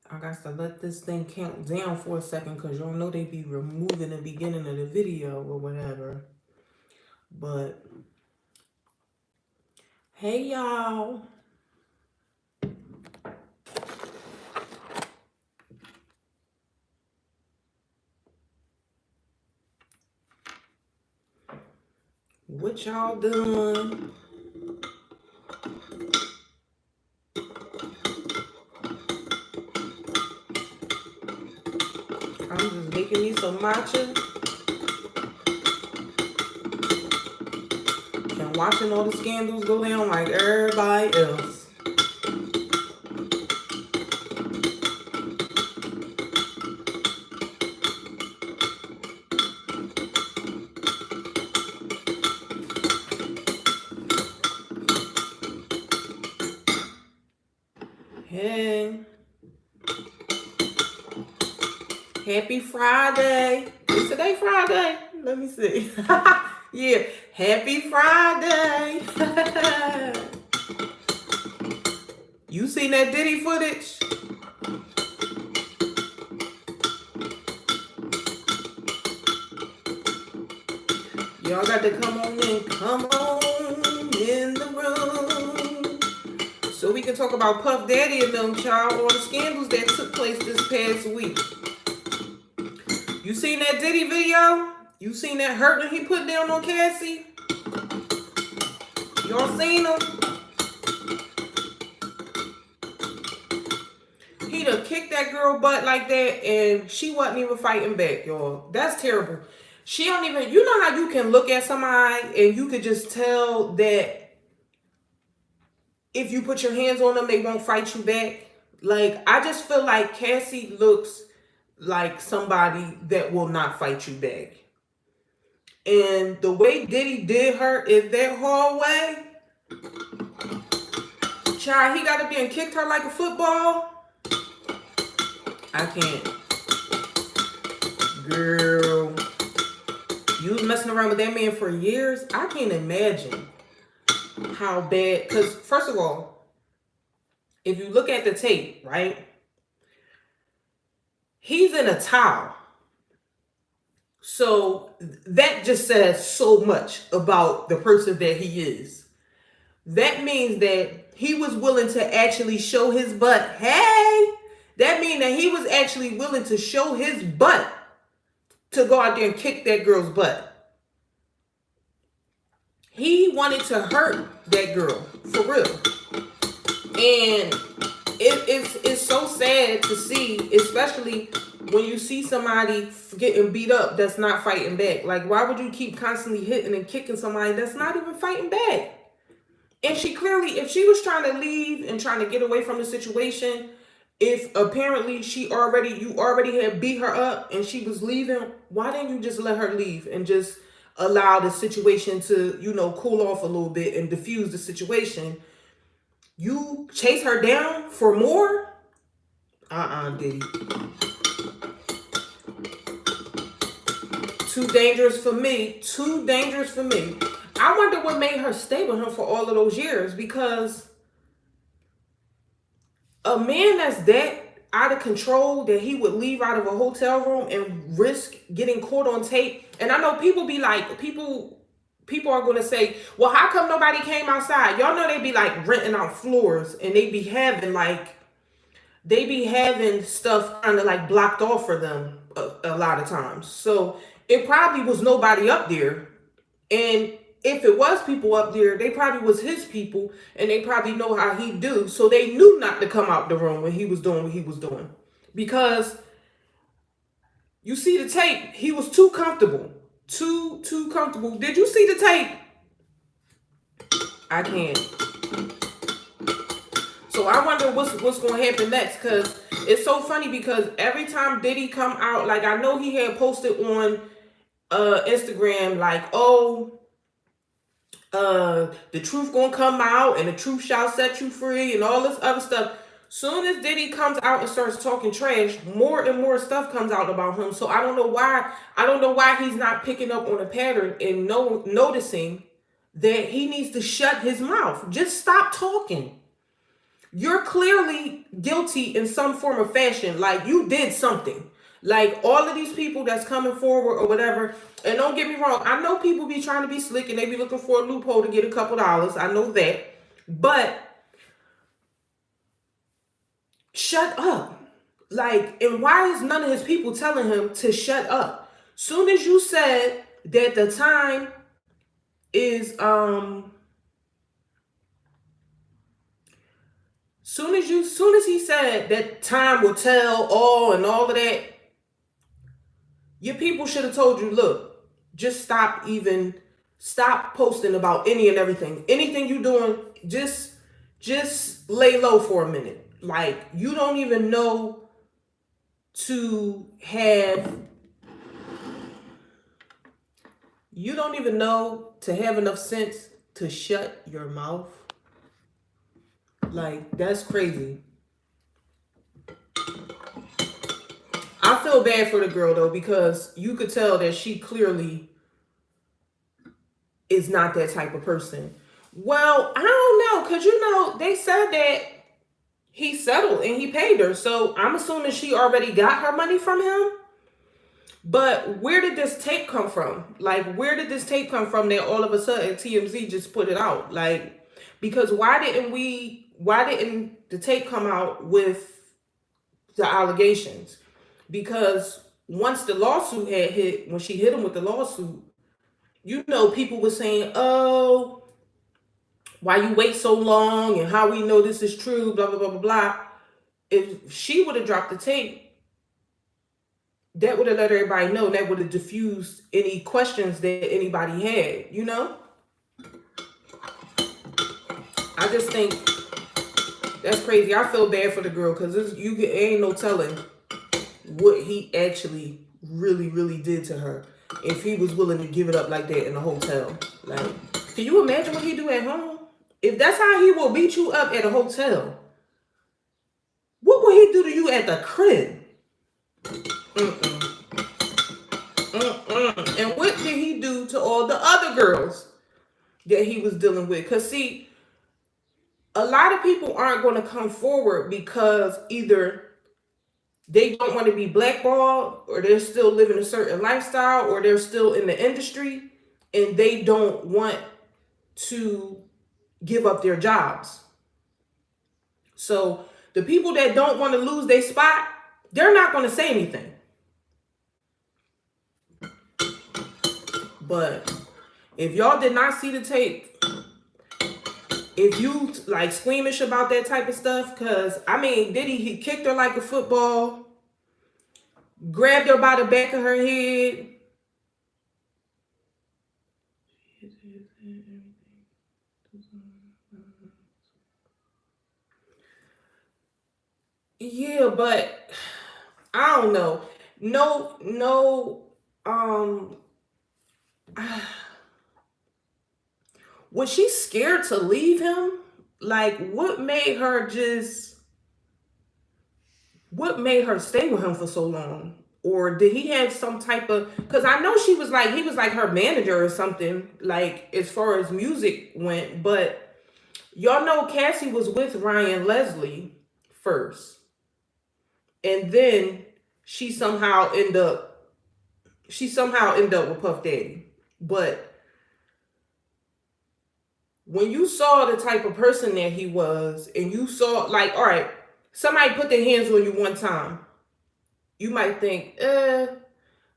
I got to let this thing count down for a second because y'all know they be removing the beginning of the video or whatever. But hey y'all. What y'all doing? I'm just making me some matcha and watching all the scandals go down like everybody else. Hey. Happy Friday. Is today Friday? Let me see. Yeah. Happy Friday. You seen that Diddy footage? Y'all got to come on in the room. So we can talk about Puff Daddy and them, child, all the scandals that took place this past week. You seen that Diddy video? You seen that hurting he put down on Cassie? Y'all seen him? He done kicked that girl butt like that and she wasn't even fighting back, y'all. That's terrible. She don't even, you know how you can look at somebody and you could just tell that if you put your hands on them, they won't fight you back. Like, I just feel like Cassie looks like somebody that will not fight you back. And the way Diddy did her in that hallway, child, he got to be and kicked her like a football. I can't. Girl, you was messing around with that man for years. I can't imagine how bad. Because first of all, if you look at the tape, right? He's in a towel. So that just says so much about the person that he is. That means that he was willing to actually show his butt. Hey, that means that he was actually willing to show his butt to go out there and kick that girl's butt. He wanted to hurt that girl, for real. And it's so sad to see, especially when you see somebody getting beat up that's not fighting back. Like, why would you keep constantly hitting and kicking somebody that's not even fighting back? And she clearly, if she was trying to leave and trying to get away from the situation, if apparently you already had beat her up and she was leaving, why didn't you just let her leave and just allow the situation to, cool off a little bit and diffuse the situation? You chase her down for more? Diddy. Too dangerous for me. Too dangerous for me. I wonder what made her stay with him for all of those years, because a man that's that out of control that he would leave out of a hotel room and risk getting caught on tape. And I know people be like, people are going to say, well, how come nobody came outside? Y'all know they be like renting out floors and they be having stuff kind of like blocked off for them a lot of times. So it probably was nobody up there. And if it was people up there, they probably was his people and they probably know how he do. So they knew not to come out the room when he was doing what he was doing. Because you see the tape, he was too comfortable. Too comfortable. Did you see the tape? I can't. So I wonder what's going to happen next, because it's so funny because every time Diddy come out, like I know he had posted on Instagram like, the truth gonna come out and the truth shall set you free and all this other stuff. Soon as Diddy comes out and starts talking trash, more and more stuff comes out about him. So I don't know why he's not picking up on a pattern and noticing that he needs to shut his mouth. Just stop talking. you're clearly guilty in some form or fashion. Like, you did something. Like, all of these people that's coming forward or whatever, and don't get me wrong, I know people be trying to be slick and they be looking for a loophole to get a couple dollars. I know that. But shut up. Like, and why is none of his people telling him to shut up? Soon as you said that the time is soon as he said that time will tell all and all of that, your people should have told you, look, just stop posting about any and everything. Anything you doing, just lay low for a minute. Like, you don't even know to have enough sense to shut your mouth. Like, that's crazy. I feel bad for the girl though, because you could tell that she clearly is not that type of person. Well, I don't know, because they said that he settled and he paid her. So I'm assuming she already got her money from him. But where did this tape come from? Like, where did this tape come from that all of a sudden TMZ just put it out? Like, because why didn't the tape come out with the allegations? Because once the lawsuit had hit, when she hit him with the lawsuit, people were saying, oh, why you wait so long and how we know this is true, blah, blah, blah, blah, blah. If she would have dropped the tape, that would have let everybody know. That would have diffused any questions that anybody had, I just think that's crazy. I feel bad for the girl, because ain't no telling what he actually really, really did to her if he was willing to give it up like that in a hotel. Like, can you imagine what he do at home? If that's how he will beat you up at a hotel, what will he do to you at the crib? And what did he do to all the other girls that he was dealing with? Because, see, a lot of people aren't going to come forward because either they don't want to be blackballed, or they're still living a certain lifestyle, or they're still in the industry and they don't want to give up their jobs. So the people that don't want to lose their spot, they're not going to say anything. But if y'all did not see the tape, if you like squeamish about that type of stuff, because Diddy, he kicked her like a football, grabbed her by the back of her head. Yeah, but I don't know. Was she scared to leave him? Like, what made her stay with him for so long? Or did he have some type of, because I know he was like her manager or something, like, as far as music went. But y'all know Cassie was with Ryan Leslie first. And then she somehow ended up with Puff Daddy. But when you saw the type of person that he was, and you saw, like, all right, somebody put their hands on you one time, you might think,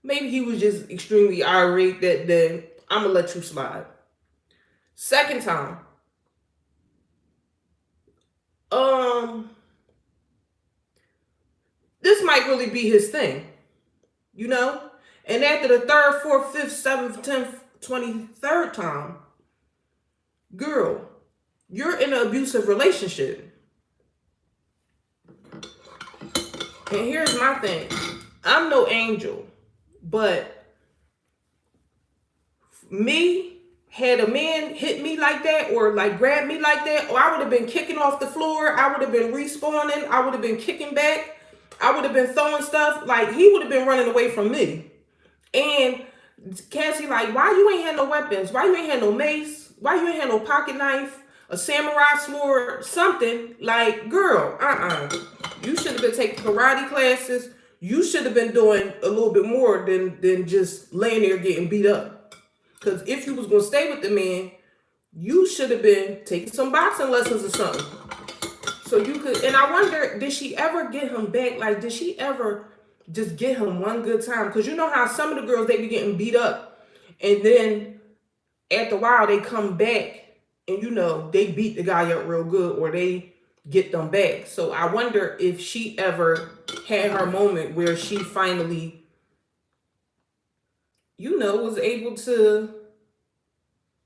maybe he was just extremely irate, that then I'm gonna let you slide. Second time, this might really be his thing, And after the third, fourth, fifth, seventh, 10th, 23rd time, girl, you're in an abusive relationship. And here's my thing. I'm no angel, but had a man hit me like that, or like grab me like that, or I would have been kicking off the floor. I would have been respawning. I would have been kicking back. I would have been throwing stuff. Like, he would have been running away from me. And Cassie, like, why you ain't had no weapons? Why you ain't had no mace? Why you ain't had no pocket knife? a samurai sword, something. Like, girl, you should have been taking karate classes. You should have been doing a little bit more than just laying there getting beat up. Because if you was going to stay with the man, you should have been taking some boxing lessons or something. So you could, and I wonder, did she ever get him back? Like, did she ever just get him one good time? Because you know how some of the girls, they be getting beat up, and then after a while they come back and, you know, they beat the guy up real good, or they get them back. So I wonder if she ever had her moment where she finally, you know, was able to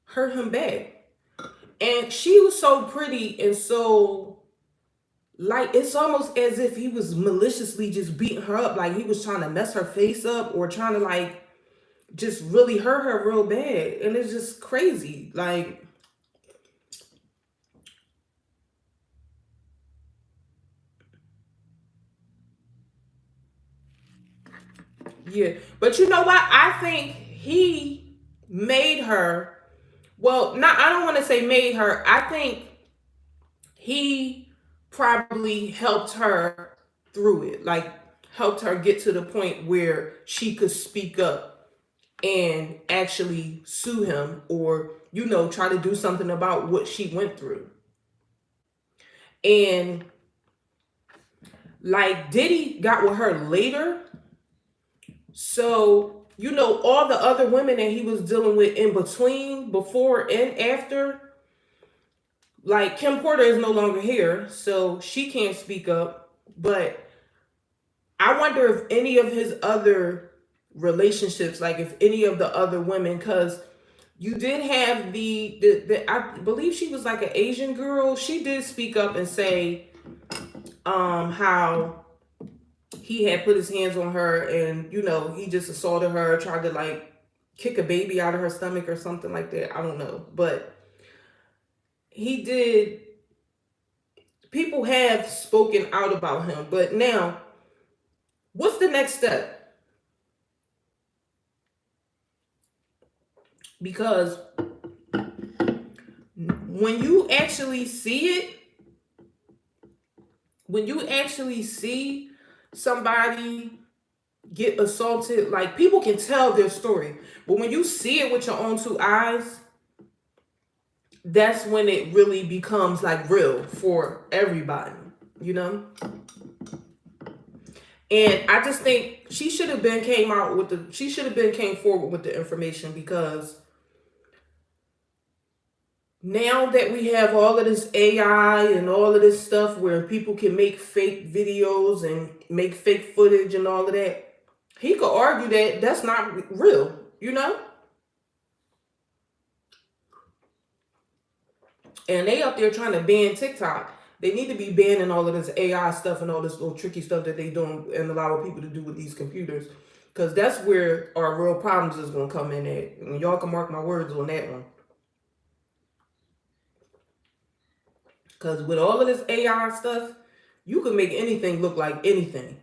hurt him back. And she was so pretty and so, like, it's almost as if he was maliciously just beating her up. Like, he was trying to mess her face up or trying to, like, just really hurt her real bad. And it's just crazy. Like, yeah. But you know what? I think he made her, well, not, I don't want to say made her. I think he probably helped her through it. Like, helped her get to the point where she could speak up and actually sue him, or, you know, try to do something about what she went through. And like, Diddy got with her later. So, you know, all the other women that he was dealing with in between, before and after, like, Kim Porter is no longer here, so she can't speak up. But I wonder if any of his other relationships, like if any of the other women, because you did have the I believe she was like an Asian girl. She did speak up and say how he had put his hands on her, and, you know, he just assaulted her, tried to, like, kick a baby out of her stomach or something like that. I don't know. But he did, people have spoken out about him. But now, what's the next step? Because when you actually see it, when you actually see somebody get assaulted, like, people can tell their story, but when you see it with your own two eyes, that's when it really becomes like real for everybody, you know. And I just think she should have been came forward with the information, because now that we have all of this AI and all of this stuff where people can make fake videos and make fake footage and all of that, he could argue that that's not real, you know? And they up there trying to ban TikTok. They need to be banning all of this AI stuff and all this little tricky stuff that they doing and allowing people to do with these computers. Because that's where our real problems is going to come in at. And y'all can mark my words on that one. Because with all of this AI stuff, you can make anything look like anything.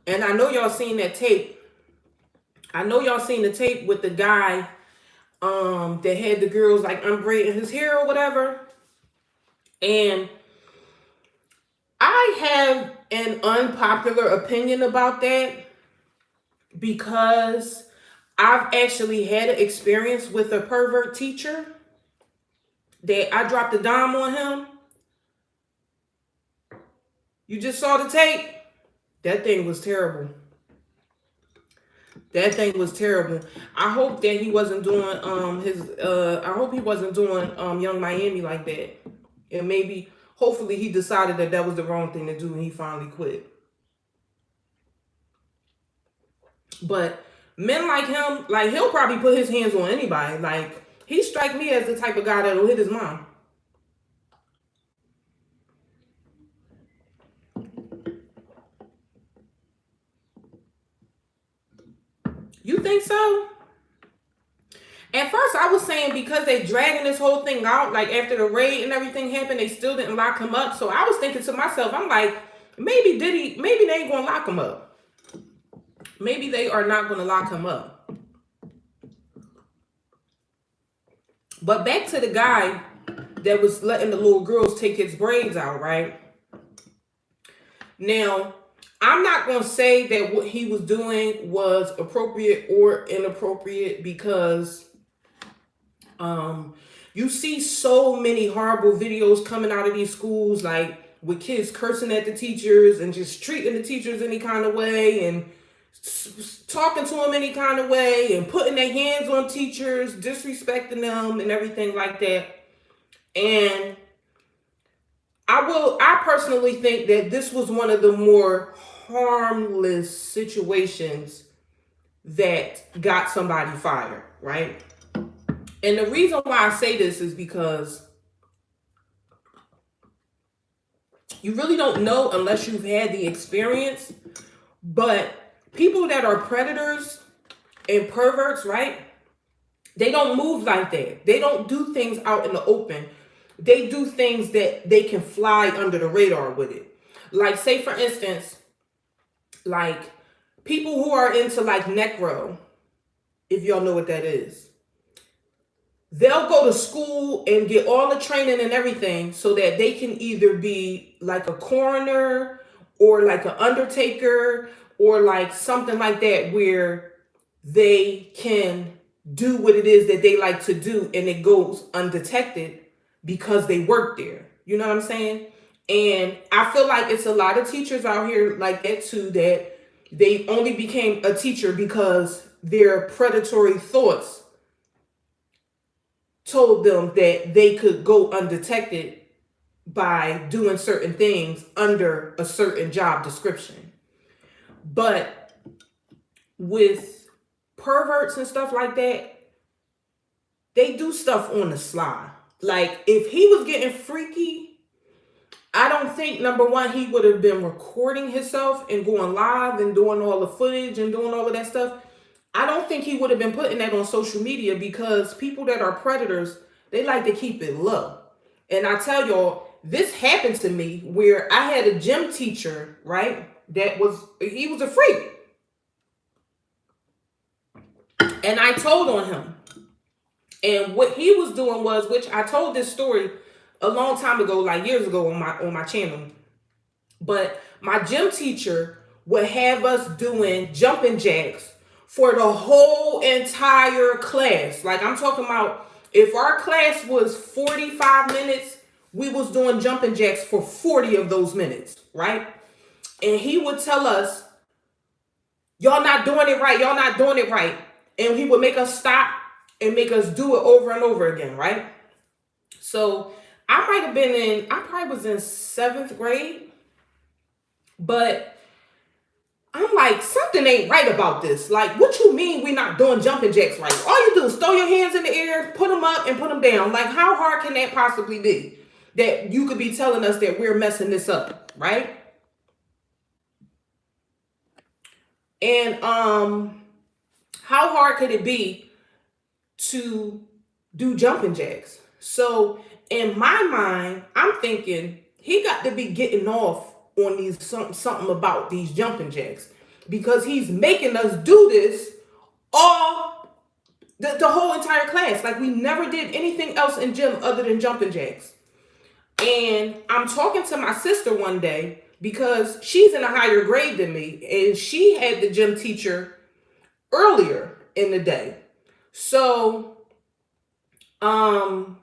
And I know y'all seen that tape. I know y'all seen the tape with the guy that had the girls, like, unbraiding his hair or whatever. And I have an unpopular opinion about that, because I've actually had an experience with a pervert teacher that I dropped a dime on him. You just saw the tape. That thing was terrible. That thing was terrible. I hope that he wasn't doing I hope he wasn't doing Young Miami like that. And maybe, hopefully, he decided that that was the wrong thing to do and he finally quit. But men like him, like, he'll probably put his hands on anybody. Like, he strike me as the type of guy that'll hit his mom. You think so? At first, I was saying because they dragging this whole thing out, like, after the raid and everything happened, they still didn't lock him up. So I was thinking to myself, I'm like, maybe they ain't gonna lock him up. maybe they are not going to lock him up. But back to the guy that was letting the little girls take his braids out, right? Now, I'm not going to say that what he was doing was appropriate or inappropriate because you see so many horrible videos coming out of these schools, like with kids cursing at the teachers and just treating the teachers any kind of way and talking to them any kind of way and putting their hands on teachers, disrespecting them and everything like that. And I personally think that this was one of the more harmless situations that got somebody fired, right? And the reason why I say this is because you really don't know unless you've had the experience. But people that are predators and perverts, right? They don't move like that. They don't do things out in the open. They do things that they can fly under the radar with it. Like, say, for instance, like people who are into like necro, if y'all know what that is. They'll go to school and get all the training and everything so that they can either be like a coroner or like an undertaker or like something like that where they can do what it is that they like to do and it goes undetected because they work there. You know what I'm saying? And I feel like it's a lot of teachers out here like that too, that they only became a teacher because their predatory thoughts told them that they could go undetected by doing certain things under a certain job description. But with perverts and stuff like that, they do stuff on the sly. Like, if he was getting freaky, I don't think, number one, he would have been recording himself and going live and doing all the footage and doing all of that stuff. I don't think he would have been putting that on social media because people that are predators, they like to keep it low. And I tell y'all, this happened to me where I had a gym teacher, right? He was a freak. And I told on him. And what he was doing was, which I told this story a long time ago, like years ago on my channel. But my gym teacher would have us doing jumping jacks for the whole entire class. Like, I'm talking about, if our class was 45 minutes, we was doing jumping jacks for 40 of those minutes, right? And he would tell us, y'all not doing it right, y'all not doing it right. And he would make us stop and make us do it over and over again, right? So I probably was in 7th grade, but I'm like, something ain't right about this. Like, what you mean we not doing jumping jacks right? All you do is throw your hands in the air, put them up and put them down. Like, how hard can that possibly be that you could be telling us that we're messing this up, right? And how hard could it be to do jumping jacks? So in my mind, I'm thinking he got to be getting off on these something about these jumping jacks because he's making us do this all the whole entire class. Like, we never did anything else in gym other than jumping jacks. And I'm talking to my sister one day because she's in a higher grade than me and she had the gym teacher earlier in the day. So I'm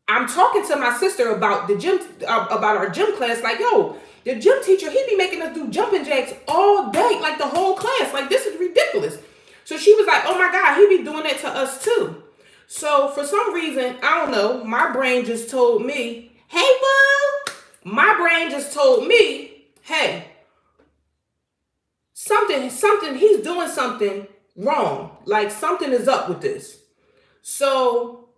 talking to my sister about the gym, about our gym class. Like, yo, the gym teacher, he be making us do jumping jacks all day, like the whole class. Like, this is ridiculous. So she was like, oh my God, he be doing that to us too. So for some reason, I don't know, my brain just told me, hey, boo. My brain just told me, hey, he's doing something wrong. Like, something is up with this. So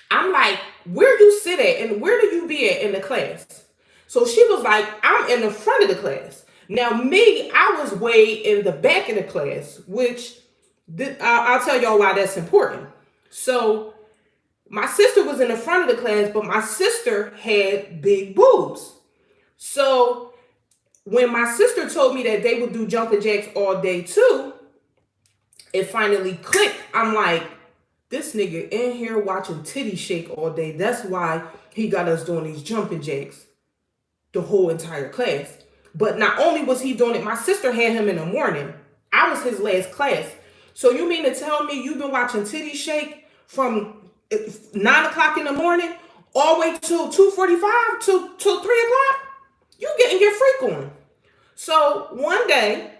I'm like, where do you sit at and where do you be at in the class? So she was like, I'm in the front of the class. Now me, I was way in the back of the class, which I'll tell y'all why that's important. So my sister was in the front of the class, but my sister had big boobs. So when my sister told me that they would do jumping jacks all day too, it finally clicked. I'm like, this nigga in here watching titty shake all day. That's why he got us doing these jumping jacks the whole entire class. But not only was he doing it, my sister had him in the morning. I was his last class. So you mean to tell me you've been watching titty shake from 9 o'clock in the morning all the way till 2:45 till 3 o'clock? You getting your freak on. So one day,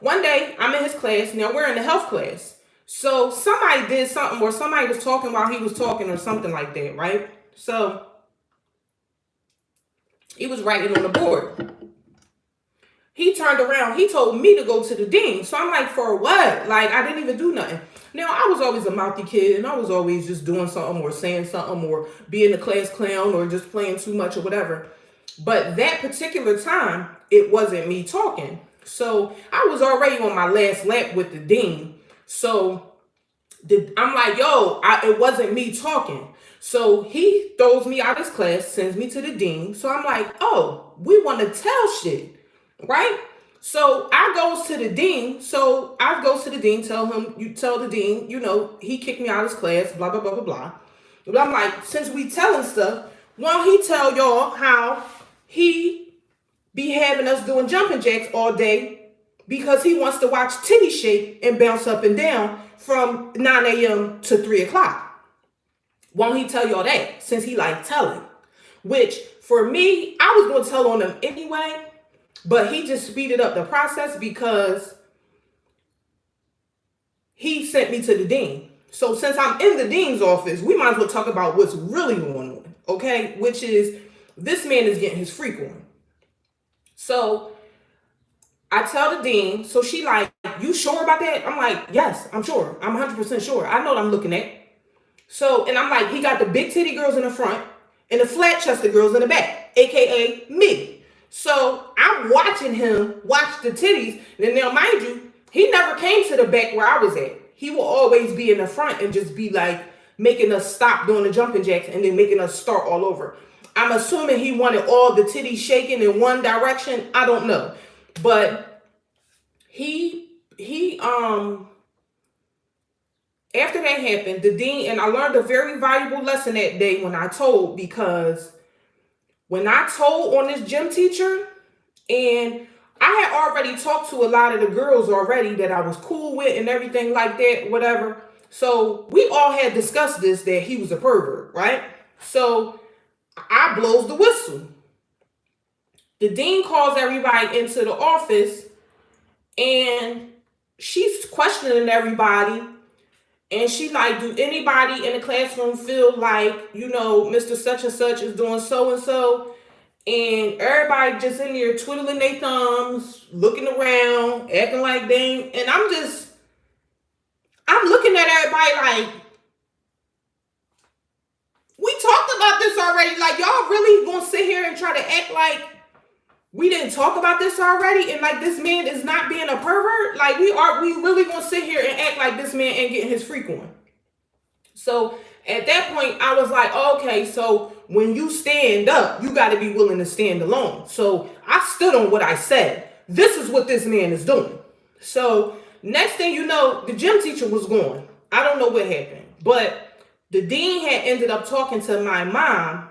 one day I'm in his class. Now we're in the health class. So somebody did something, or somebody was talking while he was talking or something like that, right? So he was writing on the board. He turned around. He told me to go to the dean. So I'm like, for what? Like, I didn't even do nothing. Now, I was always a mouthy kid, and I was always just doing something or saying something or being the class clown or just playing too much or whatever. But that particular time, it wasn't me talking. So I was already on my last lap with the dean. So I'm like, it wasn't me talking. So he throws me out of his class, sends me to the dean. So I'm like, oh, we want to tell shit, right? So I goes to the dean. So I goes to the dean, tell the dean, he kicked me out of his class, blah, blah, blah, blah, blah. But I'm like, since we telling stuff, why don't he tell y'all how he be having us doing jumping jacks all day because he wants to watch titty shake and bounce up and down from 9 a.m. to 3 o'clock. Won't he tell y'all that, since he like telling? Which, for me, I was going to tell on him anyway, but he just speeded up the process because he sent me to the dean. So since I'm in the dean's office, we might as well talk about what's really going on, okay? Which is, this man is getting his freak on. So I tell the dean, so she like, you sure about that? I'm like, yes, I'm sure. I'm 100% sure. I know what I'm looking at. So, and I'm like, he got the big titty girls in the front and the flat chested girls in the back, AKA me. So I'm watching him watch the titties. And now, mind you, he never came to the back where I was at. He will always be in the front and just be like making us stop doing the jumping jacks and then making us start all over. I'm assuming he wanted all the titties shaking in one direction. I don't know. But after that happened, the dean, and I learned a very valuable lesson that day when I told, because when I told on this gym teacher, and I had already talked to a lot of the girls already that I was cool with and everything like that, whatever. So we all had discussed this, that he was a pervert, right? So I blows the whistle. The dean calls everybody into the office and she's questioning everybody. And she like, do anybody in the classroom feel like, Mr. Such and Such is doing so-and-so? And everybody just in there twiddling their thumbs, looking around, acting like they ain't. And I'm looking at everybody like, we talked about this already. Like, y'all really gonna sit here and try to act like we didn't talk about this already, and like this man is not being a pervert? Like, we really gonna sit here and act like this man ain't getting his freak on? So at that point, I was like, okay, so when you stand up, you got to be willing to stand alone. So I stood on what I said. This is what this man is doing. So next thing you know, the gym teacher was gone. I don't know what happened, but the dean had ended up talking to my mom,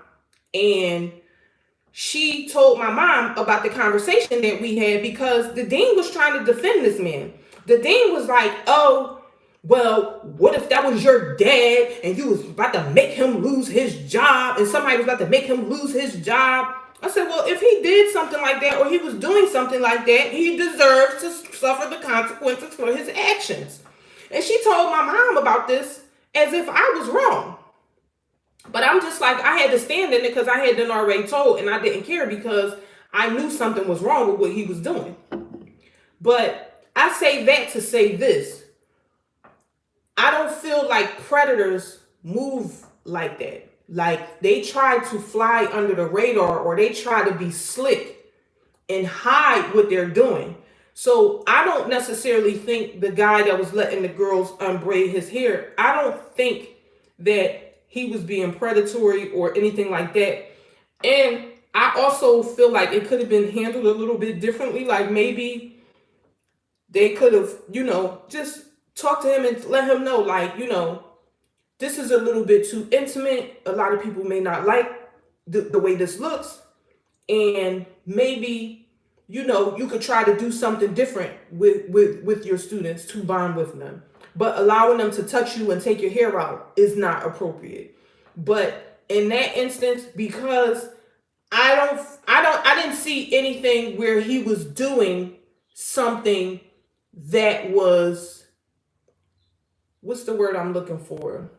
and she told my mom about the conversation that we had, because the dean was trying to defend this man. The dean was like, oh, well, what if that was your dad and you was about to make him lose his job, and somebody was about to make him lose his job? I said, well, if he did something like that, or he was doing something like that, he deserves to suffer the consequences for his actions. And she told my mom about this as if I was wrong. But I'm just like, I had to stand in it because I had been already told, and I didn't care because I knew something was wrong with what he was doing. But I say that to say this. I don't feel like predators move like that. Like, they try to fly under the radar, or they try to be slick and hide what they're doing. So I don't necessarily think the guy that was letting the girls unbraid his hair, I don't think that he was being predatory or anything like that. And I also feel like it could have been handled a little bit differently. Like maybe they could have, just talked to him and let him know, like, this is a little bit too intimate. A lot of people may not like the way this looks. And maybe, you could try to do something different with your students to bond with them. But allowing them to touch you and take your hair out is not appropriate. But in that instance, because I didn't see anything where he was doing something that was, what's the word I'm looking for?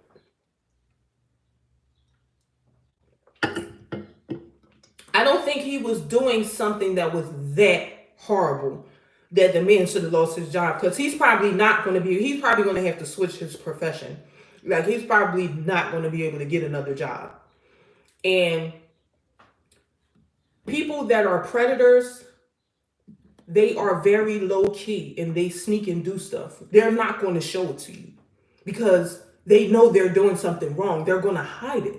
I don't think he was doing something that was that horrible that the man should have lost his job, because he's probably going to have to switch his profession. Like, he's probably not going to be able to get another job. And people that are predators, they are very low key and they sneak and do stuff. They're not going to show it to you because they know they're doing something wrong. They're going to hide it.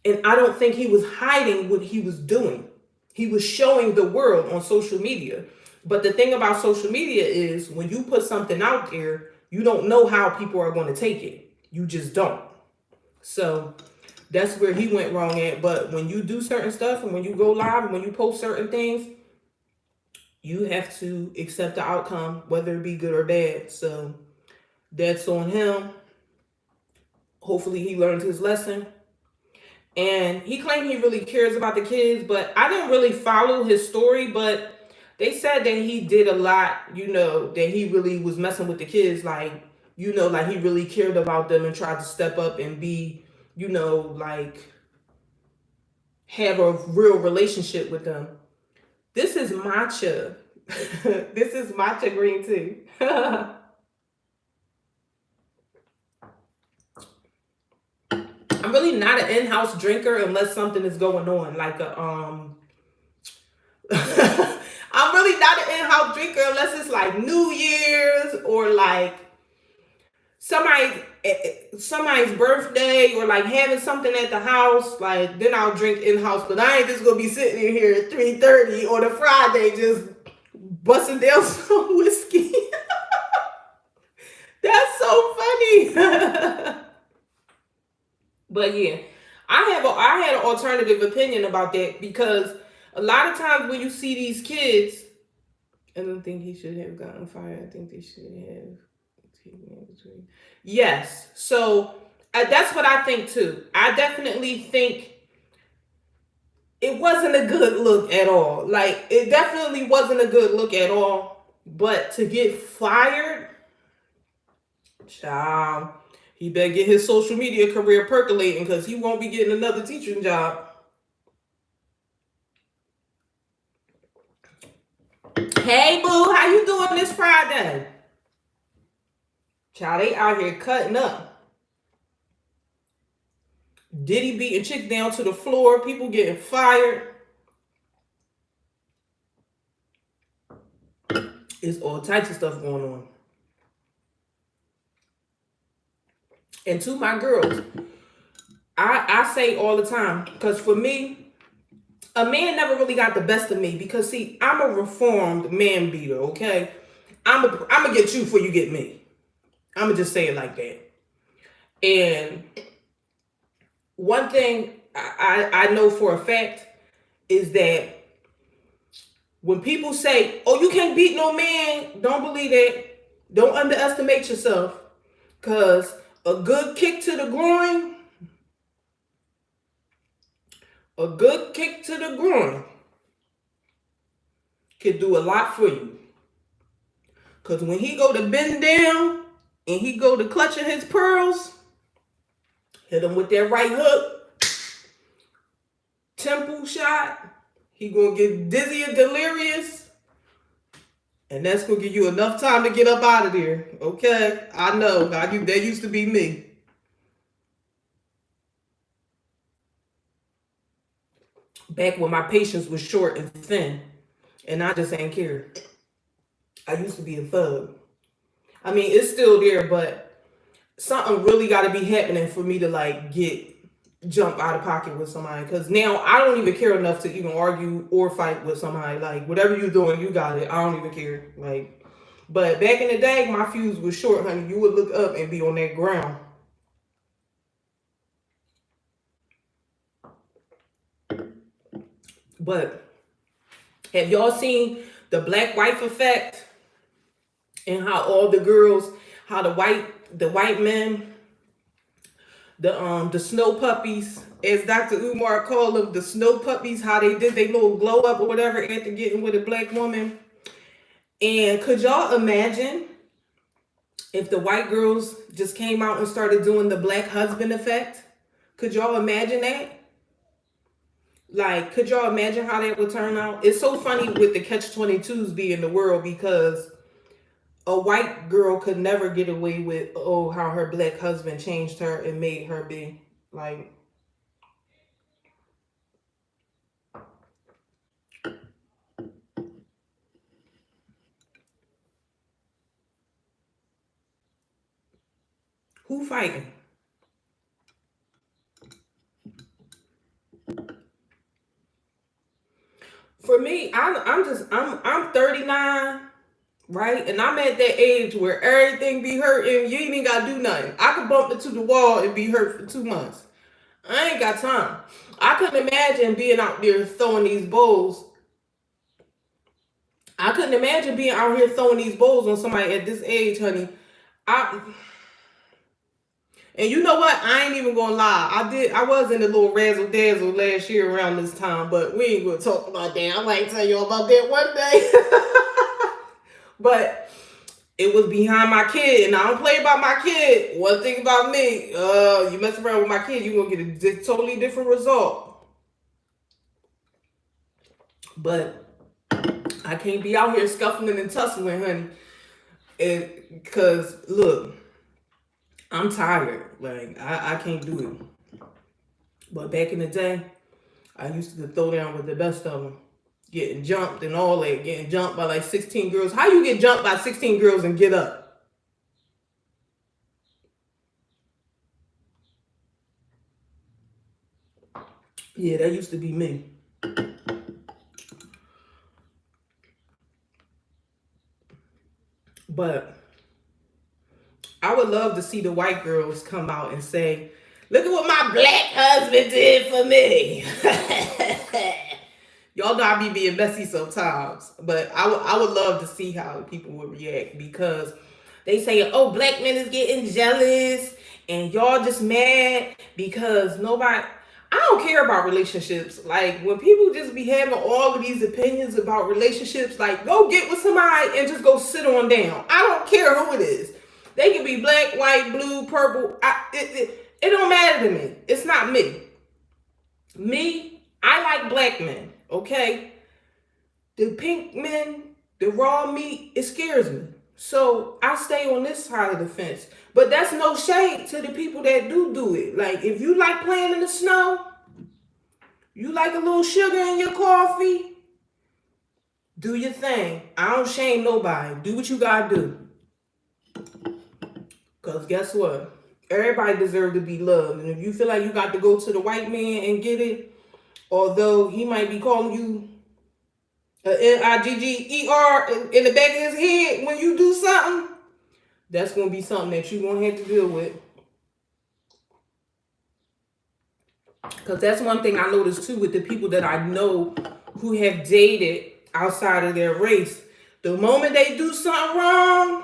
And I don't think he was hiding what he was doing. He was showing the world on social media. But the thing about social media is when you put something out there, you don't know how people are going to take it. You just don't. So that's where he went wrong at. But when you do certain stuff and when you go live and when you post certain things, you have to accept the outcome, whether it be good or bad. So that's on him. Hopefully he learned his lesson. And he claimed he really cares about the kids, but I didn't really follow his story, but they said that he did a lot, that he really was messing with the kids, like, like he really cared about them and tried to step up and be, like, have a real relationship with them. This is matcha. This is matcha green tea. I'm really not an in-house drinker unless something is going on, like I'm really not an in-house drinker unless it's like New Year's or like somebody's birthday or like having something at the house. Like, then I'll drink in-house, but I ain't just gonna be sitting in here at 3:30 on a Friday just busting down some whiskey. That's so funny. But yeah, I had an alternative opinion about that, because a lot of times when you see these kids, I don't think he should have gotten fired. I think they should have taken in between. Yes, so that's what I think too. I definitely think it wasn't a good look at all. Like, it definitely wasn't a good look at all. But to get fired, child, he better get his social media career percolating, because he won't be getting another teaching job. Hey, boo, how you doing this Friday? Child, they out here cutting up. Diddy beating chicks down to the floor. People getting fired. It's all types of stuff going on. And to my girls, I say all the time, because for me, a man never really got the best of me, because see, I'm a reformed man beater, okay? I'm gonna get you before you get me. I'm gonna just say it like that. And one thing I know for a fact is that when people say, oh, you can't beat no man, don't believe that. Don't underestimate yourself, because a good kick to the groin, could do a lot for you. Because when he go to bend down and he go to clutching his pearls, hit him with that right hook, temple shot, he gonna get dizzy and delirious, and that's gonna give you enough time to get up out of there. Okay, I know. That used to be me. Back when my patience was short and thin, and I just ain't care. I used to be a thug. I mean, it's still there, but something really got to be happening for me to like get jump out of pocket with somebody, because now I don't even care enough to even argue or fight with somebody. Like, whatever you're doing, you got it. I don't even care. Like, but back in the day, my fuse was short, honey. You would look up and be on that ground. But have y'all seen the black wife effect, and how all the girls, how the white men, the snow puppies, as Dr. Umar called them, the snow puppies, how they did their little glow up or whatever after getting with a black woman. And could y'all imagine if the white girls just came out and started doing the black husband effect? Could y'all imagine that? Like, could y'all imagine how that would turn out? It's so funny with the catch-22s being the world, because a white girl could never get away with, oh, how her black husband changed her and made her be. Like, who fighting? For me, I'm 39, right? And I'm at that age where everything be hurting. You ain't even gotta do nothing. I could bump into the wall and be hurt for 2 months. I ain't got time. I couldn't imagine being out there throwing these bowls. I couldn't imagine being out here throwing these bowls on somebody at this age, honey. I And you know what? I ain't even gonna lie. I was in a little razzle dazzle last year around this time, but we ain't gonna talk about that. I might tell you about that one day. But it was behind my kid, and I don't play about my kid. One thing about me, you mess around with my kid, you're gonna get a totally different result. But I can't be out here scuffling and tussling, honey. Because look, I'm tired. Like, I can't do it. But back in the day, I used to throw down with the best of them. Getting jumped and all that. Getting jumped by like 16 girls. How you get jumped by 16 girls and get up? Yeah, that used to be me. But I would love to see the white girls come out and say, look at what my black husband did for me. Y'all know I be being messy sometimes, but I would love to see how people would react, because they say, oh, black men is getting jealous and y'all just mad because nobody. I don't care about relationships. Like, when people just be having all of these opinions about relationships, like, go get with somebody and just go sit on down. I don't care who it is. They can be black, white, blue, purple. It don't matter to me. It's not me. Me, I like black men, okay? The pink men, the raw meat, it scares me. So I stay on this side of the fence. But that's no shade to the people that do it. Like, if you like playing in the snow, you like a little sugar in your coffee, do your thing. I don't shame nobody. Do what you gotta do. Because guess what? Everybody deserves to be loved. And if you feel like you got to go to the white man and get it, although he might be calling you Nigger in the back of his head when you do something, that's going to be something that you're going to have to deal with. Because that's one thing I noticed too with the people that I know who have dated outside of their race. The moment they do something wrong,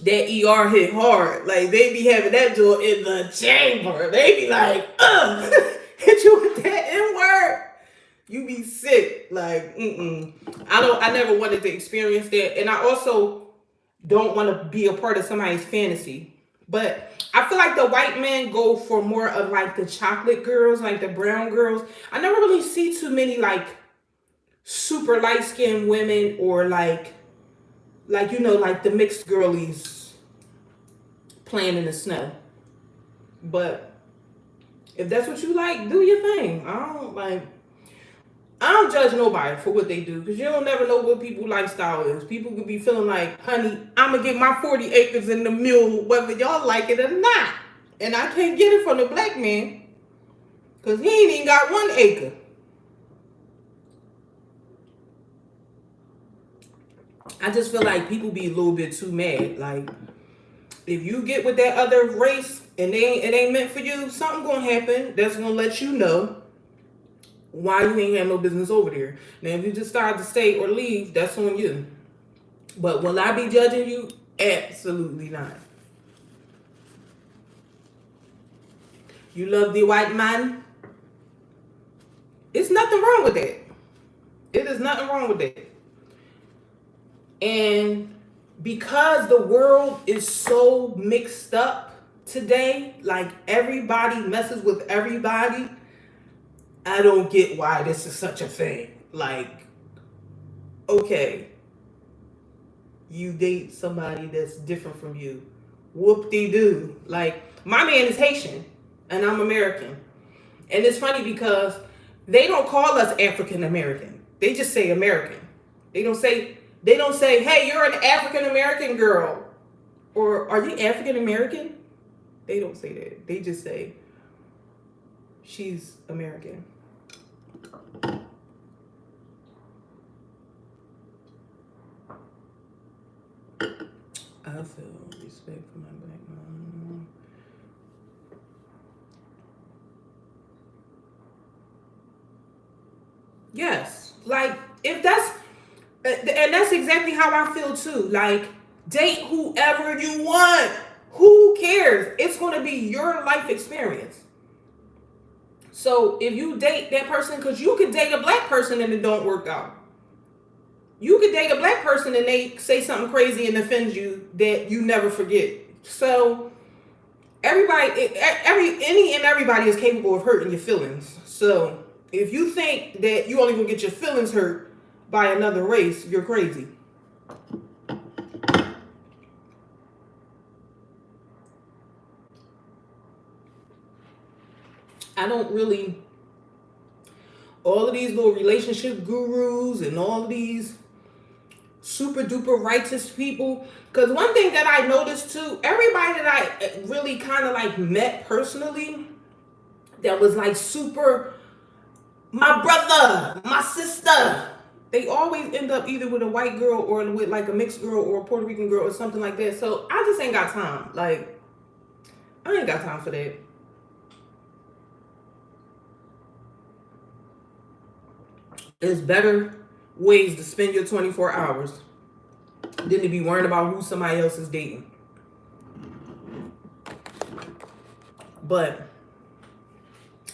that ER hit hard. Like, they be having that door in the chamber. They be like, ugh, hit you with that N-word. You be sick. Like, I never wanted to experience that. And I also don't want to be a part of somebody's fantasy. But I feel like the white men go for more of like the chocolate girls, like the brown girls. I never really see too many like super light-skinned women, or like like the mixed girlies playing in the snow. But if that's what you like, do your thing. I don't judge nobody for what they do, because you don't never know what people's lifestyle is. People could be feeling like, honey, I'm going to get my 40 acres in the mule, whether y'all like it or not. And I can't get it from the black man. Because he ain't even got 1 acre. I just feel like people be a little bit too mad. Like, if you get with that other race and it ain't meant for you, something gonna happen that's gonna let you know why you ain't have no business over there. Now, if you just decide to stay or leave, that's on you. But will I be judging you? Absolutely not. You love the white man? It's nothing wrong with that. It is nothing wrong with that. And because the world is so mixed up today, like everybody messes with everybody, I don't get why this is such a thing. Like, okay, you date somebody that's different from you. Whoop-de-doo. Like, my man is Haitian and I'm American. And it's funny because they don't call us African American. They just say American. They don't say, hey, you're an African American girl. Or are you African American? They don't say that. They just say she's American. I feel respect for my black mom. Yes. Like, if that's, and that's exactly how I feel too. Like, date whoever you want. Who cares? It's going to be your life experience. So if you date that person, because you could date a black person and it don't work out. You could date a black person and they say something crazy and offend you that you never forget. So everybody is capable of hurting your feelings. So if you think that you only gonna get your feelings hurt by another race, you're crazy. I don't really, all of these little relationship gurus and all of these super duper righteous people. Because one thing that I noticed too, everybody that I really kind of like met personally, that was like super, my brother, my sister, they always end up either with a white girl or with like a mixed girl or a Puerto Rican girl or something like that. So I just ain't got time. Like, I ain't got time for that. There's better ways to spend your 24 hours than to be worrying about who somebody else is dating. But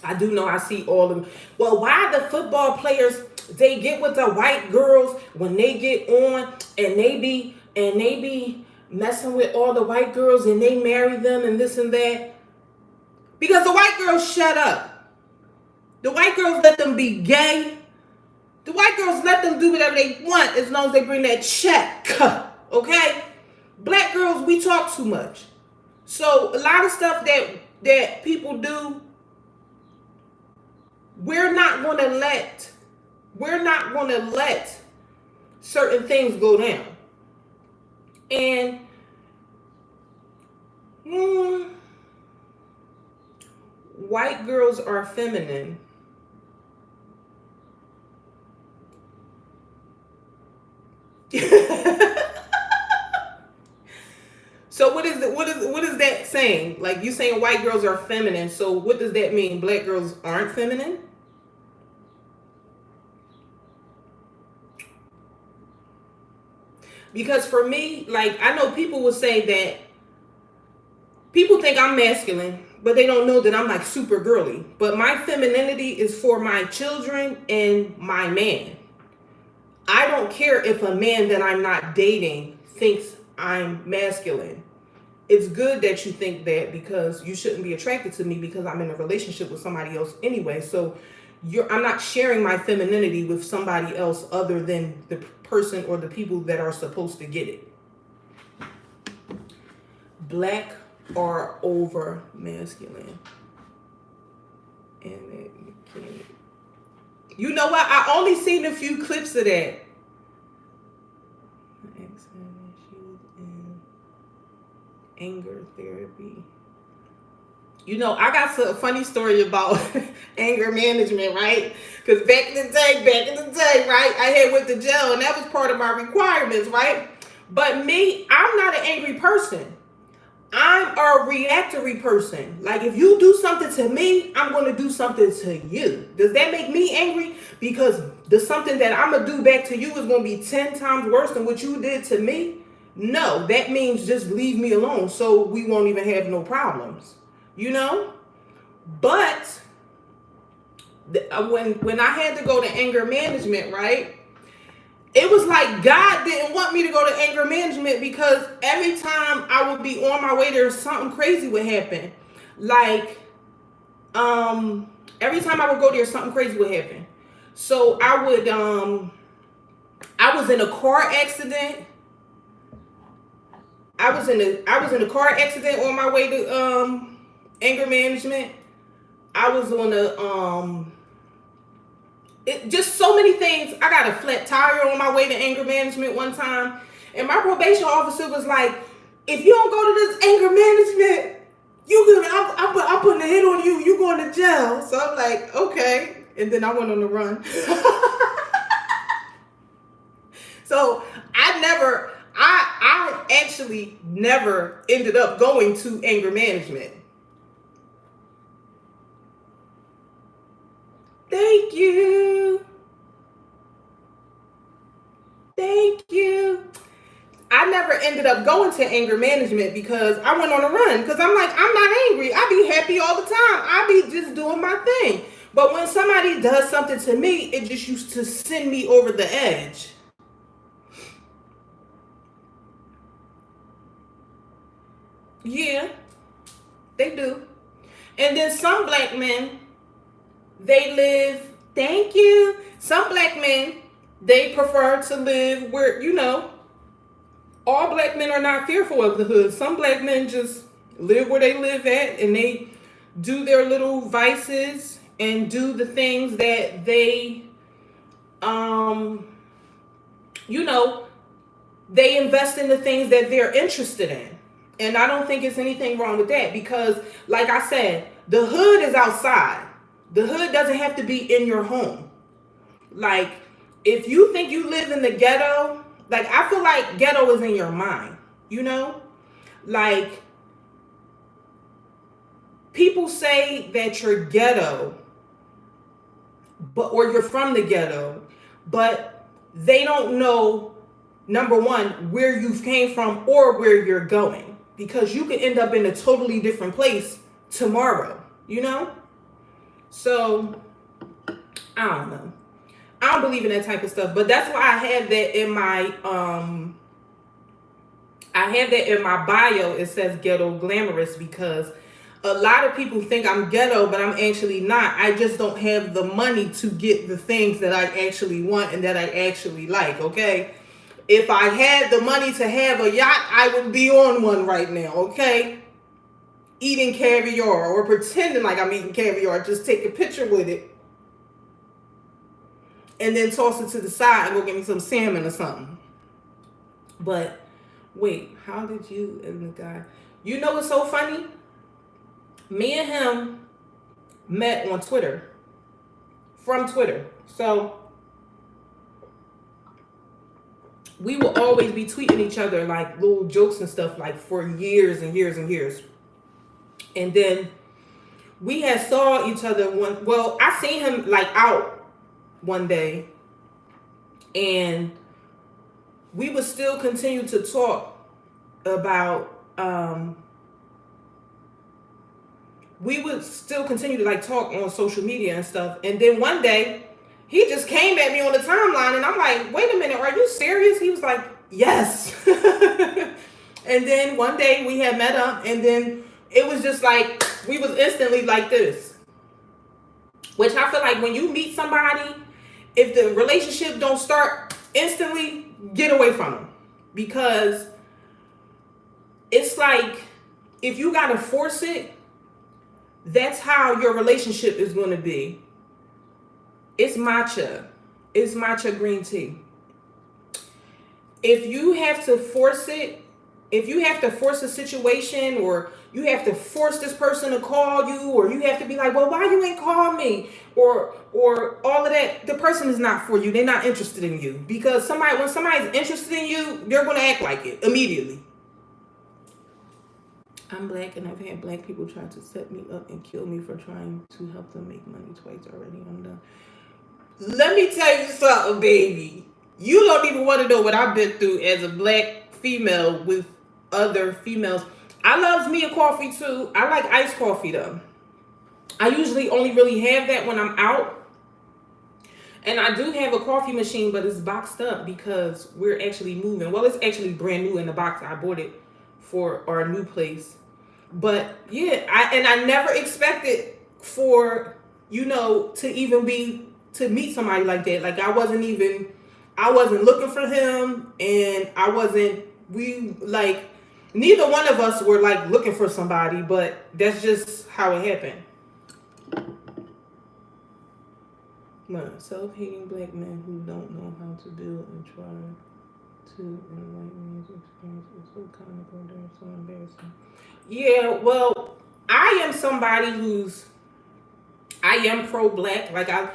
I do know I see all of them. Well, why the football players, they get with the white girls when they get on and they be messing with all the white girls and they marry them and this and that? Because the white girls shut up. The white girls let them be gay. The white girls let them do whatever they want as long as they bring that check. Okay? Black girls, we talk too much. So a lot of stuff that people do, we're not gonna let certain things go down. And white girls are feminine. So what is that saying? Like, you saying white girls are feminine, so what does that mean? Black girls aren't feminine? Because for me, like, I know people will say that people think I'm masculine, but they don't know that I'm like super girly. But my femininity is for my children and my man. I don't care if a man that I'm not dating thinks I'm masculine. It's good that you think that, because you shouldn't be attracted to me because I'm in a relationship with somebody else anyway. So I'm not sharing my femininity with somebody else other than the person or the people that are supposed to get it. Black are over masculine. And you know what? I only seen a few clips of that. My ex said she was in anger therapy. You know, I got a funny story about anger management, right? Because back in the day, right, I had went to jail, and that was part of my requirements, right? But me, I'm not an angry person. I'm a reactory person. Like, if you do something to me, I'm going to do something to you. Does that make me angry? Because the something that I'm going to do back to you is going to be 10 times worse than what you did to me? No, that means just leave me alone so we won't even have no problems. You know? But when I had to go to anger management, right? It was like God didn't want me to go to anger management because every time I would be on my way there, something crazy would happen. Like, every time I would go there, something crazy would happen. So I was in a car accident. I was in a car accident on my way to anger management. I was on just so many things. I got a flat tire on my way to anger management one time, and my probation officer was like, "If you don't go to this anger management, I'm putting a hit on you. You going to jail." So I'm like, okay, and then I went on the run. So I actually never ended up going to anger management. Thank you. Thank you. I never ended up going to anger management because I went on a run. Because I'm like, I'm not angry. I be happy all the time. I be just doing my thing. But when somebody does something to me, it just used to send me over the edge. Yeah, they do. And then some black men, they live, thank you. Some black men, they prefer to live where, all black men are not fearful of the hood. Some black men just live where they live at, and they do their little vices and do the things that they, um, you know, they invest in the things that they're interested in. And I don't think it's anything wrong with that because, like I said, the hood is outside. The hood doesn't have to be in your home. Like, if you think you live in the ghetto, like, I feel like ghetto is in your mind, you know? Like, people say that you're ghetto, or you're from the ghetto, but they don't know, number one, where you came from or where you're going. Because you could end up in a totally different place tomorrow, you know? So, I don't know. I don't believe in that type of stuff, but that's why I have that in my bio. It says ghetto glamorous because a lot of people think I'm ghetto, but I'm actually not. I just don't have the money to get the things that I actually want and that I actually like, okay? If I had the money to have a yacht, I would be on one right now, okay? Eating caviar or pretending like I'm eating caviar. Just take a picture with it and then toss it to the side and go get me some salmon or something. But wait, how did you and the guy? You know what's so funny? Me and him met on Twitter. From Twitter. So we will always be tweeting each other like little jokes and stuff like for years and years and years. And then we had saw each other I seen him like out one day, and we would still continue to talk about we would still continue to like talk on social media and stuff. And then one day he just came at me on the timeline, and I'm like, wait a minute, are you serious? He was like, yes. And then one day we had met up, and then it was just like we was instantly like this. Which I feel like when you meet somebody, if the relationship don't start instantly, get away from them. Because it's like if you gotta force it, that's how your relationship is going to be. It's matcha. It's matcha green tea. If you have to force it, if you have to force a situation, or you have to force this person to call you, or you have to be like, well, why you ain't call me, or all of that, the person is not for you. They're not interested in you, because when somebody's interested in you, they're going to act like it immediately. I'm black, and I've had black people try to set me up and kill me for trying to help them make money twice already. I'm done. Let me tell you something, baby. You don't even want to know what I've been through as a black female with other females. I love me a coffee too. I like iced coffee though. I usually only really have that when I'm out. And I do have a coffee machine, but it's boxed up because we're actually moving. Well, it's actually brand new in the box. I bought it for our new place. But yeah, I never expected for, to meet somebody like that. Like I wasn't looking for him, and neither one of us were like looking for somebody, but that's just how it happened. Self-hating black men who don't know how to build and try to invite me to experience is so comical. They're so embarrassing. Yeah, well, I am somebody I am pro-black. Like I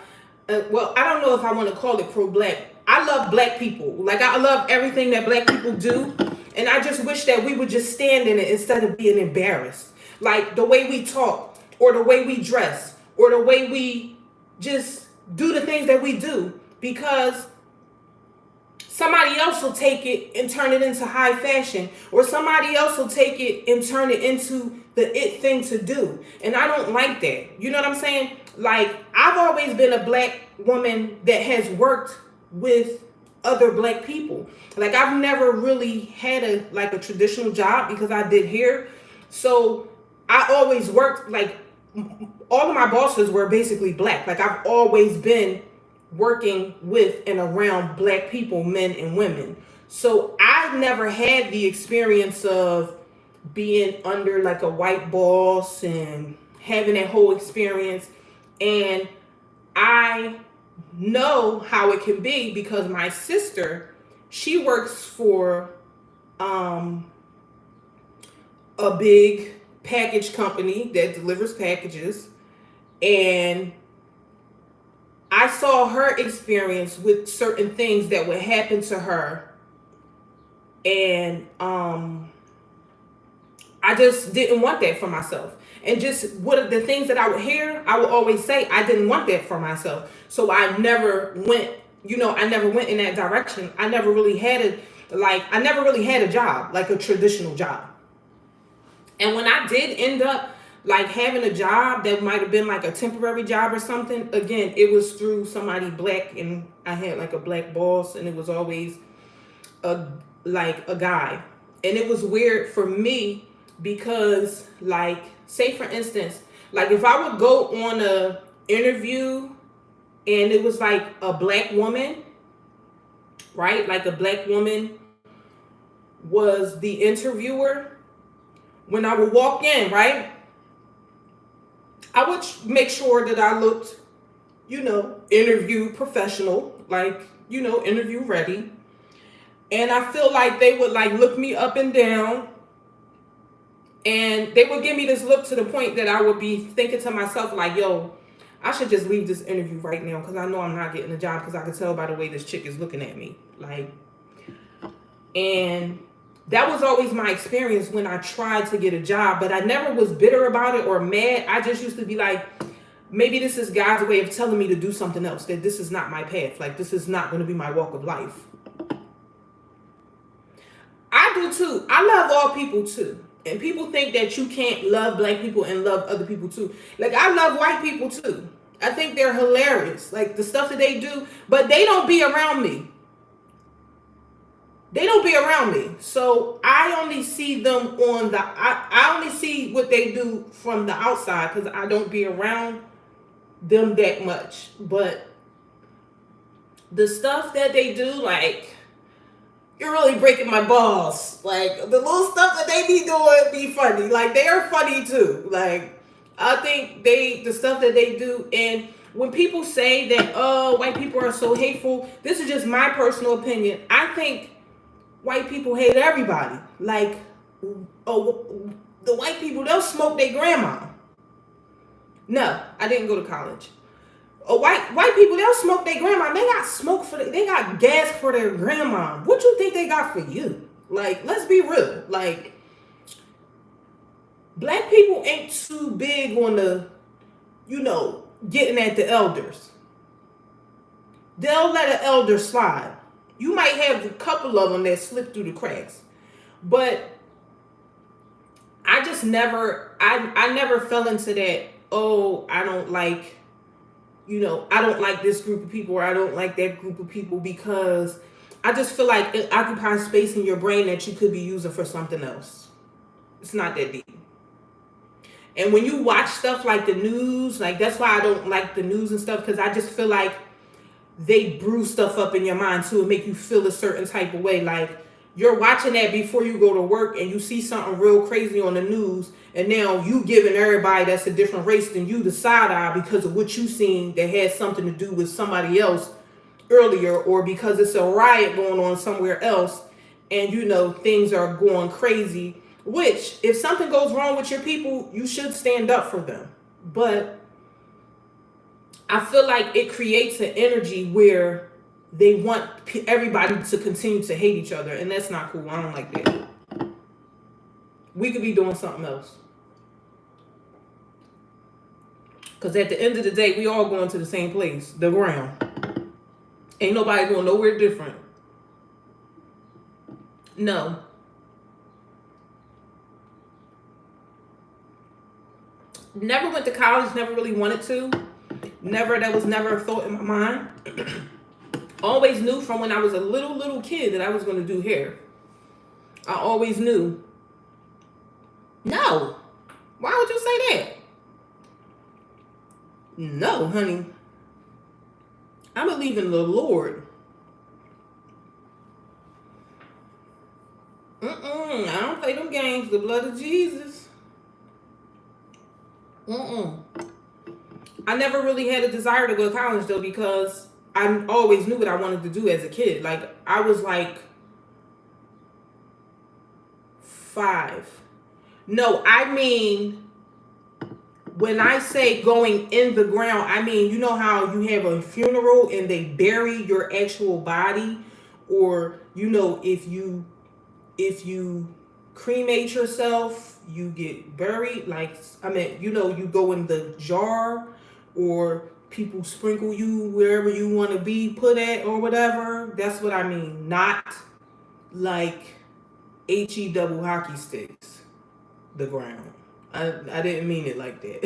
don't know if I want to call it pro-black. I love black people. Like I love everything that black people do. And I just wish that we would just stand in it instead of being embarrassed. Like the way we talk, or the way we dress, or the way we just do the things that we do. Because somebody else will take it and turn it into high fashion, or somebody else will take it and turn it into the it thing to do. And I don't like that. You know what I'm saying? Like, I've always been a black woman that has worked with other black people. Like, I've never really had a traditional job because I did hair. So I always worked, like, all of my bosses were basically black. Like, I've always been working with and around black people, men and women. So I never had the experience of being under like a white boss and having that whole experience. And I know how it can be because my sister, she works for a big package company that delivers packages, and I saw her experience with certain things that would happen to her, and I just didn't want that for myself. And just what the things that I would hear, I would always say I didn't want that for myself. So I never went, I never went in that direction. I never really had a job, like a traditional job. And when I did end up like having a job that might have been like a temporary job or something, again, it was through somebody black, and I had like a black boss, and it was always a guy. And it was weird for me because, like, say for instance, like if I would go on a interview and it was like a black woman, right? Like a black woman was the interviewer. When I would walk in, right, I would make sure that I looked, interview professional, like, interview ready. And I feel like they would like look me up and down, and they would give me this look to the point that I would be thinking to myself like, yo, I should just leave this interview right now because I know I'm not getting a job, because I can tell by the way this chick is looking at me. Like, and that was always my experience when I tried to get a job, but I never was bitter about it or mad. I just used to be like, maybe this is God's way of telling me to do something else, that this is not my path. Like, this is not going to be my walk of life. I do too. I love all people too. And people think that you can't love black people and love other people too. Like, I love white people too. I think they're hilarious. Like, the stuff that they do, but they don't be around me. They don't be around me. So I only see them I only see what they do from the outside because I don't be around them that much. But the stuff that they do, like, you're really breaking my balls. Like, the little stuff that they be doing be funny. Like, they are funny too. Like, I think the stuff that they do, and when people say that, oh, white people are so hateful, this is just my personal opinion. I think white people hate everybody. Like, oh, the white people, they'll smoke their grandma. No, I didn't go to college. White people, they'll smoke their grandma. They got smoke for they got gas for their grandma. What you think they got for you? Like, let's be real. Like, black people ain't too big on the, getting at the elders. They'll let an elder slide. You might have a couple of them that slip through the cracks, but I just never, I never fell into that. Oh, I don't like, I don't like this group of people, or I don't like that group of people, because I just feel like it occupies space in your brain that you could be using for something else. It's not that deep. And when you watch stuff like the news, like, that's why I don't like the news and stuff, because I just feel like they brew stuff up in your mind too and make you feel a certain type of way. Like, you're watching that before you go to work and you see something real crazy on the news, and now you giving everybody that's a different race than you the side eye because of what you seen that has something to do with somebody else earlier, or because it's a riot going on somewhere else, and things are going crazy, which, if something goes wrong with your people, you should stand up for them. But I feel like it creates an energy where they want everybody to continue to hate each other, and that's not cool. I don't like that. We could be doing something else. Because at the end of the day, we all going to the same place, the ground. Ain't nobody going nowhere different. No. Never went to college, never really wanted to. That was never a thought in my mind. Always knew from when I was a little kid that I was going to do hair. I always knew. No. Why would you say that? No, honey. I believe in the Lord. I don't play them games. The blood of Jesus. I never really had a desire to go to college, though, because I always knew what I wanted to do as a kid. Like, I was like 5. No, I mean, when I say going in the ground, I mean, you know how you have a funeral and they bury your actual body, or if you cremate yourself, you get buried. Like, I mean, you go in the jar, or people sprinkle you wherever you want to be put at, or whatever. That's what I mean. Not like HE double hockey sticks, the ground. I didn't mean it like that.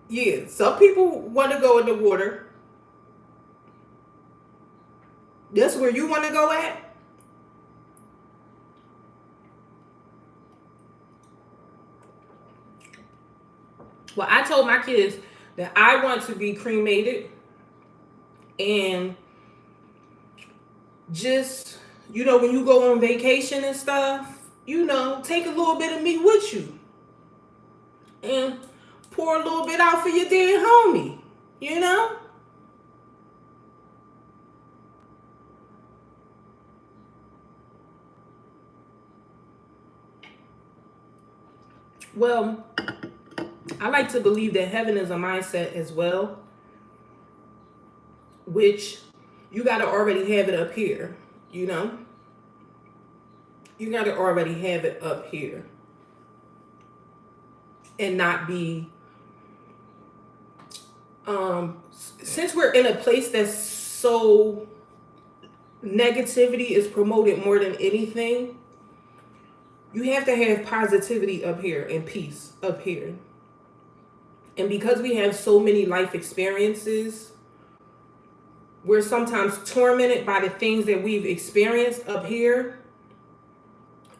Yeah, some people want to go in the water. That's where you want to go at? Well, I told my kids that I want to be cremated, and just, when you go on vacation and stuff, take a little bit of me with you and pour a little bit out for your dead homie, Well, I like to believe that heaven is a mindset as well, which you got to already have it up here, You got to already have it up here and not be, since we're in a place that's so negativity is promoted more than anything, you have to have positivity up here and peace up here. And because we have so many life experiences, we're sometimes tormented by the things that we've experienced up here.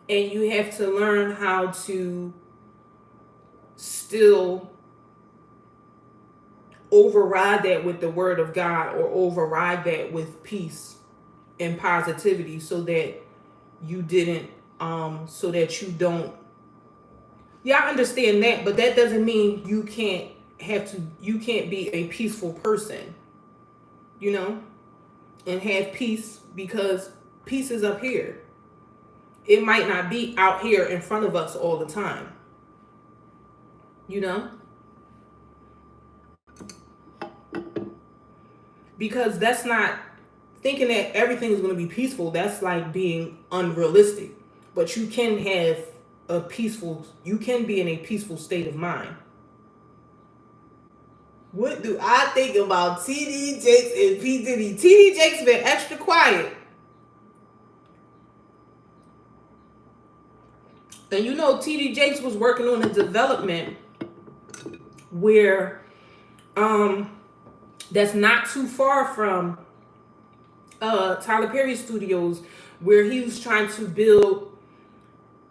And you have to learn how to still override that with the word of God, or override that with peace and positivity, so that you don't. Yeah, I understand that, but that doesn't mean you can't be a peaceful person. you know, and have peace, because peace is up here. It might not be out here in front of us all the time, you know, because that's not thinking that everything is going to be peaceful. That's like being unrealistic. But you can have you can be in a peaceful state of mind. What do I think about TD Jakes and P. Diddy? TD Jakes been extra quiet. And you know, TD Jakes was working on a development where that's not too far from Tyler Perry Studios, where he was trying to build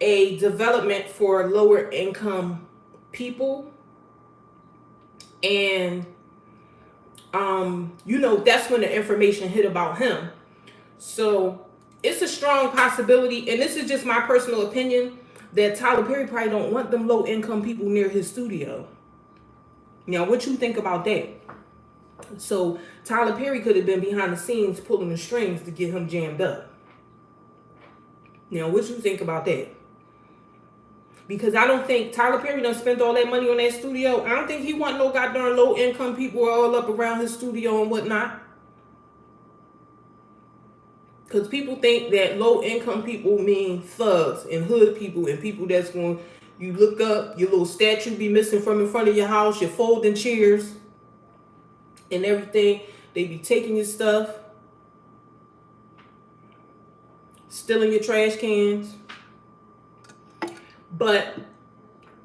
a development for lower income people. And you know, that's when the information hit about him. So it's a strong possibility, and this is just my personal opinion, that Tyler Perry probably don't want them low income people near his studio. Now, what you think about that? So Tyler Perry could have been behind the scenes pulling the strings to get him jammed up. Now, what you think about that? Because I don't think Tyler Perry done spent all that money on that studio. I don't think he want no goddamn low income people all up around his studio and whatnot. Because people think that low income people mean thugs and hood people and people that's going, you look up, your little statue be missing from in front of your house, your folding chairs and everything. They be taking your stuff, stealing your trash cans. But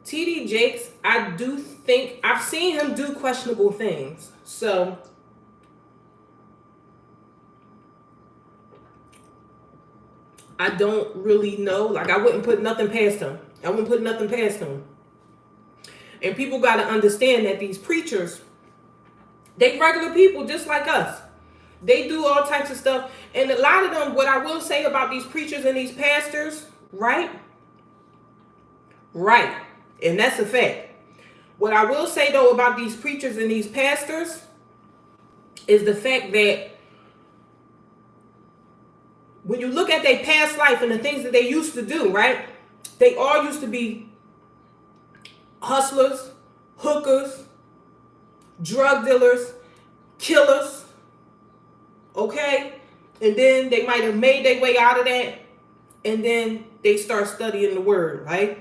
TD Jakes, I do think, I've seen him do questionable things. So I don't really know. Like, I wouldn't put nothing past him. And people got to understand that these preachers, they regular people just like us. They do all types of stuff. And a lot of them, what I will say about these preachers and these pastors, right? And that's a fact. What I will say, though, about these preachers and these pastors is the fact that when you look at their past life and the things that they used to do, right? They all used to be hustlers, hookers, drug dealers, killers, okay? And then they might have made their way out of that, and then they start studying the word, right?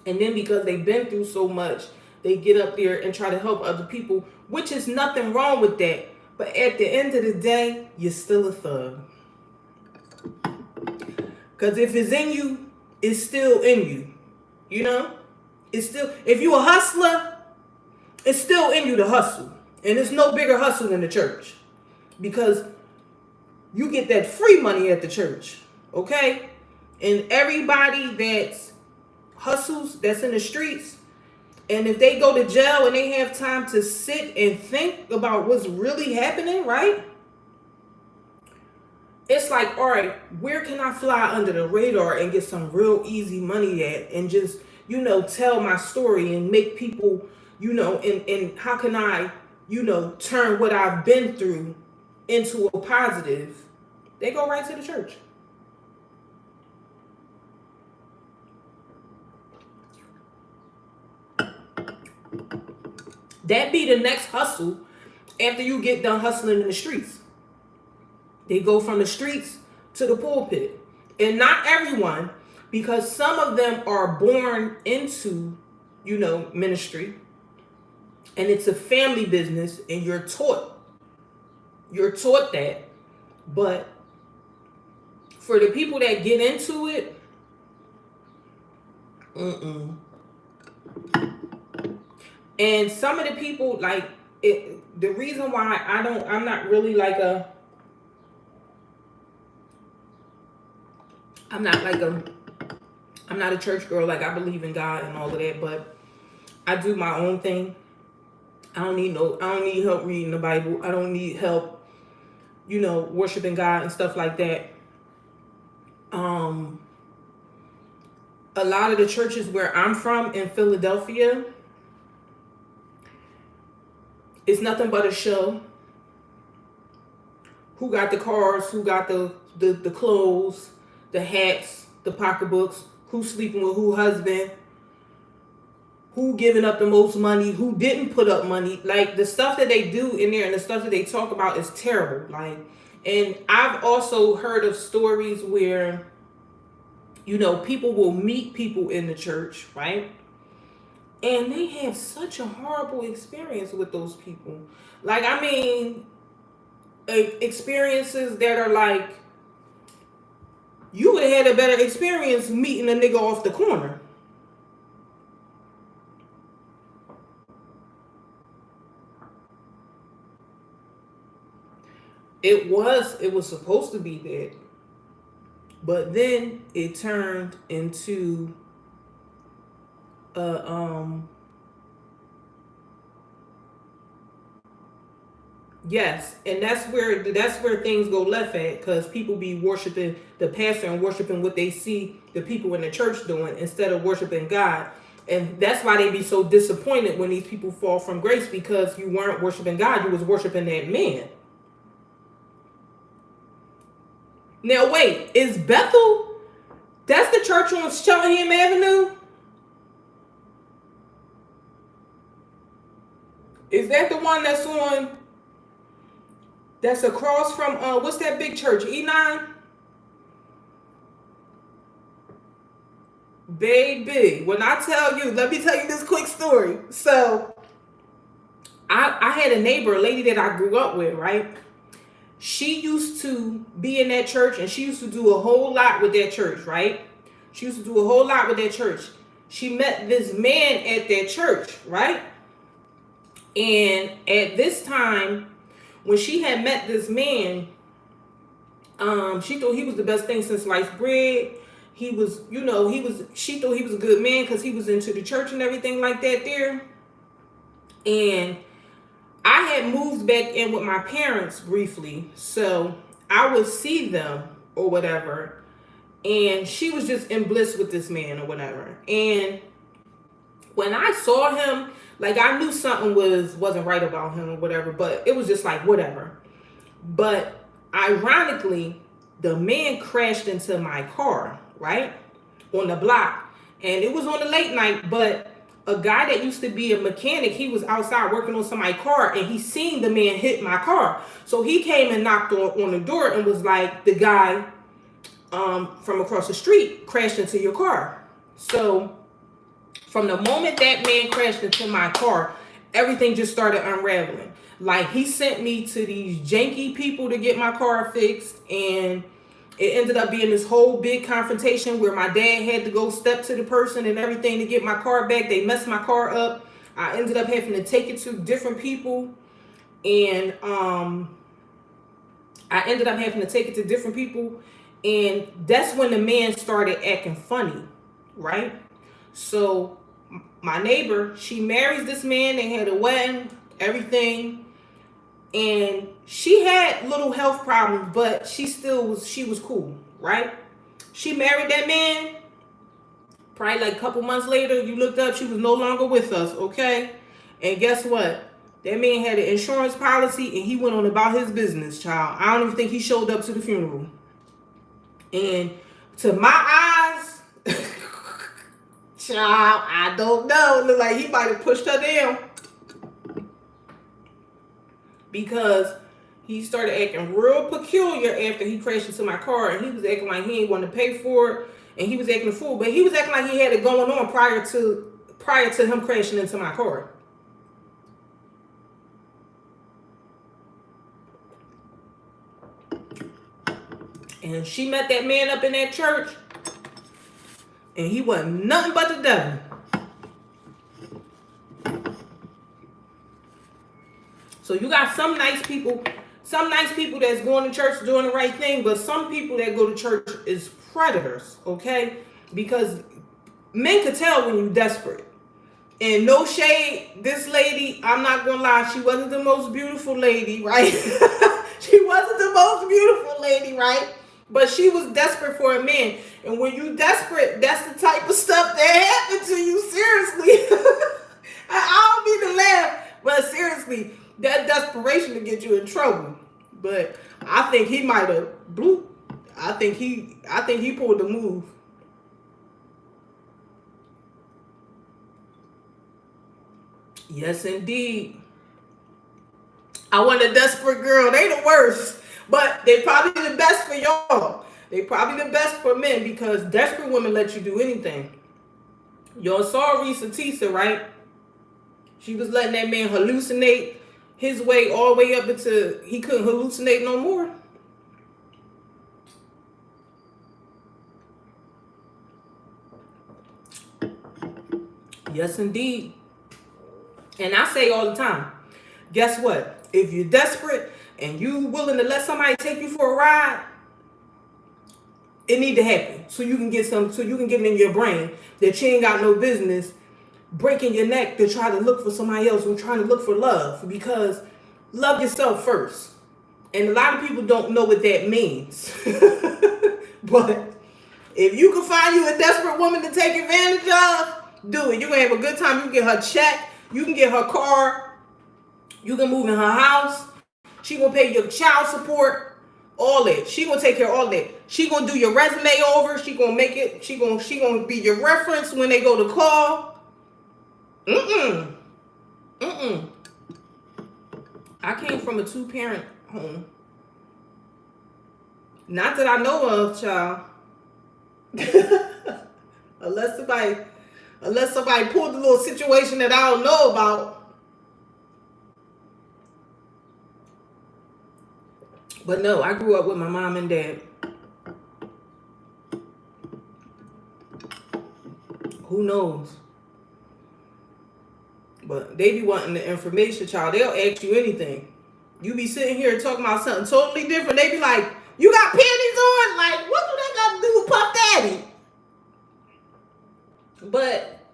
And then because they've been through so much, they get up there and try to help other people, which is nothing wrong with that. But at the end of the day, you're still a thug. Because if it's in you, it's still in you. You know? It's still, if you're a hustler, it's still in you to hustle. And it's no bigger hustle than the church. Because you get that free money at the church. Okay? And everybody that's hustles, that's in the streets, and if they go to jail and they have time to sit and think about what's really happening, right? It's like, all right, where can I fly under the radar and get some real easy money at, and just, you know, tell my story and make people, you know, and how can I, you know, turn what I've been through into a positive? They go right to the church. That be the next hustle after you get done hustling in the streets. They go from the streets to the pulpit. And not everyone, because some of them are born into, you know, ministry. And it's a family business, and you're taught that. But for the people that get into it, And some of the people, like, the reason why I'm not really like I'm not a church girl. Like, I believe in God and all of that, but I do my own thing. I don't need help reading the Bible. I don't need help, you know, worshiping God and stuff like that. A lot of the churches where I'm from in Philadelphia, it's nothing but a show. who got the cars, who got the clothes, the hats, the pocketbooks, who's sleeping with who husband, who giving up the most money, who didn't put up money. Like, the stuff that they do in there and the stuff that they talk about is terrible. Like, and I've also heard of stories where, you know, people will meet people in the church, right? And they have such a horrible experience with those people. Like, I mean, experiences that are like, you would have had a better experience meeting a nigga off the corner. It was supposed to be that, but then it turned into yes, and that's where things go left at, because people be worshiping the pastor and worshiping what they see the people in the church doing instead of worshiping God. And that's why they be so disappointed when these people fall from grace, because you weren't worshiping God, you was worshiping that man. Now wait, is Bethel, that's the church on Shellingham Avenue? Is that the one that's across from what's that big church? E9? Baby, when I tell you, let me tell you this quick story. So I had a neighbor, a lady that I grew up with, right? She used to be in that church, and she used to do a whole lot with that church, right? She used to do a whole lot with that church. She met this man at that church, right? And at this time, when she had met this man, she thought he was the best thing since sliced bread. He was, she thought he was a good man because he was into the church and everything like that there. And I had moved back in with my parents briefly, so I would see them or whatever, and she was just in bliss with this man or whatever. And when I saw him, like, I knew something wasn't right about him or whatever, but it was just like whatever. But ironically, the man crashed into my car, right, on the block, and it was on the late night, but a guy that used to be a mechanic, he was outside working on somebody's car, and he seen the man hit my car. So he came and knocked on the door and was like, the guy from across the street crashed into your car. So from the moment that man crashed into my car, everything just started unraveling. Like, he sent me to these janky people to get my car fixed, and it ended up being this whole big confrontation where my dad had to go step to the person and everything to get my car back. They messed my car up. I ended up having to take it to different people. And And that's when the man started acting funny, right? So my neighbor, she marries this man. They had a wedding, everything. And she had little health problems, but she was cool, right? She married that man. Probably like a couple months later, you looked up, she was no longer with us, okay? And guess what? That man had an insurance policy, and he went on about his business, child. I don't even think he showed up to the funeral. And to my eyes, child, I don't know. It looked like he might have pushed her down. Because he started acting real peculiar after he crashed into my car, and he was acting like he ain't want to pay for it, and he was acting a fool. But he was acting like he had it going on prior to him crashing into my car. And she met that man up in that church, and he wasn't nothing but the devil. So you got some nice people that's going to church doing the right thing, but some people that go to church is predators, okay? Because men could tell when you're desperate. And no shade, this lady, I'm not gonna lie, she wasn't the most beautiful lady, right? She wasn't the most beautiful lady, right? But she was desperate for a man. And when you desperate, that's the type of stuff that happened to you, seriously. I don't mean to laugh, but seriously, that desperation to get you in trouble. But I think he might have bloop. I think he pulled the move. Yes, indeed. I want a desperate girl. They the worst. But they probably the best for y'all. They probably the best for men because desperate women let you do anything. Y'all saw Risa Tisa, right? She was letting that man hallucinate his way all the way up until he couldn't hallucinate no more. Yes, indeed. And I say all the time, guess what? If you're desperate and you willing to let somebody take you for a ride, it need to happen so you can get it in your brain that you ain't got no business breaking your neck to try to look for somebody else or trying to look for love, because love yourself first. And a lot of people don't know what that means. But if you can find you a desperate woman to take advantage of, do it. You're going to have a good time. You can get her check. You can get her car. You can move in her house. She going to pay your child support. All that. She going to take care of all that. She going to do your resume over. She going to make it. She going to be your reference when they go to call. I came from a 2-parent home. Not that I know of, child. Unless somebody pulled a little situation that I don't know about. But no, I grew up with my mom and dad. Who knows? But they be wanting the information, child. They'll ask you anything. You be sitting here talking about something totally different. They be like, you got panties on? Like, what do they got to do with Puff Daddy? But,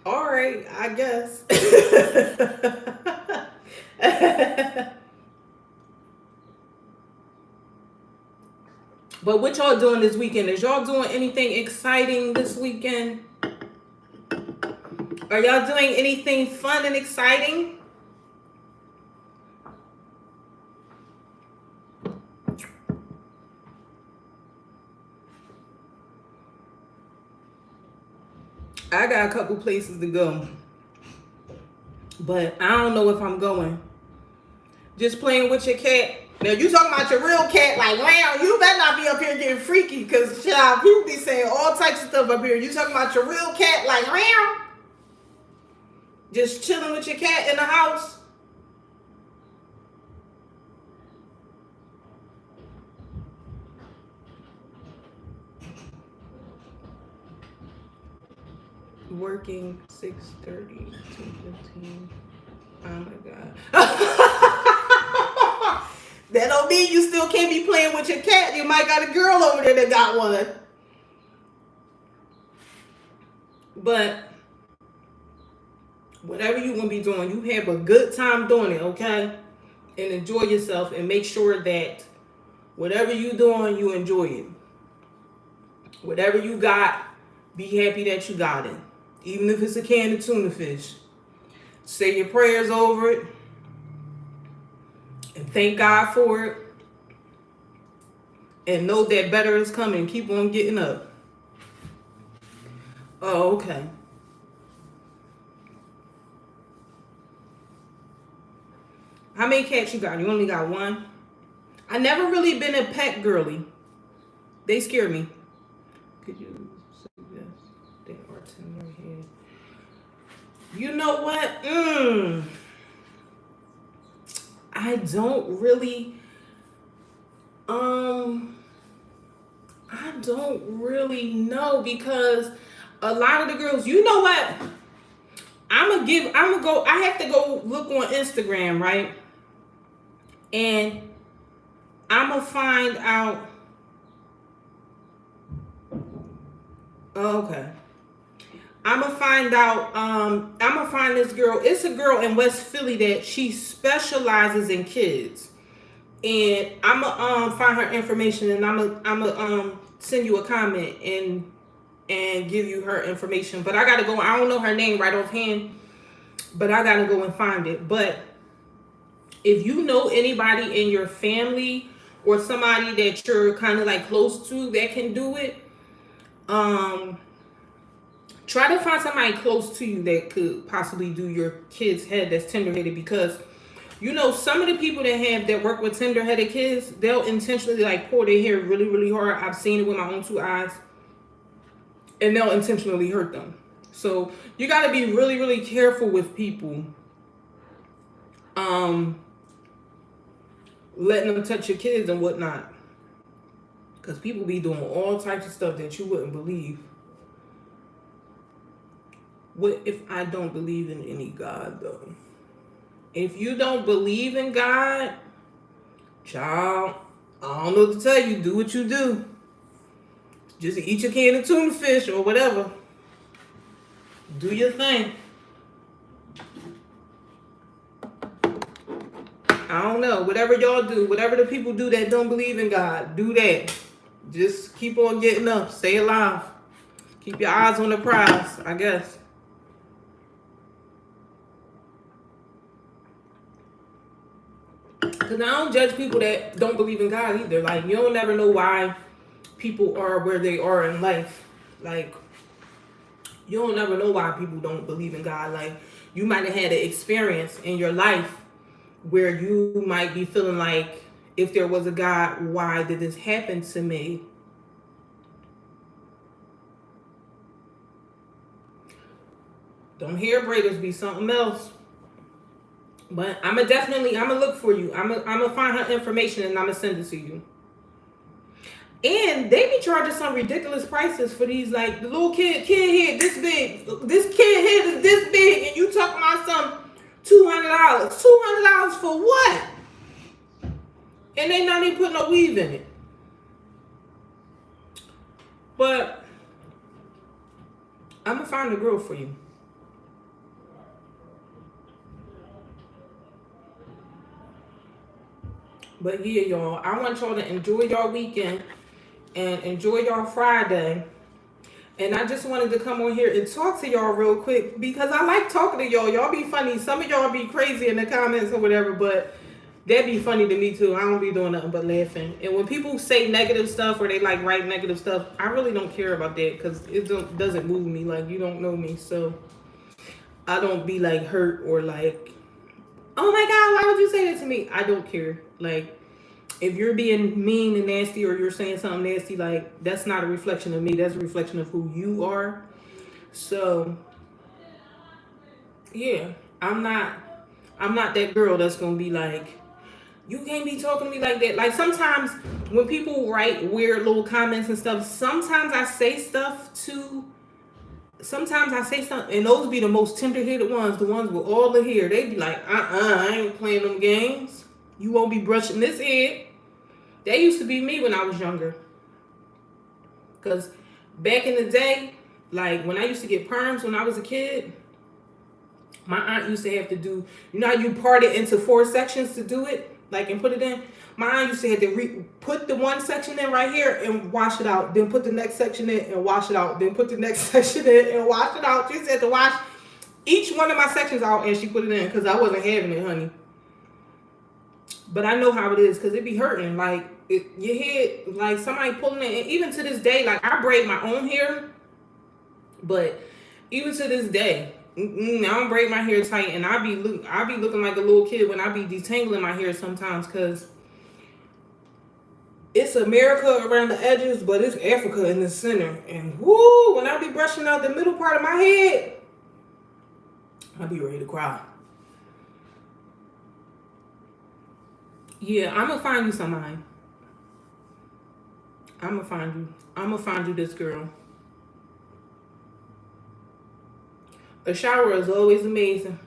all right, I guess. But what y'all doing this weekend? Is y'all doing anything exciting this weekend? Are y'all doing anything fun and exciting? I got a couple places to go, but I don't know if I'm going. Just playing with your cat. Now you talking about your real cat, like, wow, you better not be up here getting freaky, because child, people be saying all types of stuff up here. You talking about your real cat, like, wow, just chilling with your cat in the house. Working 6:30 to 15. Oh my God. That don't mean you still can't be playing with your cat. You might got a girl over there that got one. But whatever you gonna be doing, you have a good time doing it, okay? And enjoy yourself, and make sure that whatever you doing, you enjoy it. Whatever you got, be happy that you got it. Even if it's a can of tuna fish. Say your prayers over it. And thank God for it. And know that better is coming. Keep on getting up. Oh, okay. How many cats you got? You only got one? I never really been a pet girly. They scare me. Could you suggest they are tender head? You know what? I don't really know, because a lot of the girls, you know what? I have to go look on Instagram, right? And I'm gonna find out. Okay. I'm gonna find out. I'm gonna find this girl. It's a girl in West Philly that she specializes in kids, and I'm gonna find her information, and I'm gonna send you a comment and give you her information. But I gotta go. I don't know her name right offhand, but I gotta go and find it. But If you know anybody in your family or somebody that you're kind of like close to that can do it, um, try to find somebody close to you that could possibly do your kid's head that's tender-headed, because you know some of the people that work with tender-headed kids, they'll intentionally like pull their hair really really hard. I've seen it with my own two eyes, and they'll intentionally hurt them. So you got to be really really careful with people um letting them touch your kids and whatnot, because people be doing all types of stuff that you wouldn't believe. What if I don't believe in any God though? If you don't believe in God, child, I don't know what to tell you. Do what you do. Just eat your can of tuna fish or whatever. Do your thing. I don't know. Whatever y'all do, whatever the people do that don't believe in God, do that. Just keep on getting up. Stay alive. Keep your eyes on the prize, I guess. Because I don't judge people that don't believe in God either. Like, you don't never know why people are where they are in life. Like, you don't never know why people don't believe in God. Like, you might have had an experience in your life where you might be feeling like, if there was a God, why did this happen to me? Don't hair braiders be something else. But I'm gonna look for you. I'm gonna find her information and I'm gonna send it to you. And they be charging some ridiculous prices for these, like the little kid head this big. This kid head is this big, and you talking about some $200. $200 for what? And they not even put no weave in it. But I'm gonna find a girl for you. But yeah, y'all, I want y'all to enjoy y'all weekend and enjoy y'all Friday. And I just wanted to come on here and talk to y'all real quick because I like talking to y'all. Y'all be funny. Some of y'all be crazy in the comments or whatever, but that be funny to me too. I don't be doing nothing but laughing. And when people say negative stuff or they like write negative stuff, I really don't care about that because it doesn't move me. Like, you don't know me, so I don't be like hurt or like, oh my God, why would you say that to me? I don't care. Like, if you're being mean and nasty or you're saying something nasty, like, that's not a reflection of me. That's a reflection of who you are. So, yeah, I'm not that girl that's gonna be like, you can't be talking to me like that. Like, sometimes when people write weird little comments and stuff, sometimes I say stuff, and those be the most tender-headed ones, the ones with all the hair. They be like, I ain't playing them games. You won't be brushing this head. That used to be me when I was younger. Because back in the day, like when I used to get perms when I was a kid, my aunt used to have to do, you know how you part it into 4 sections to do it? Like, and put it in? My aunt used to have to put the one section in right here and wash it out. Then put the next section in and wash it out. Then put the next section in and wash it out. She just had to wash each one of my sections out and she put it in because I wasn't having it, honey. But I know how it is because it be hurting. Like, your head, like somebody pulling it. And even to this day, like, I braid my own hair. But even to this day, I don't braid my hair tight. And I be looking like a little kid when I be detangling my hair sometimes because it's America around the edges, but it's Africa in the center. And whoo, when I be brushing out the middle part of my head, I be ready to cry. Yeah, I'm gonna find you somebody. I'm gonna find you this girl. A shower is always amazing.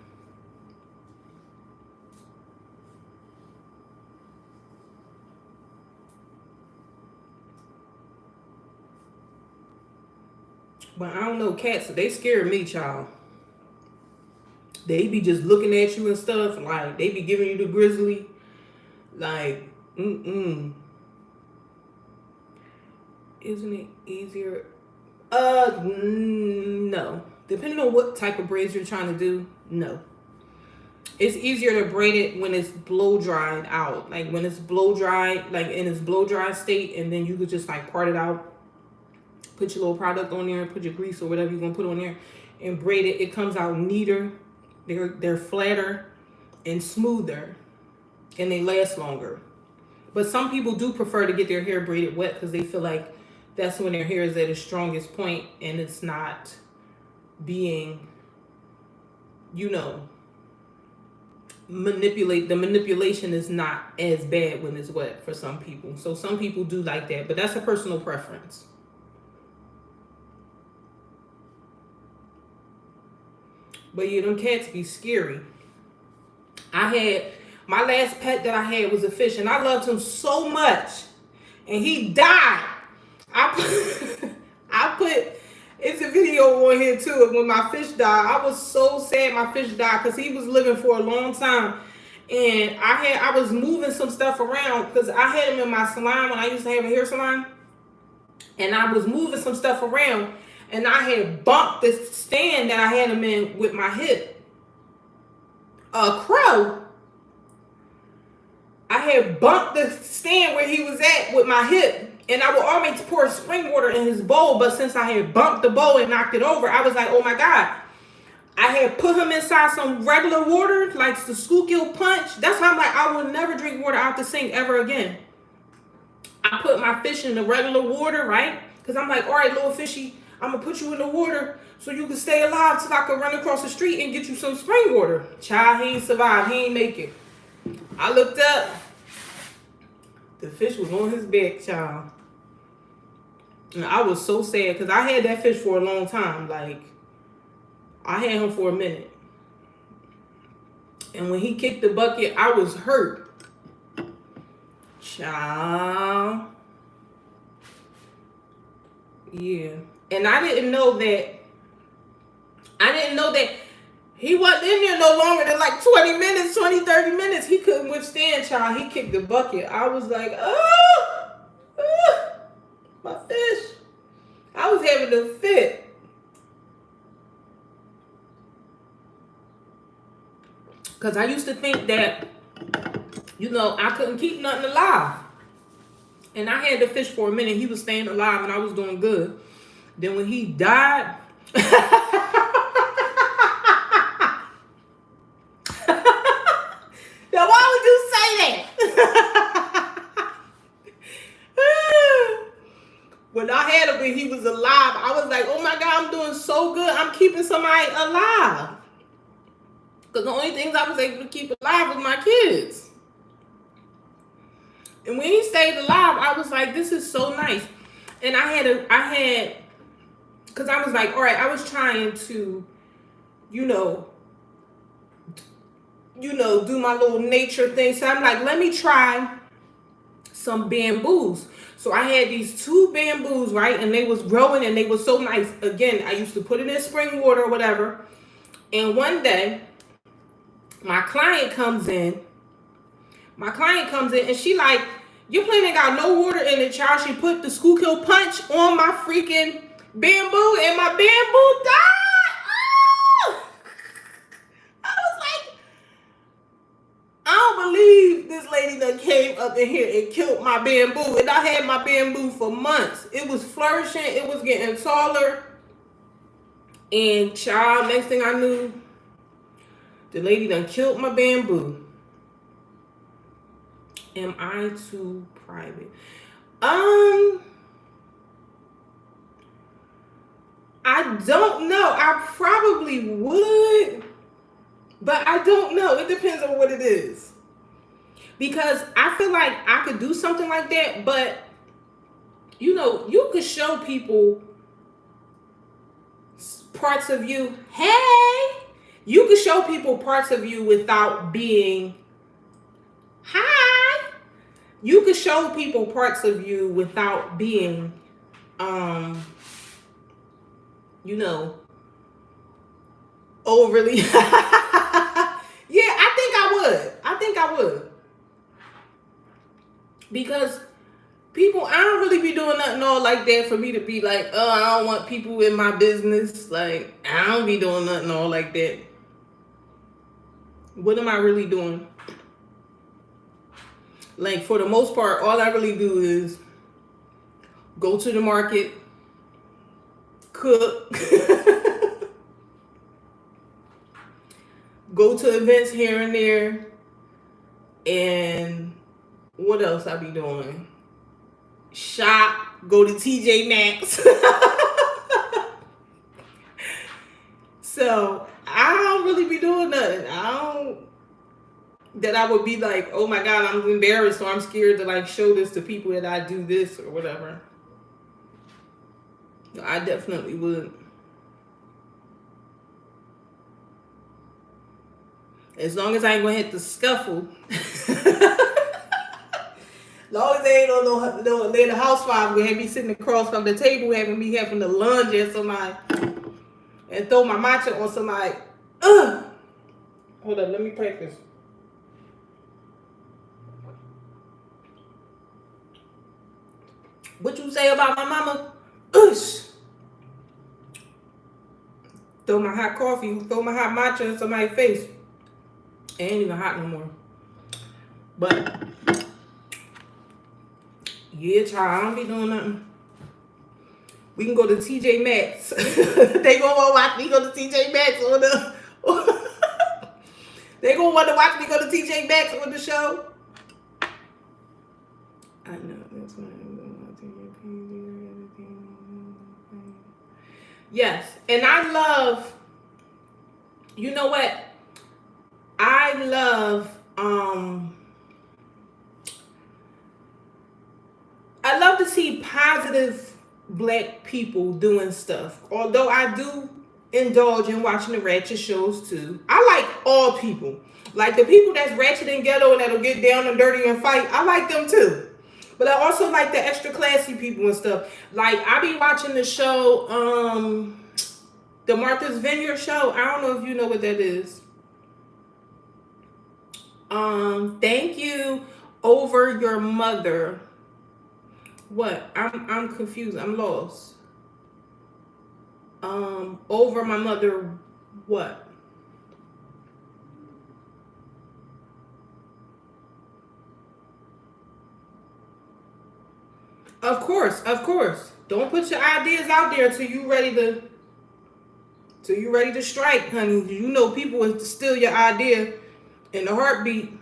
But I don't know, cats, they scare me, child. They be just looking at you and stuff, like, they be giving you the grizzly. Like, Isn't it easier? No. Depending on what type of braids you're trying to do, no. It's easier to braid it when it's blow dried out. Like when it's blow dried, like in its blow dry state, and then you could just like part it out, put your little product on there, put your grease or whatever you're gonna put on there, and braid it. It comes out neater. They're flatter and smoother, and they last longer. But some people do prefer to get their hair braided wet because they feel like that's when their hair is at its strongest point and it's not being, you know, the manipulation is not as bad when it's wet for some people. So some people do like that, but that's a personal preference. But yeah, them cats be scary. My last pet that I had was a fish, and I loved him so much, and he died. I put it's a video on here too of when my fish died. I was so sad my fish died because he was living for a long time, and I was moving some stuff around because I had him in my salon when I used to have a hair salon, and I was moving some stuff around, and I had bumped this stand that I had him in with my hip. A crow. I had bumped the stand where he was at with my hip, and I would always pour spring water in his bowl, but since I had bumped the bowl and knocked it over, I was like, oh my God. I had put him inside some regular water, like the Schuylkill Punch. That's how I'm like, I will never drink water out the sink ever again. I put my fish in the regular water, right? Because I'm like, all right, little fishy, I'm going to put you in the water so you can stay alive till I can run across the street and get you some spring water. Child, he ain't survived. He ain't make it. I looked up. The fish was on his back, child. And I was so sad because I had that fish for a long time. Like, I had him for a minute. And when he kicked the bucket, I was hurt. Child. Yeah. And I didn't know that he wasn't in there no longer than like 20 minutes, 20, 30 minutes. He couldn't withstand, child. He kicked the bucket. I was like, my fish. I was having a fit. Because I used to think that, you know, I couldn't keep nothing alive. And I had the fish for a minute. He was staying alive and I was doing good. Then when he died... Now, why would you say that? When I had him and he was alive, I was like, oh my God, I'm doing so good. I'm keeping somebody alive. Because the only things I was able to keep alive was my kids. And when he stayed alive, I was like, this is so nice. And because I was like, all right, I was trying to, you know, do my little nature thing. So I'm like, let me try some bamboos. So I had these 2 bamboos, right? And they was growing and they were so nice. Again, I used to put it in spring water or whatever. And one day, my client comes in and she like, your plant ain't got no water in it, child. She put the Schuylkill Punch on my freaking bamboo and my bamboo died. Oh! I was like, I don't believe this lady that came up in here and killed my bamboo. And I had my bamboo for months. It was flourishing. It was getting taller. And child, next thing I knew, the lady done killed my bamboo. Am I too private? I don't know. I probably would, but I don't know. It depends on what it is. Because I feel like I could do something like that, but you know, you could show people parts of you. Hey, you could show people parts of you without being hi. You could show people parts of you without being you know, overly. Yeah, I think I would. Because people, I don't really be doing nothing all like that for me to be like, oh, I don't want people in my business. Like, I don't be doing nothing all like that. What am I really doing? Like, for the most part, all I really do is go to the market, cook, go to events here and there, and what else I be doing? Shop, go to TJ Maxx. So I don't really be doing nothing. That I would be like, oh my God, I'm embarrassed, or I'm scared to like show this to people that I do this or whatever. I definitely would. As long as I ain't gonna hit the scuffle. As long as they ain't on no the housewife gonna have me sitting across from the table, having me having to lunge at somebody and throw my matcha on somebody. Hold on, let me practice. What you say about my mama? Throw my hot coffee, throw my hot matcha in somebody's face. It ain't even hot no more. But yeah, child, I don't be doing nothing. We can go to TJ Maxx. They gonna want to watch me go to TJ Maxx on the. They gonna want to watch me go to TJ Maxx on the show. I know that's what I'm doing. Yes, and I love. You know what? I love. I love to see positive Black people doing stuff. Although I do indulge in watching the ratchet shows too. I like all people. Like the people that's ratchet and ghetto and that'll get down and dirty and fight. I like them too. But I also like the extra classy people and stuff. Like I be watching the show, the Martha's Vineyard show. I don't know if you know what that is. Thank you. Over Your Mother. What? I'm confused. I'm lost. Over My Mother. What? Of course. Don't put your ideas out there till you ready to strike, honey. You know people will steal your idea in a heartbeat.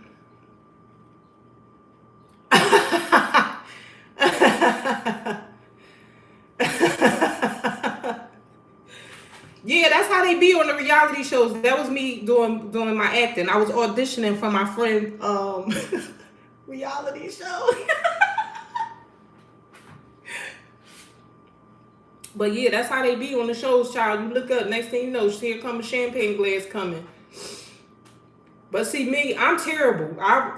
Yeah, that's how they be on the reality shows. That was me doing my acting. I was auditioning for my friend reality show. But yeah, that's how they be on the shows, child. You look up, next thing you know, here come a champagne glass coming. But see, me, I'm terrible. I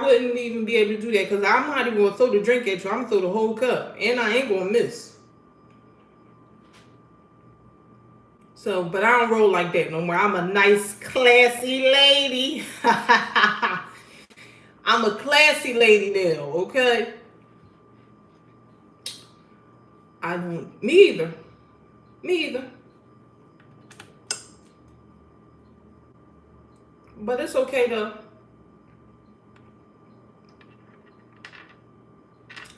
wouldn't even be able to do that because I'm not even going to throw the drink at you. I'm going to throw the whole cup. And I ain't going to miss. So, but I don't roll like that no more. I'm a nice, classy lady. I'm a classy lady now, okay? I don't. Me either. But it's okay though.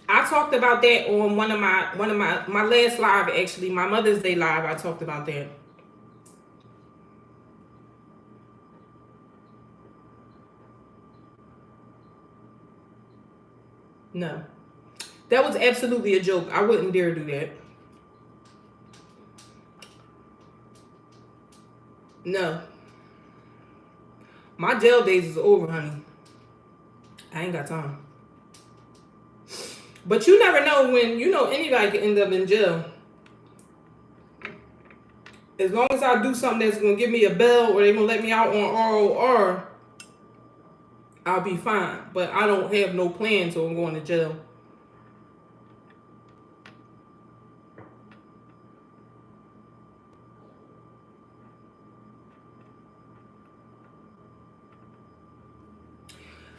I talked about that on one of my last live, actually, my Mother's Day live. I talked about that. No. That was absolutely a joke. I wouldn't dare do that. No. My jail days is over, honey. I ain't got time. But you never know when, anybody can end up in jail. As long as I do something that's going to give me a bail or they're going to let me out on ROR, I'll be fine. But I don't have no plans on going to jail.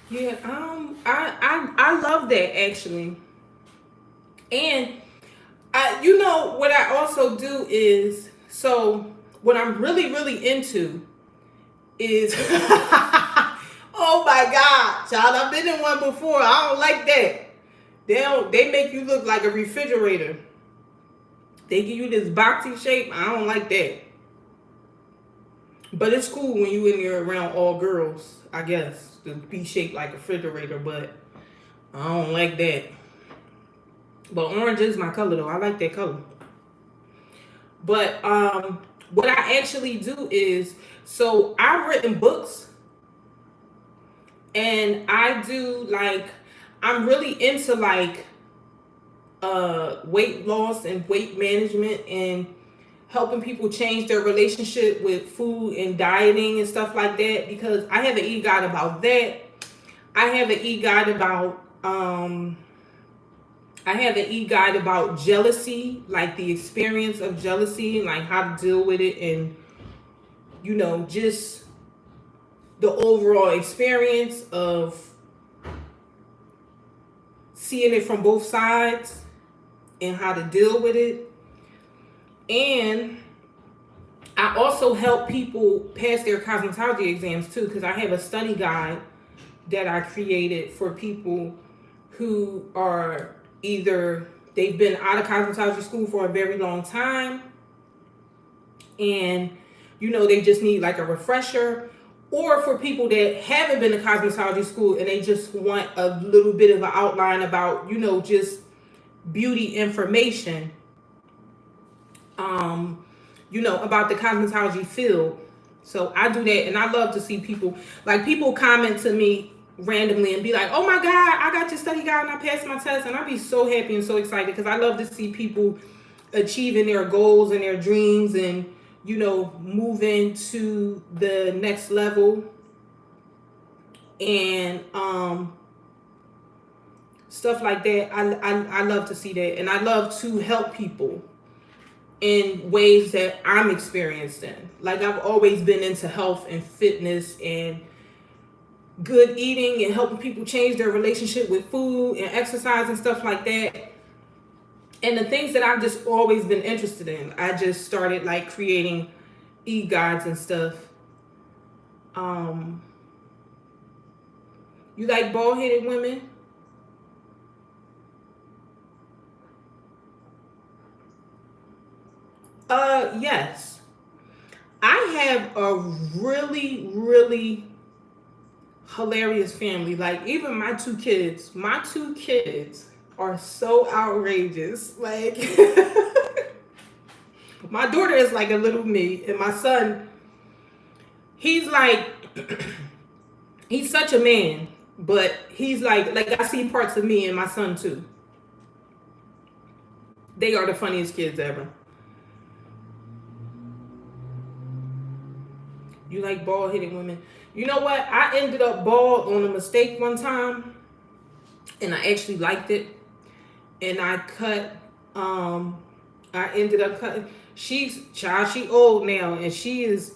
Yeah, I love that actually. And what I also do is, so what I'm really, really into is Oh my God, child! I've been in one before. I don't like that. They make you look like a refrigerator. They give you this boxy shape. I don't like that. But it's cool when you in there around all girls, I guess, to be shaped like a refrigerator. But I don't like that. But orange is my color though. I like that color. But what I actually do is, so I've written books, and I do like, I'm really into like weight loss and weight management and helping people change their relationship with food and dieting and stuff like that, because I have an e-guide about that. I have an e-guide about jealousy, like the experience of jealousy and like how to deal with it, and just the overall experience of seeing it from both sides and how to deal with it. And I also help people pass their cosmetology exams too, because I have a study guide that I created for people who are either they've been out of cosmetology school for a very long time and they just need like a refresher, or for people that haven't been to cosmetology school and they just want a little bit of an outline about just beauty information about the cosmetology field. So I do that, and I love to see people comment to me randomly and be like, oh my God, I got your study guide and I passed my test, and I'd be so happy and so excited, because I love to see people achieving their goals and their dreams and moving to the next level, and stuff like that. I love to see that, and I love to help people in ways that I'm experienced in. Like, I've always been into health and fitness and good eating and helping people change their relationship with food and exercise and stuff like that. And the things that I've just always been interested in, I just started like creating e-guides and stuff. You like bald-headed women? Yes. I have a really, really hilarious family. Like, even my two kids are so outrageous. Like, my daughter is like a little me, and my son, he's like, he's such a man, but he's like I see parts of me in my son too. They are the funniest kids ever. You like bald-headed women? You know what? I ended up bald on a mistake one time, and I actually liked it. And I cut. I ended up cutting. She old now, and she is.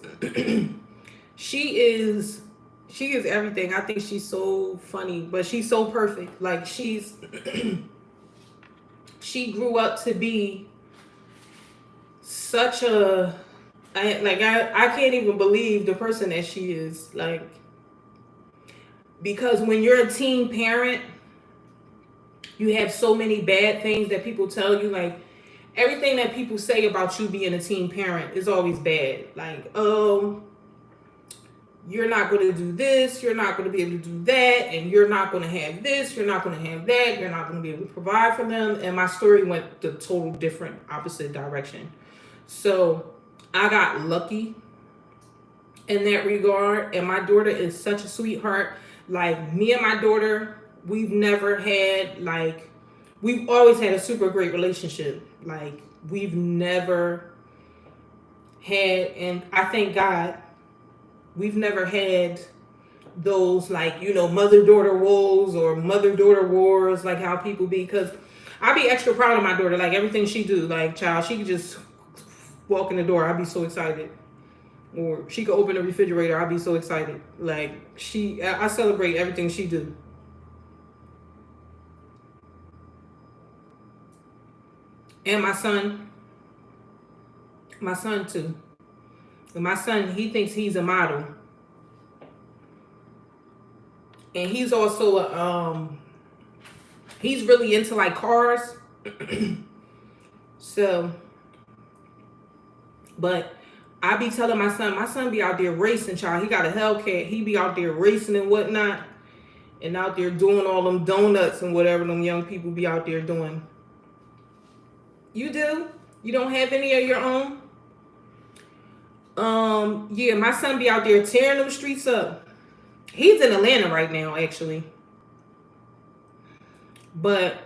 she is everything. I think she's so funny, but she's so perfect. Like, she's. She grew up to be such a. I can't even believe the person that she is, like, because when you're a teen parent, you have so many bad things that people tell you. Like, everything that people say about you being a teen parent is always bad. Like, oh, you're not going to do this, you're not going to be able to do that, and you're not going to have this, you're not going to have that, you're not going to be able to provide for them. And my story went the total different opposite direction. So I got lucky in that regard, and my daughter is such a sweetheart. Like, me and my daughter, we've always had a super great relationship. Like, we've never had, and I thank God, we've never had those, like, mother-daughter woes or mother-daughter wars, like how people be. Because I be extra proud of my daughter. Like, everything she do, like, child, she could just walk in the door, I'd be so excited. Or she could open the refrigerator, I'd be so excited. Like, I celebrate everything she do. And my son too. And my son, he thinks he's a model. And he's also he's really into like cars. So, but I be telling my son be out there racing, child. He got a Hellcat. He be out there racing and whatnot, and out there doing all them donuts and whatever them young people be out there doing. You do? You don't have any of your own? Yeah, my son be out there tearing them streets up. He's in Atlanta right now, actually. But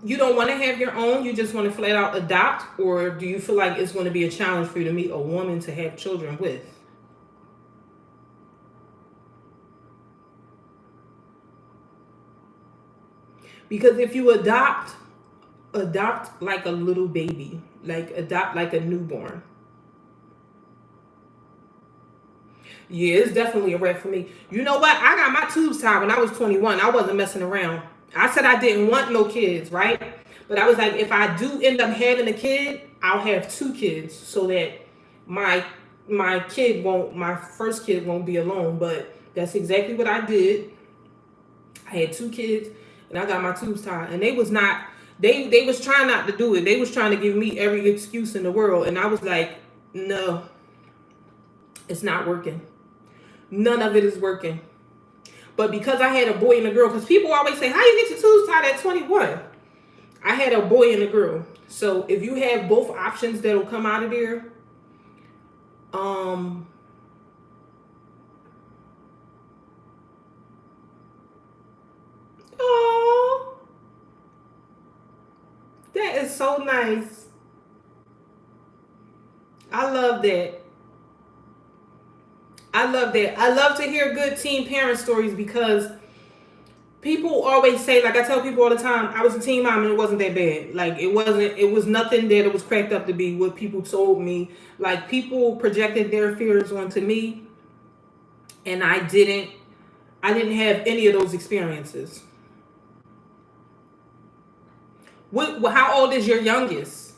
you don't want to have your own. You just want to flat out adopt, or do you feel like it's going to be a challenge for you to meet a woman to have children with? Because if you adopt like a little baby, like adopt like a newborn. Yeah, it's definitely a wrap for me. You know what? I got my tubes tied when I was 21. I wasn't messing around. I said I didn't want no kids, right? But I was like, if I do end up having a kid, I'll have two kids so that my my first kid won't be alone. But that's exactly what I did. I had two kids and I got my tubes tied. And they was not they was trying not to do it. They was trying to give me every excuse in the world. And I was like, no, it's not working. None of it is working. But because I had a boy and a girl, because people always say, how you get your tubes tied at 21? I had a boy and a girl. So if you have both options that'll come out of there, oh, that is so nice. I love that. I love that. I love to hear good teen parent stories because people always say, like I tell people all the time, I was a teen mom and it wasn't that bad. Like it was nothing that it was cracked up to be what people told me. Like people projected their fears onto me and I didn't have any of those experiences. How old is your youngest?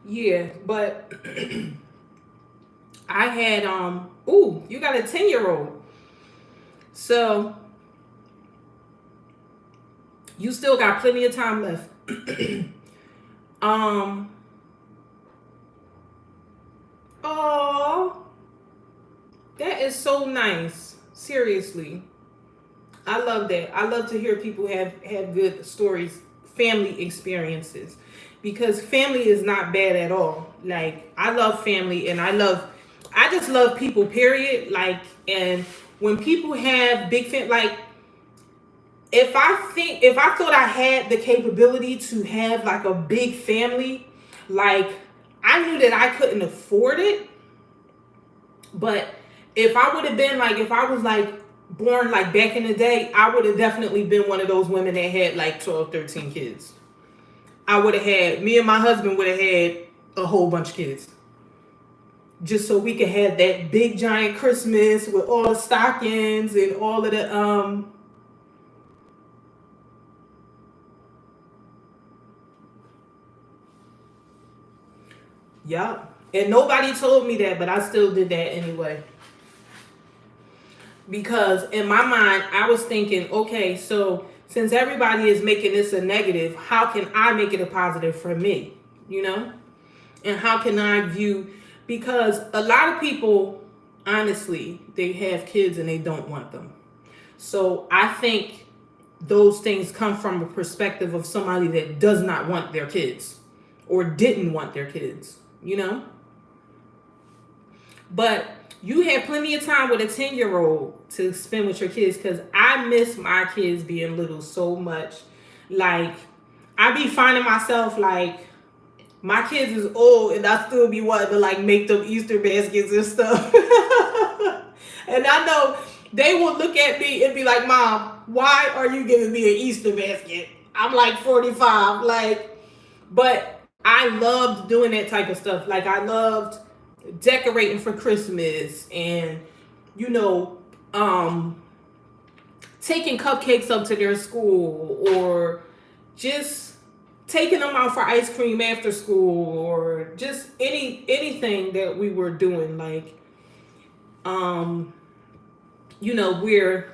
Yeah, but I had ooh, you got a 10-year-old. So you still got plenty of time left. um oh, that is so nice. Seriously. I love that. I love to hear people have good stories, family experiences, because family is not bad at all. Like I love family, and I just love people. Period. Like, and when people have big like if I thought I had the capability to have like a big family, like I knew that I couldn't afford it, but if I would have been like, if I was like born like back in the day, I would have definitely been one of those women that had like 12, 13 kids. I would have had, me and my husband would have had a whole bunch of kids. Just so we could have that big giant Christmas with all the stockings and all of the, yeah. And nobody told me that, but I still did that anyway. Because in my mind, I was thinking, okay, so since everybody is making this a negative, how can I make it a positive for me? You know? And how can I view, because a lot of people, honestly, they have kids and they don't want them. So I think those things come from a perspective of somebody that does not want their kids or didn't want their kids, you know? But you have plenty of time with a 10-year-old to spend with your kids, because I miss my kids being little so much. Like, I be finding myself like, my kids is old and I still be wanting to like make them Easter baskets and stuff. And I know they will look at me and be like, Mom, why are you giving me an Easter basket? I'm like 45. Like, but I loved doing that type of stuff. Like I loved decorating for Christmas and, you know, taking cupcakes up to their school, or just taking them out for ice cream after school, or just anything that we were doing, like um where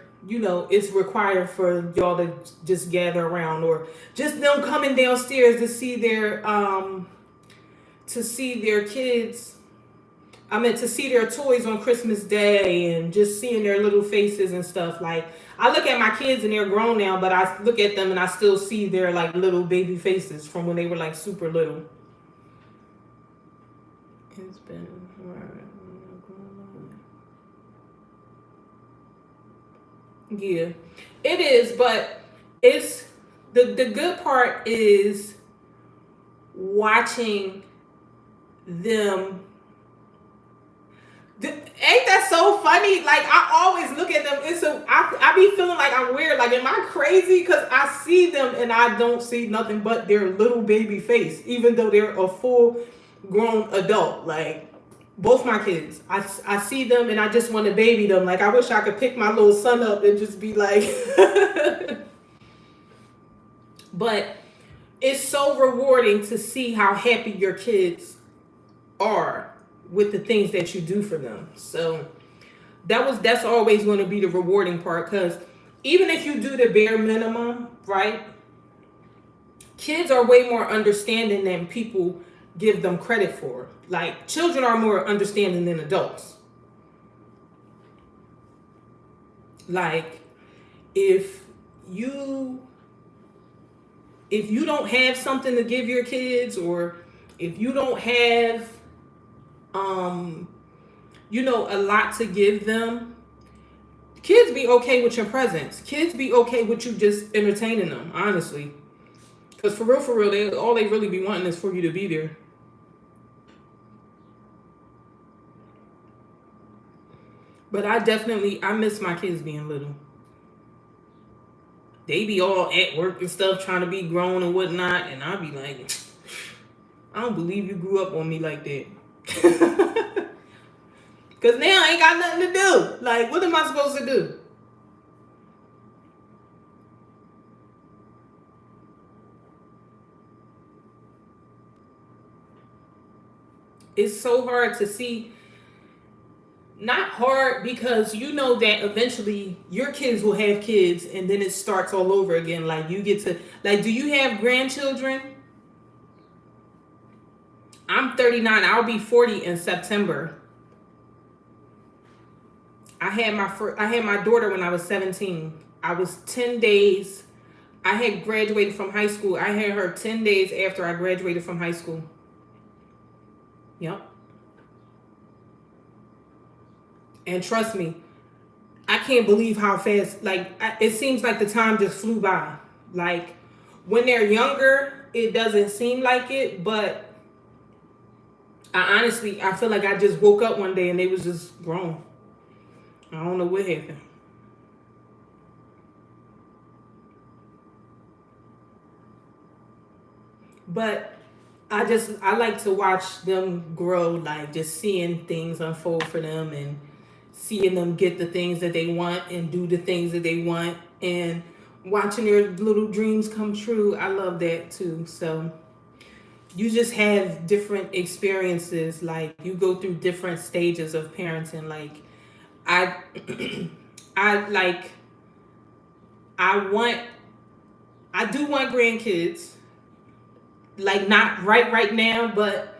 it's required for y'all to just gather around, or just them coming downstairs to see their kids. I meant to see their toys on Christmas Day, and just seeing their little faces and stuff. Like, I look at my kids and they're grown now, but I look at them and I still see their like little baby faces from when they were like super little. It's been yeah, it is, but it's the good part is watching them. Ain't that so funny? Like, I always look at them. I be feeling like I'm weird. Like, am I crazy? Because I see them and I don't see nothing but their little baby face, even though they're a full grown adult. Like, both my kids, I see them and I just want to baby them. Like, I wish I could pick my little son up and just be like, but it's so rewarding to see how happy your kids are with the things that you do for them. So that's always going to be the rewarding part, because even if you do the bare minimum, right? Kids are way more understanding than people give them credit for. Like, children are more understanding than adults. Like, if you don't have something to give your kids, or if you don't have a lot to give them, kids be okay with your presence. Kids be okay with you just entertaining them, honestly. Because for real, all they really be wanting is for you to be there. But I miss my kids being little. They be all at work and stuff, trying to be grown and whatnot, and I be like, I don't believe you grew up on me like that. Because now I ain't got nothing to do. Like, what am I supposed to do? It's so hard to see. Not hard, because you know that eventually your kids will have kids, and then it starts all over again. Like, you get to, like, do you have grandchildren? I'm 39. I'll be 40 in September. I had my daughter when I was 17. I was 10 days. I had graduated from high school. I had her 10 days after I graduated from high school. Yep. And trust me, I can't believe how fast, like, it seems like the time just flew by. Like, when they're younger, it doesn't seem like it, but I feel like I just woke up one day and they was just grown. I don't know what happened. But I like to watch them grow, like, just seeing things unfold for them, and seeing them get the things that they want and do the things that they want, and watching their little dreams come true. I love that too. So you just have different experiences. Like, you go through different stages of parenting. Like, I like, I do want grandkids. Like, not right now, but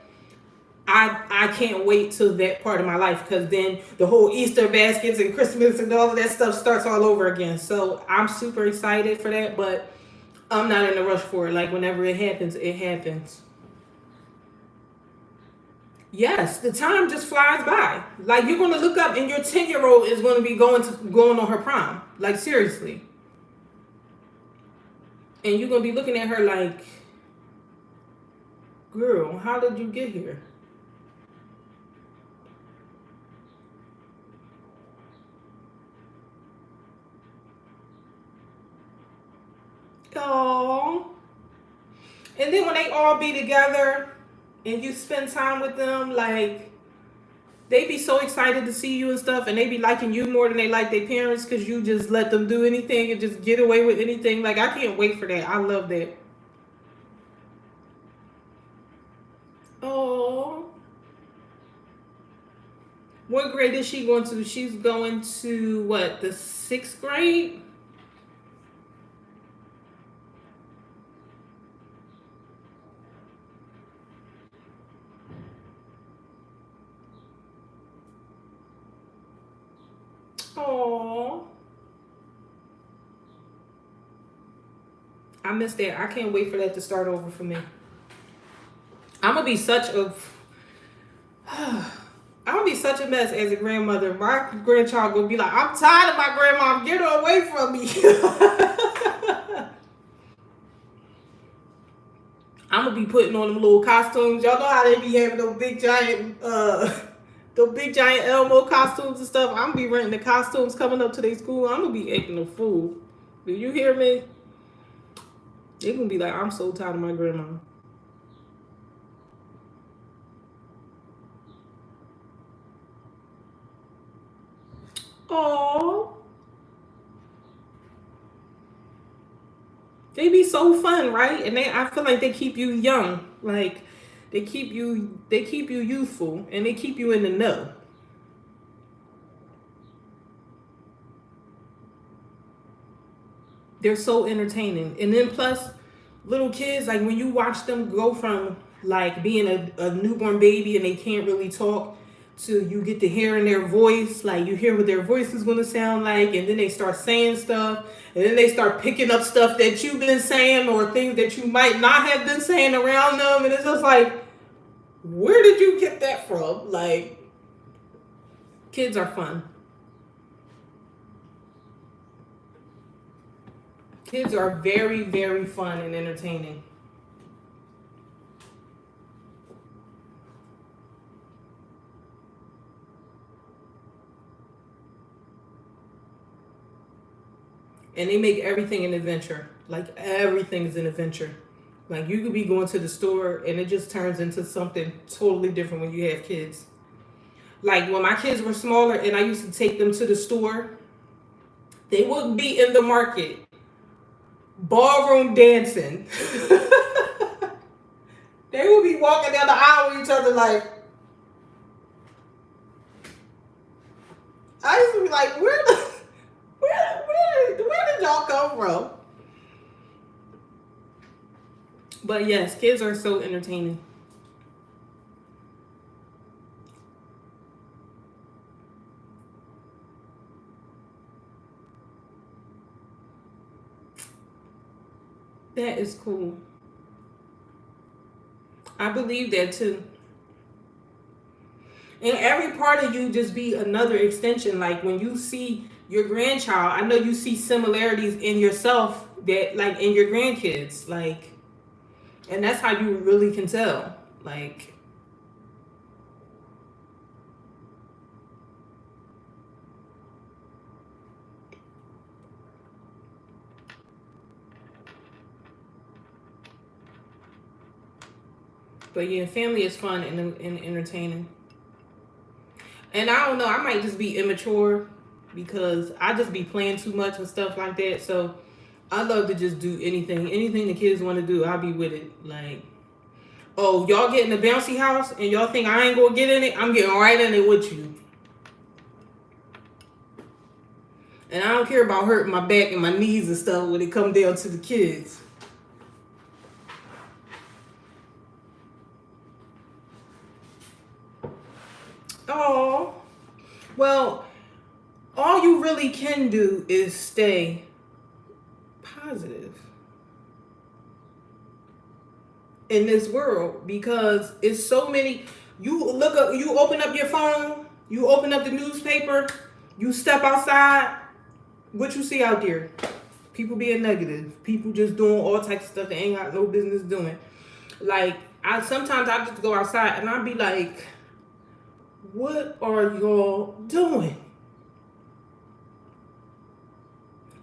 I can't wait till that part of my life, because then the whole Easter baskets and Christmas and all of that stuff starts all over again. So I'm super excited for that, but I'm not in a rush for it. Like, whenever it happens, it happens. Yes, the time just flies by. Like, you're gonna look up and your 10-year-old is gonna be going on her prom. Like, seriously. And you're gonna be looking at her like, girl, how did you get here? Oh. And then when they all be together and you spend time with them, like, they be so excited to see you and stuff, and they be liking you more than they like their parents because you just let them do anything and just get away with anything. Like, I can't wait for that. I love that. Oh, what grade is she going to? She's going to what, the 6th grade? Oh, I missed that. I can't wait for that to start over for me. I'm gonna be such a I'm gonna be such a mess as a grandmother. My grandchild gonna be like, I'm tired of my grandma. Get her away from me. I'm gonna be putting on them little costumes. Y'all know how they be having those big giant Elmo costumes and stuff. I'm gonna be renting the costumes coming up to their school. I'm gonna be acting a fool. Do you hear me? They're gonna be like, I'm so tired of my grandma. Oh, they be so fun, right? And I feel like they keep you young. Like, they keep you youthful, and they keep you in the know. They're so entertaining. And then plus, little kids, like when you watch them go from like being a newborn baby and they can't really talk to you get to hearing their voice, like you hear what their voice is going to sound like, and then they start saying stuff, and then they start picking up stuff that you've been saying or things that you might not have been saying around them, and it's just like, where did you get that from? Like, kids are fun. Kids are very, very fun and entertaining. And they make everything an adventure. Like, everything is an adventure. Like, you could be going to the store and it just turns into something totally different when you have kids. Like, when my kids were smaller and I used to take them to the store, they would be in the market, ballroom dancing. They would be walking down the aisle with each other like, I used to be like, where did y'all come from? But yes, kids are so entertaining. That is cool. I believe that too. And every part of you just be another extension. Like when you see your grandchild, I know you see similarities in yourself that like in your grandkids. Like, and that's how you really can tell. Like, but yeah, family is fun and entertaining. And I don't know, I might just be immature because I just be playing too much and stuff like that. So I love to just do anything. Anything the kids want to do, I'll be with it. Like, oh, y'all get in the bouncy house and y'all think I ain't gonna get in it? I'm getting right in it with you. And I don't care about hurting my back and my knees and stuff when it come down to the kids. Oh, well, all you really can do is stay positive in this world because it's so many. You look up, you open up your phone, you open up the newspaper, you step outside. What you see out there? People being negative, people just doing all types of stuff they ain't got no business doing. Like, I sometimes I just go outside and I'll be like, what are y'all doing?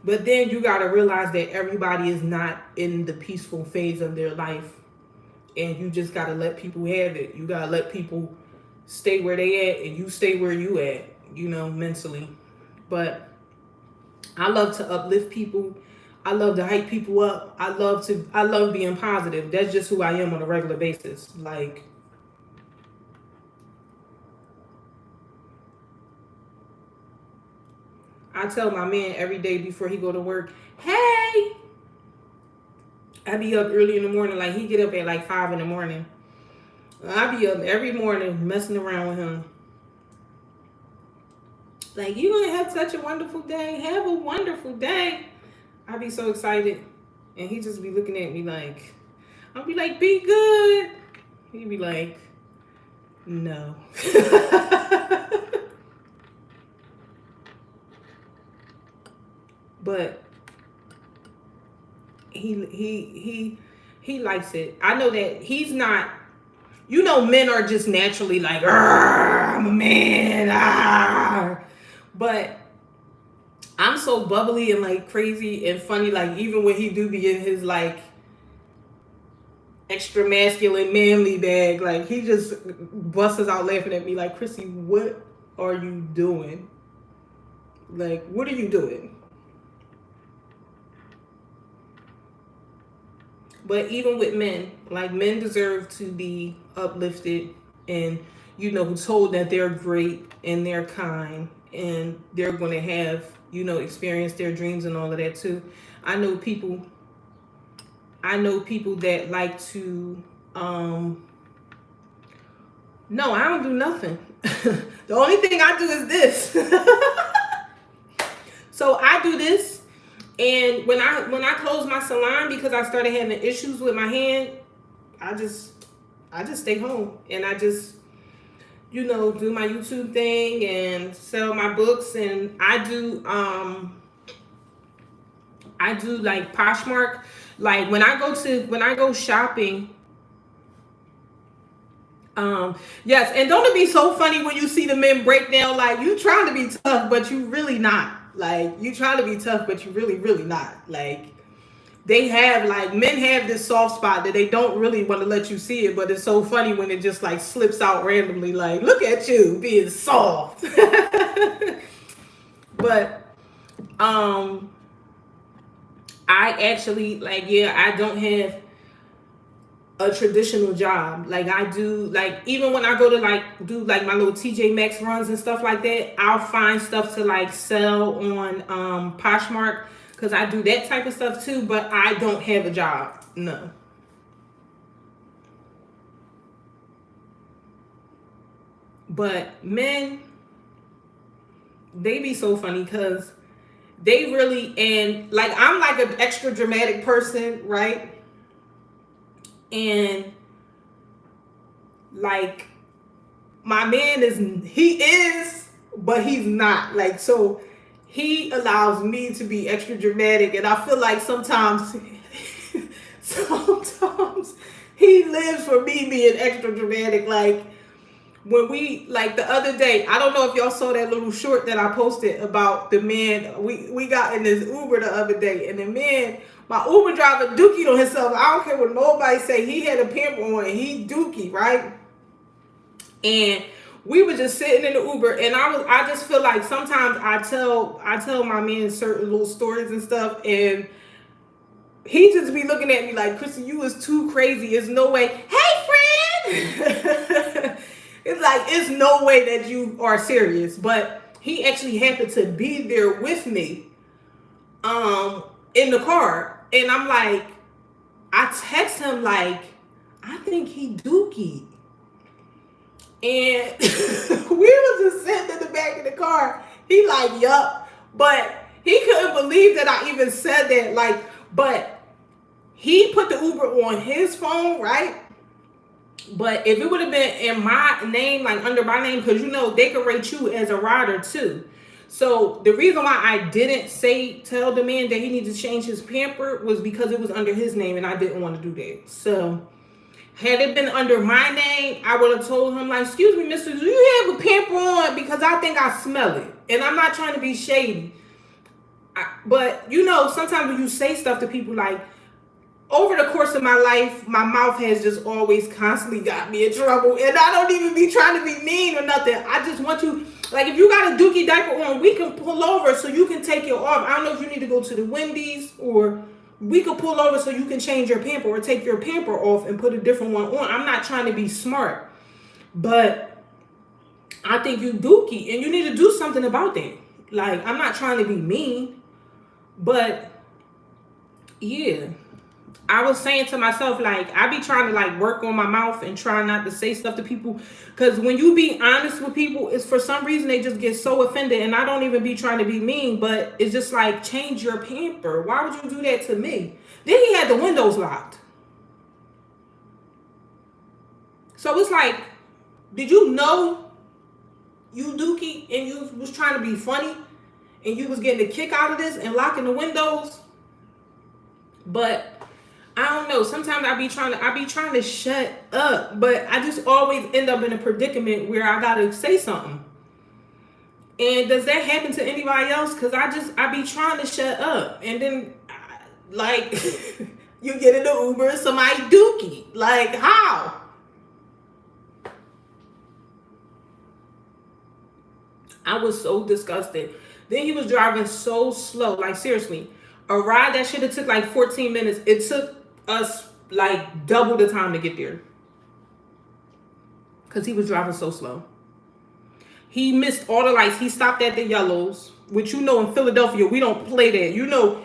But then you got to realize that everybody is not in the peaceful phase of their life. And you just got to let people have it. You got to let people stay where they at and you stay where you at, you know, mentally. But I love to uplift people. I love to hype people up. I love being positive. That's just who I am on a regular basis. Like, I tell my man every day before he go to work, hey, I be up early in the morning. Like, he get up at like 5 in the morning. I be up every morning messing around with him. Like, you gonna have such a wonderful day. Have a wonderful day. I be so excited. And he just be looking at me like, I'll be like, be good. He be like, no. But he likes it. I know that he's not, you know, men are just naturally like, I'm a man. But I'm so bubbly and like crazy and funny. Like, even when he do be in his like extra masculine manly bag, like he just busts out laughing at me like, Chrissy, what are you doing? Like, what are you doing? But even with men, like, men deserve to be uplifted and, you know, told that they're great and they're kind and they're going to have, you know, experience their dreams and all of that too. I know people that like to, no, I don't do nothing. The only thing I do is this. So I do this. And when I close my salon, because I started having issues with my hand, I just stay home and I just, you know, do my YouTube thing and sell my books. And I do like Poshmark. Like, when I go shopping, yes, and don't it be so funny when you see the men break down, like, you trying to be tough, but you really not. Like, you trying to be tough, but you really, really not. Like, they have, like, men have this soft spot that they don't really want to let you see it, but it's so funny when it just, like, slips out randomly, like, look at you being soft. But, I actually, like, yeah, I don't have a traditional job. Like, I do, like, even when I go to like do like my little TJ Maxx runs and stuff like that, I'll find stuff to like sell on Poshmark, because I do that type of stuff too, but I don't have a job. No. But men, they be so funny because they really, and like, I'm like an extra dramatic person, right? And like, my man is, but he's not. Like, so he allows me to be extra dramatic, and I feel like sometimes he lives for me being extra dramatic. Like, when we, like, the other day, I don't know if y'all saw that little short that I posted about the man. We got in this Uber the other day, and the man, my Uber driver, dookied on himself. I don't care what nobody say. He had a pamper on and he dookie, right? And we were just sitting in the Uber, and I just feel like sometimes I tell my man certain little stories and stuff, and he just be looking at me like, Chrissy, you is too crazy. There's no way. Hey, friend. It's like, it's no way that you are serious. But he actually happened to be there with me in the car. And I'm like, I text him like, I think he dookie. And we was just sitting in the back of the car. He like, yup. But he couldn't believe that I even said that. Like, but he put the Uber on his phone, right? But if it would have been in my name, like under my name, because you know they could rate you as a rider too. So the reason why I didn't tell the man that he needed to change his pamper was because it was under his name, and I didn't want to do that. So had it been under my name, I would have told him, like, excuse me, mister, do you have a pamper on? Because I think I smell it. And I'm not trying to be shady. But, you know, sometimes when you say stuff to people like, over the course of my life, my mouth has just always constantly got me in trouble. And I don't even be trying to be mean or nothing. I just want you, like, if you got a dookie diaper on, we can pull over so you can take it off. I don't know if you need to go to the Wendy's, or we could pull over so you can change your pamper or take your pamper off and put a different one on. I'm not trying to be smart, but I think you dookie and you need to do something about that. Like, I'm not trying to be mean, but yeah. I was saying to myself, like, I be trying to like work on my mouth and try not to say stuff to people. Cause when you be honest with people, it's for some reason they just get so offended. And I don't even be trying to be mean, but it's just like, change your pamper. Why would you do that to me? Then he had the windows locked. So it's like, did you know you dookie and you was trying to be funny and you was getting a kick out of this and locking the windows? But I don't know. Sometimes I be trying to shut up, but I just always end up in a predicament where I gotta say something. And does that happen to anybody else? Cause I be trying to shut up, and then like you get in the Uber and somebody dookie. Like, how? I was so disgusted. Then he was driving so slow. Like, seriously, a ride that should have took like 14 minutes. It took us like double the time to get there. Because he was driving so slow. He missed all the lights. He stopped at the yellows, which, you know, in Philadelphia, we don't play that. You know,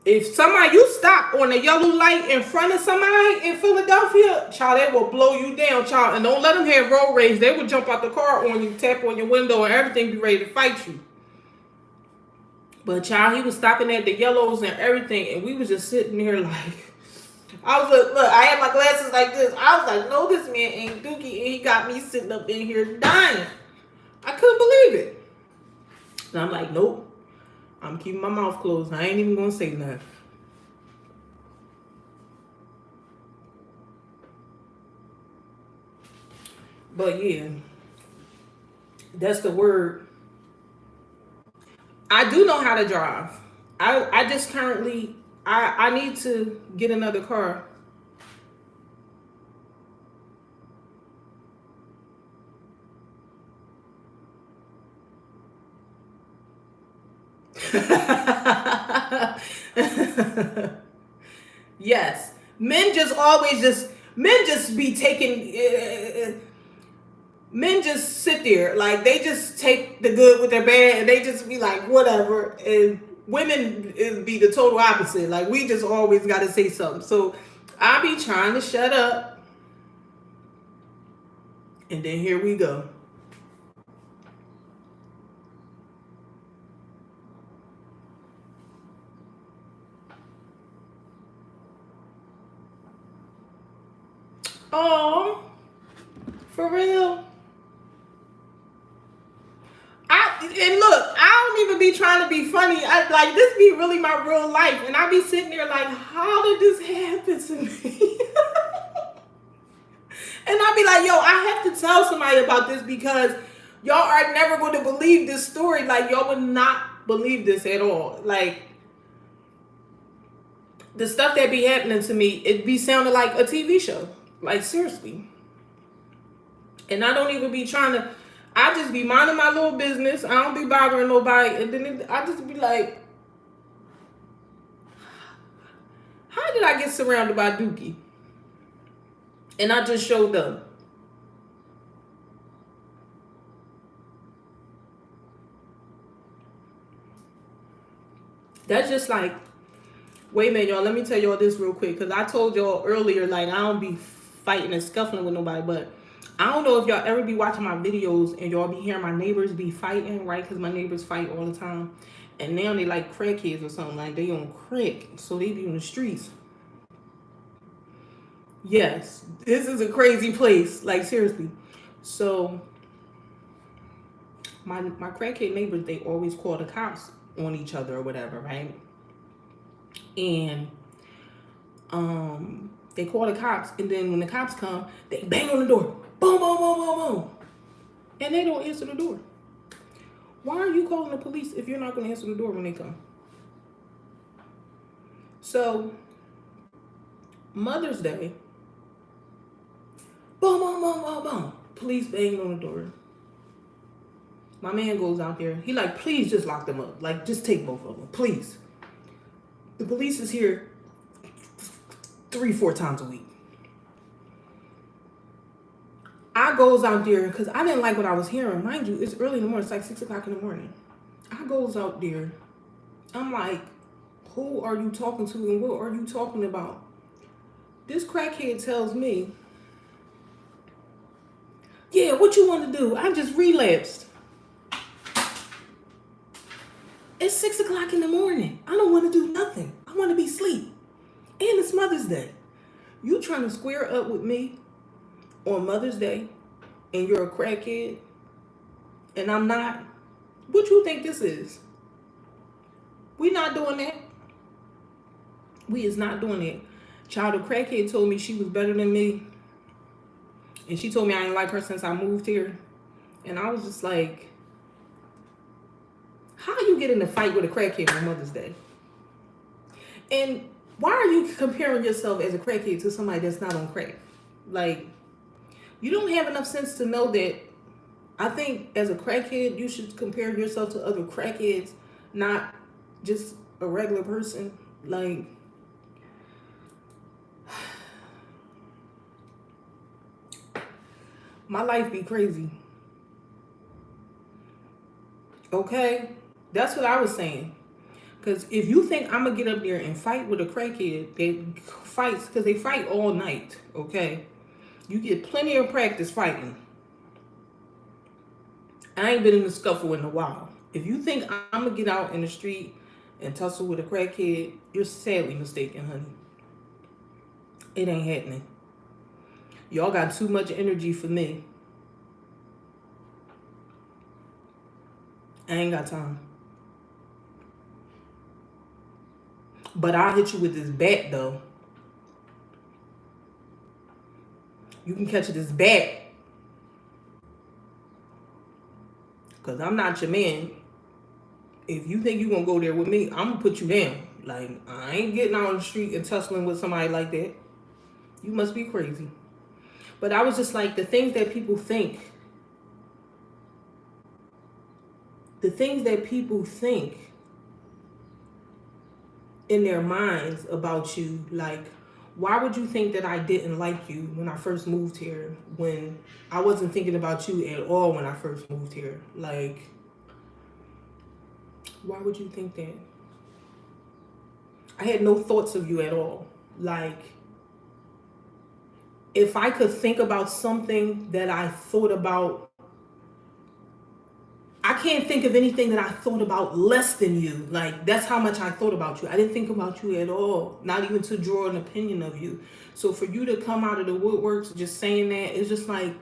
if you stop on a yellow light in front of somebody in Philadelphia, child, they will blow you down, child. And don't let them have road rage. They will jump out the car on you, tap on your window, and everything, be ready to fight you. But child, he was stopping at the yellows and everything, and we was just sitting there like, I was like, look, I had my glasses like this. I was like, no, this man ain't dookie, and he got me sitting up in here dying. I couldn't believe it. And I'm like, nope. I'm keeping my mouth closed. I ain't even gonna say nothing. But yeah, that's the word. I do know how to drive. I just currently, I need to get another car. Yes. Men just be taking, men just sit there. Like, they just take the good with their bad and they just be like, whatever. And women be the total opposite. Like, we just always got to say something. So I be trying to shut up. And then here we go. Oh, for real? And look, I don't even be trying to be funny. Like, this be really my real life. And I be sitting there like, how did this happen to me? And I be like, yo, I have to tell somebody about this because y'all are never going to believe this story. Like, y'all would not believe this at all. Like, the stuff that be happening to me, it be sounding like a TV show. Like, seriously. And I don't even be trying to, I just be minding my little business. I don't be bothering nobody. And then I just be like, how did I get surrounded by dookie? And I just showed up. That's just like, wait a minute, y'all. Let me tell y'all this real quick. Because I told y'all earlier, like, I don't be fighting and scuffling with nobody. But I don't know if y'all ever be watching my videos and y'all be hearing my neighbors be fighting, right? Because my neighbors fight all the time. And now they like crackheads or something. Like, they on crack. So they be in the streets. Yes. This is a crazy place. Like, seriously. So my crackhead neighbors, they always call the cops on each other or whatever, right? And they call the cops, and then when the cops come, they bang on the door. Boom, boom, boom, boom, boom. And they don't answer the door. Why are you calling the police if you're not going to answer the door when they come? So Mother's Day. Boom, boom, boom, boom, boom. Police banging on the door. My man goes out there. He like, please just lock them up. Like, just take both of them, please. The police is here 3-4 times a week. I goes out there because I didn't like what I was hearing. Mind you, it's early in the morning. It's like 6 o'clock in the morning. I goes out there. I'm like, who are you talking to and what are you talking about? This crackhead tells me, yeah, what you want to do? I just relapsed. It's 6 o'clock in the morning. I don't want to do nothing. I want to be asleep. And it's Mother's Day. You trying to square up with me on Mother's Day and you're a crackhead and I'm not? What you think this is? We not doing that. We is not doing that. Child, a crackhead told me she was better than me. And she told me I ain't like her since I moved here. And I was just like, how you get in a fight with a crackhead on Mother's Day? And why are you comparing yourself as a crackhead to somebody that's not on crack? Like, you don't have enough sense to know that. I think as a crackhead, you should compare yourself to other crackheads, not just a regular person. Like, my life be crazy. Okay? That's what I was saying. Because if you think I'm going to get up there and fight with a crackhead, they fights because they fight all night. Okay? You get plenty of practice fighting. I ain't been in a scuffle in a while. If you think I'm going to get out in the street and tussle with a crackhead, you're sadly mistaken, honey. It ain't happening. Y'all got too much energy for me. I ain't got time. But I'll hit you with this bat, though. You can catch this bat. Because I'm not your man. If you think you're going to go there with me, I'm going to put you down. Like, I ain't getting out on the street and tussling with somebody like that. You must be crazy. But I was just like, the things that people think. The things that people think in their minds about you. Like, why would you think that I didn't like you when I first moved here, when I wasn't thinking about you at all when I first moved here? Like, why would you think that? I had no thoughts of you at all. Like, if I could think about something that I thought about, I can't think of anything that I thought about less than you. Like, that's how much I thought about you. I didn't think about you at all, not even to draw an opinion of you. So for you to come out of the woodworks just saying that, it's just like,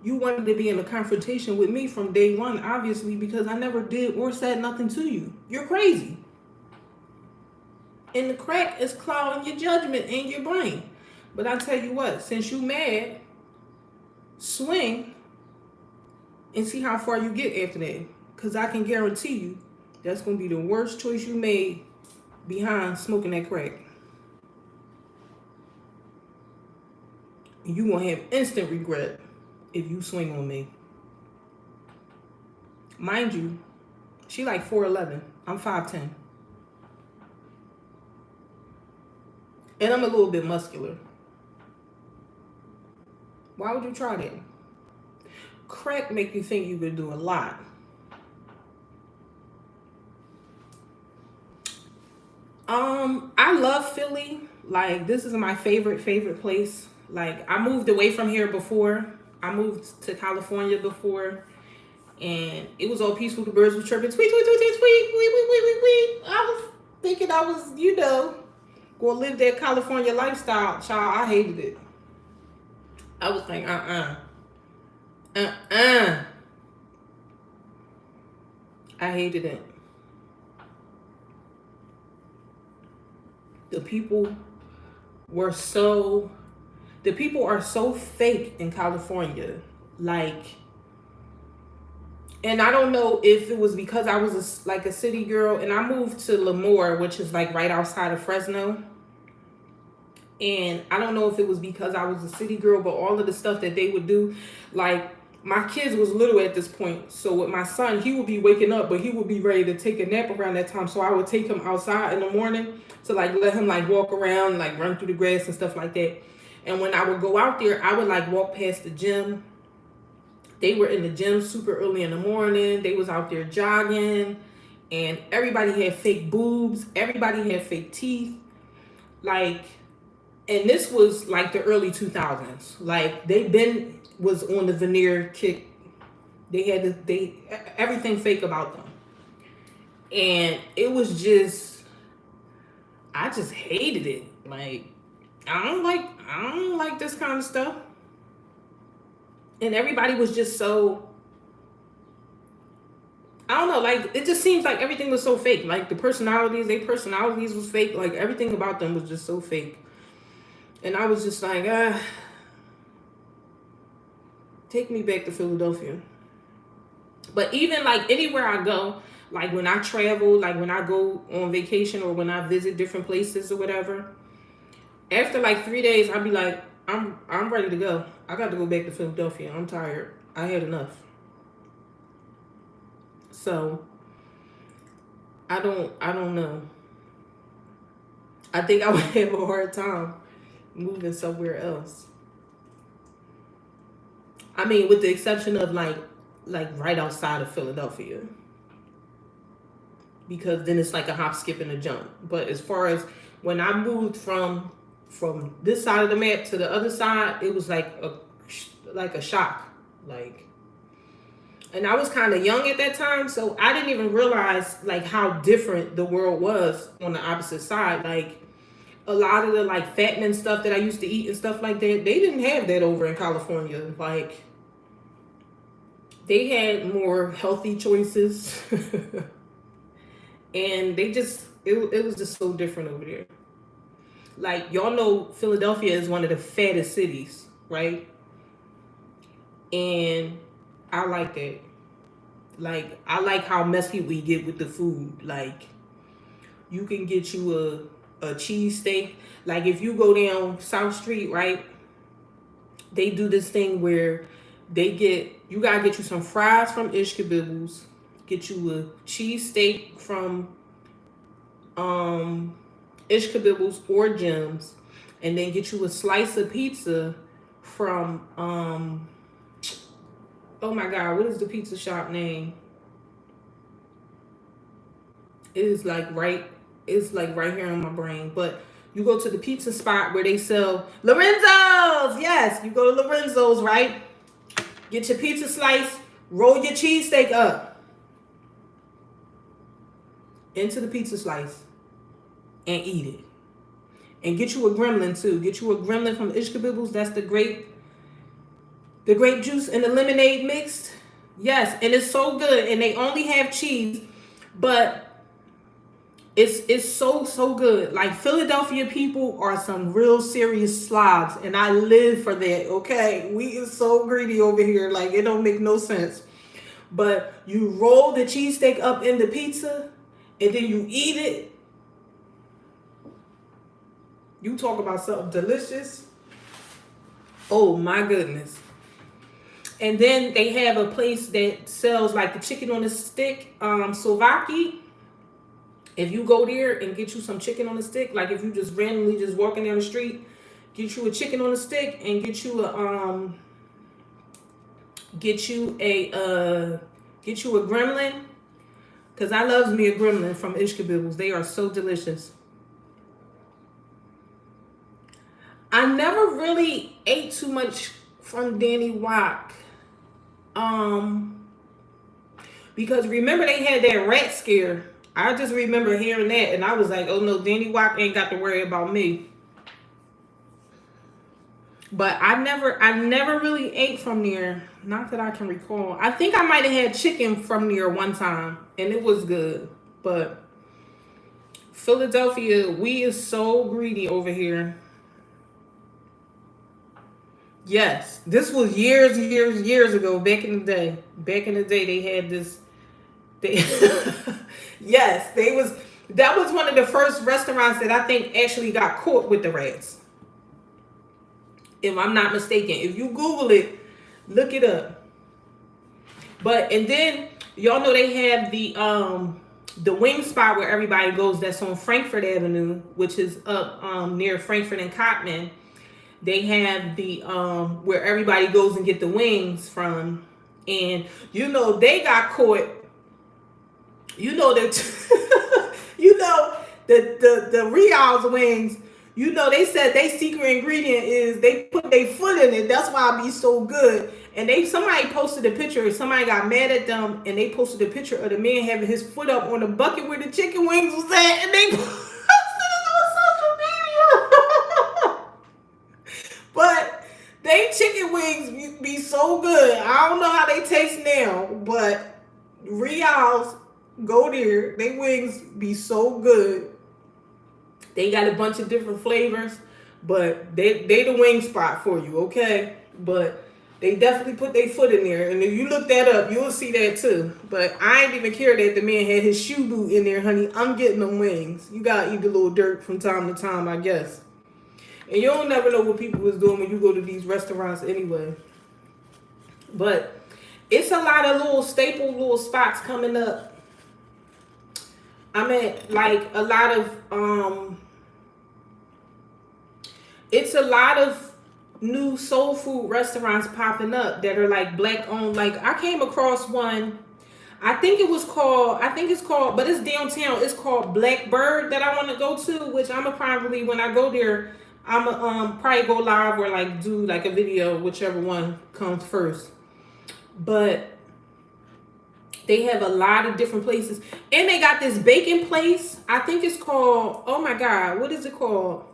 you wanted to be in a confrontation with me from day one, obviously, because I never did or said nothing to you. You're crazy. And the crack is clouding your judgment and your brain. But I tell you what, since you mad, swing and see how far you get after that. Because I can guarantee you, that's going to be the worst choice you made behind smoking that crack. And you going to have instant regret if you swing on me. Mind you, she like 4'11". I'm 5'10". And I'm a little bit muscular. Why would you try that? Crack make you think you could do a lot. I love Philly. Like, this is my favorite place. Like, I moved away from here before. I moved to California before. And it was all peaceful. The birds were chirping. Tweet, tweet, tweet, tweet, tweet, tweet, tweet, tweet, tweet. I was thinking I was, going to live that California lifestyle. Child, I hated it. I was like, I hated it. The people are so fake in California. Like, and I don't know if it was because I was like a city girl and I moved to Lemoore, which is like right outside of Fresno. And I don't know if it was because I was a city girl, but all of the stuff that they would do, like my kids was little at this point. So with my son, he would be waking up, but he would be ready to take a nap around that time. So I would take him outside in the morning to like let him like walk around, like run through the grass and stuff like that. And when I would go out there, I would like walk past the gym. They were in the gym super early in the morning. They was out there jogging, and everybody had fake boobs. Everybody had fake teeth. Like, and this was like the early 2000s. Like they been was on the veneer kick. They everything fake about them. And it was just, I just hated it. Like I don't like this kind of stuff. And everybody was just so, I don't know, like it just seems like everything was so fake. Like the personalities, their personalities was fake. Like everything about them was just so fake. And I was just like, take me back to Philadelphia. But even like anywhere I go, like when I travel, like when I go on vacation or when I visit different places or whatever, after like 3 days, I'll be like, I'm ready to go. I got to go back to Philadelphia. I'm tired. I had enough. So I don't know. I think I would have a hard time moving somewhere else. I mean, with the exception of like right outside of Philadelphia, because then it's like a hop, skip, and a jump. But as far as when I moved from this side of the map to the other side, it was like a shock. Like, and I was kind of young at that time, so I didn't even realize like how different the world was on the opposite side. Like a lot of the like fattening stuff that I used to eat and stuff like that, they didn't have that over in California. Like they had more healthy choices. And they just, it was just so different over there. Like y'all know Philadelphia is one of the fattest cities, right? And I like that. Like I like how messy we get with the food. Like you can get you a cheesesteak. Like if you go down South Street, right? They do this thing where you gotta get you some fries from Ishkabibbles, get you a cheesesteak from Ishkabibbles or Jim's, and then get you a slice of pizza from oh my god, what is the pizza shop name? It's like right here in my brain. But you go to the pizza spot where they sell Lorenzo's. Yes, you go to Lorenzo's, right? Get your pizza slice, roll your cheesesteak up into the pizza slice and eat it. And get you a gremlin too. Get you a gremlin from Ishkabibbles. That's the grape juice and the lemonade mixed. Yes, and it's so good. And they only have cheese, but it's so good. Like Philadelphia people are some real serious slobs, and I live for that. Okay, we is so greedy over here. Like it don't make no sense. But you roll the cheesesteak up in the pizza, and then you eat it. You talk about something delicious. Oh my goodness. And then they have a place that sells like the chicken on a stick, Slovaki. If you go there and get you some chicken on a stick, like if you just randomly just walking down the street, get you a chicken on a stick and get you a gremlin. Cause I loves me a gremlin from Ishkabibbles. They are so delicious. I never really ate too much from Danny Wack. Because remember they had that rat scare. I just remember hearing that and I was like, oh no, Danny Wack ain't got to worry about me. But I never really ate from there. Not that I can recall. I think I might have had chicken from there one time and it was good. But Philadelphia, we is so greedy over here. Yes, this was years ago. Back in the day, they had this. They, yes, they was. That was one of the first restaurants that I think actually got caught with the rats. if I'm not mistaken. If you Google it, look it up. But and then y'all know they have the wing spot where everybody goes. That's on Frankfurt Avenue, which is up near Frankfurt and Cottman. They have the where everybody goes and get the wings from, and you know they got caught. You know that you know the Rial's wings. You know they said they secret ingredient is they put their foot in it. That's why it be so good. And somebody posted a picture. Somebody got mad at them, and they posted a picture of the man having his foot up on the bucket where the chicken wings was at, and they posted it on social media. But they chicken wings be so good. I don't know how they taste now, but Rial's, go there. They wings be so good. They got a bunch of different flavors, but they the wing spot for you, okay? But they definitely put their foot in there, and if you look that up, you'll see that too. But I ain't even care that the man had his shoe boot in there, honey. I'm getting them wings. You gotta eat a little dirt from time to time, I guess. And you don't never know what people was doing when you go to these restaurants anyway. But it's a lot of little staple little spots coming up. I mean, like a lot of it's a lot of new soul food restaurants popping up that are like black owned. Like I came across one, I think it's called, but it's downtown. It's called Blackbird that I want to go to, which I'm gonna probably, when I go there, I'm gonna probably go live or like do like a video, whichever one comes first. But they have a lot of different places, and they got this bacon place. I think it's called, oh my God, what is it called?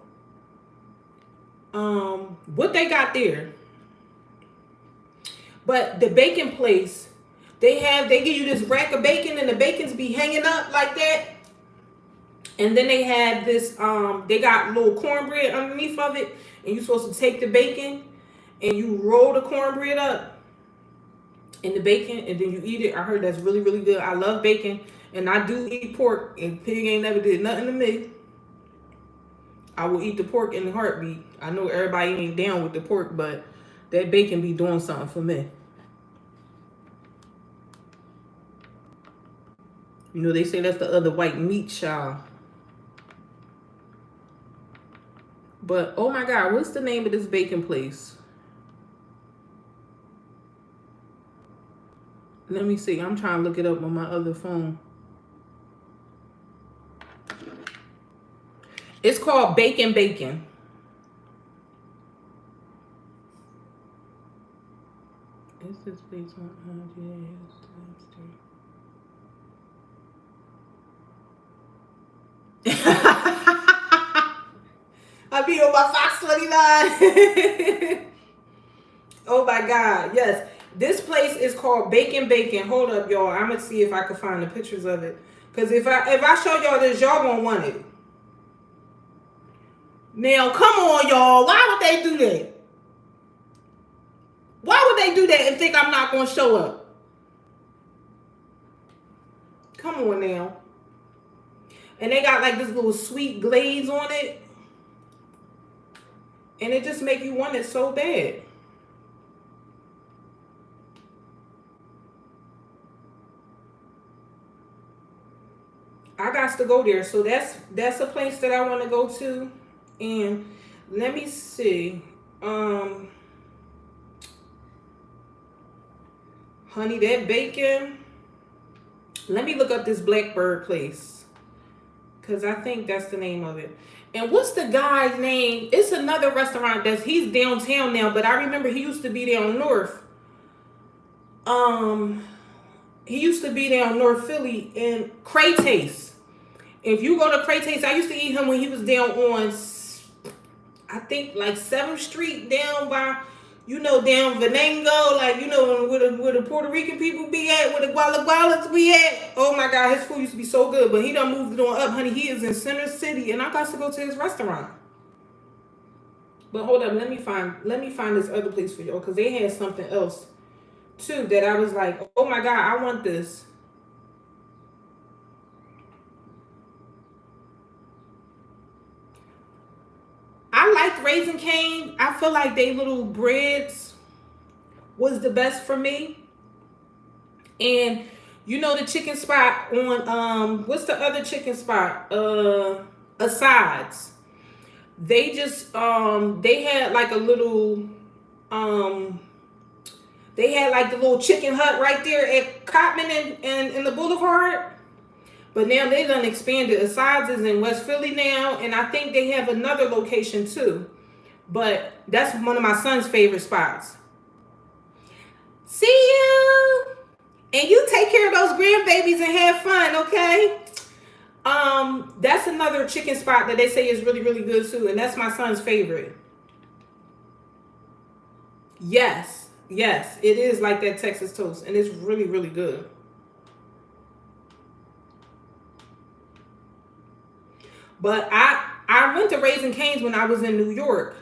What they got there? But the bacon place, they give you this rack of bacon, and the bacons be hanging up like that. And then they have this, they got little cornbread underneath of it, and you're supposed to take the bacon and you roll the cornbread up in the bacon, and then you eat it. I heard that's really, really good. I love bacon, and I do eat pork, and pig ain't never did nothing to me. I will eat the pork in a heartbeat. I know everybody ain't down with the pork, but that bacon be doing something for me. You know, they say that's the other white meat, child. But, oh my God, what's the name of this bacon place? Let me see. I'm trying to look it up on my other phone. It's called Bacon Bacon. Is this place on I be on my Fox 29. Oh my God, yes. This place is called Bacon Bacon. Hold up, y'all. I'm gonna see if I can find the pictures of it. Cause if I show y'all this, y'all gonna want it. Now, come on, y'all. Why would they do that? Why would they do that and think I'm not gonna show up? Come on now. And they got like this little sweet glaze on it. And it just make you want it so bad. I got to go there. So that's a place that I want to go to. And let me see. Honey, that bacon. Let me look up this Blackbird place, because I think that's the name of it. And what's the guy's name? It's another restaurant he's downtown now, but I remember he used to be down north. He used to be down North Philly in Craytaste. If you go to Craytaste, I used to eat him when he was down on, I think like 7th Street, down by, you know, down Venango, like, you know, where the Puerto Rican people be at, where the Gualagualas be at. Oh my God, his food used to be so good, but he done moved it on up, honey. He is in Center City, and I got to go to his restaurant. But hold up, let me find this other place for y'all, because they had something else too that I was like, oh my God, I want this. I like like Raising Cane. I feel like they little breads was the best for me. And you know the chicken spot on what's the other chicken spot? Asides. They just they had like a little um they had like the little chicken hut right there at Cotman and in the Boulevard. But now they done expanded. Asides is in West Philly now, and I think they have another location too. But that's one of my son's favorite spots. See you. And you take care of those grandbabies and have fun, okay? That's another chicken spot that they say is really, really good too, and that's my son's favorite. Yes, yes, it is like that Texas toast, and it's really, really good. But I went to Raising Cane's when I was in New York,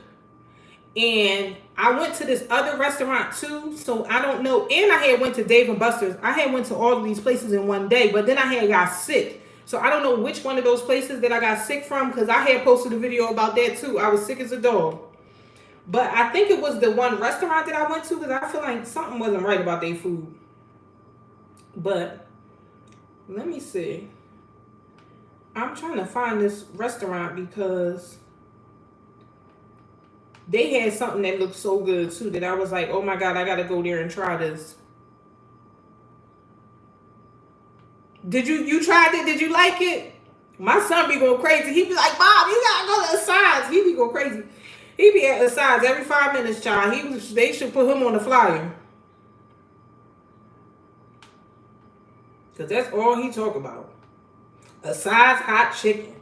and I went to this other restaurant too, so I don't know. And I had went to Dave and Buster's. I had went to all of these places in one day, but then I had got sick. So I don't know which one of those places that I got sick from, because I had posted a video about that too. I was sick as a dog. But I think it was the one restaurant that I went to, because I feel like something wasn't right about their food. But let me see. I'm trying to find this restaurant because they had something that looked so good too that I was like, oh my God, I gotta go there and try this. Did you tried it? Did you like it? My son be going crazy. He be like, Mom, you gotta go to the sides. He be going crazy. He be at the sides every 5 minutes, child. They should put him on the flyer. Because that's all he talk about. Asides hot chicken.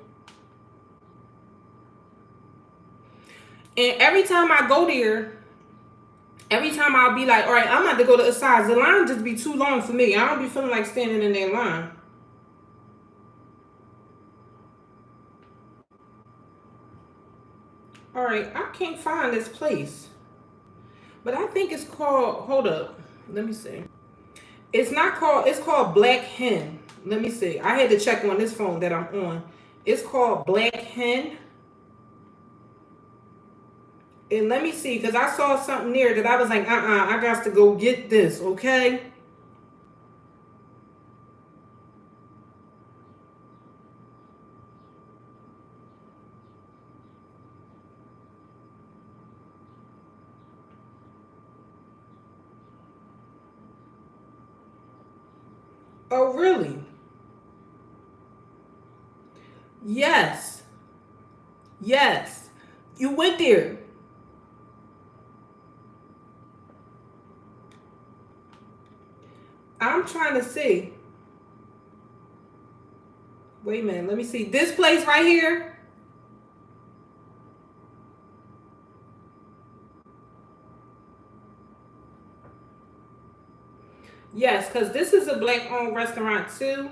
And every time I go there, every time I'll be like, all right, I'm about to go to Asides. The line just be too long for me. I don't be feeling like standing in that line. All right, I can't find this place. But I think it's called, hold up. Let me see. It's not called, it's called Black Hen. Let me see. I had to check on this phone that I'm on. It's called Black Hen. And let me see, because I saw something there that I was like, I got to go get this, okay? Oh, really? Yes. Yes. You went there. I'm trying to see. Wait a minute. Let me see. This place right here. Yes, because this is a black-owned restaurant too.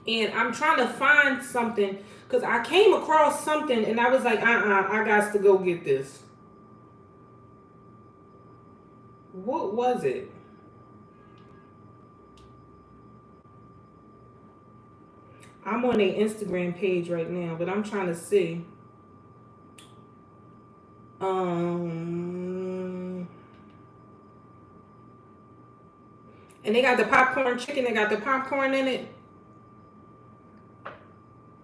And I'm trying to find something because I came across something and I was like, I got to go get this. What was it? I'm on their Instagram page right now, but I'm trying to see. And they got the popcorn chicken. They got the popcorn in it.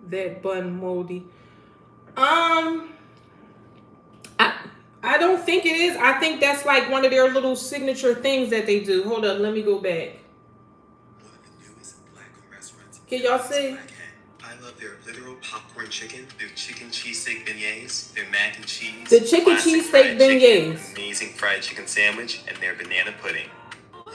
That bun moldy. I don't think it is. I think that's like one of their little signature things that they do. Hold up, let me go back. One of the newest black-owned restaurants. Can y'all see? I love their literal popcorn chicken, their chicken cheesesteak beignets, their mac and cheese, the chicken cheesesteak beignets, amazing fried chicken sandwich, and their banana pudding.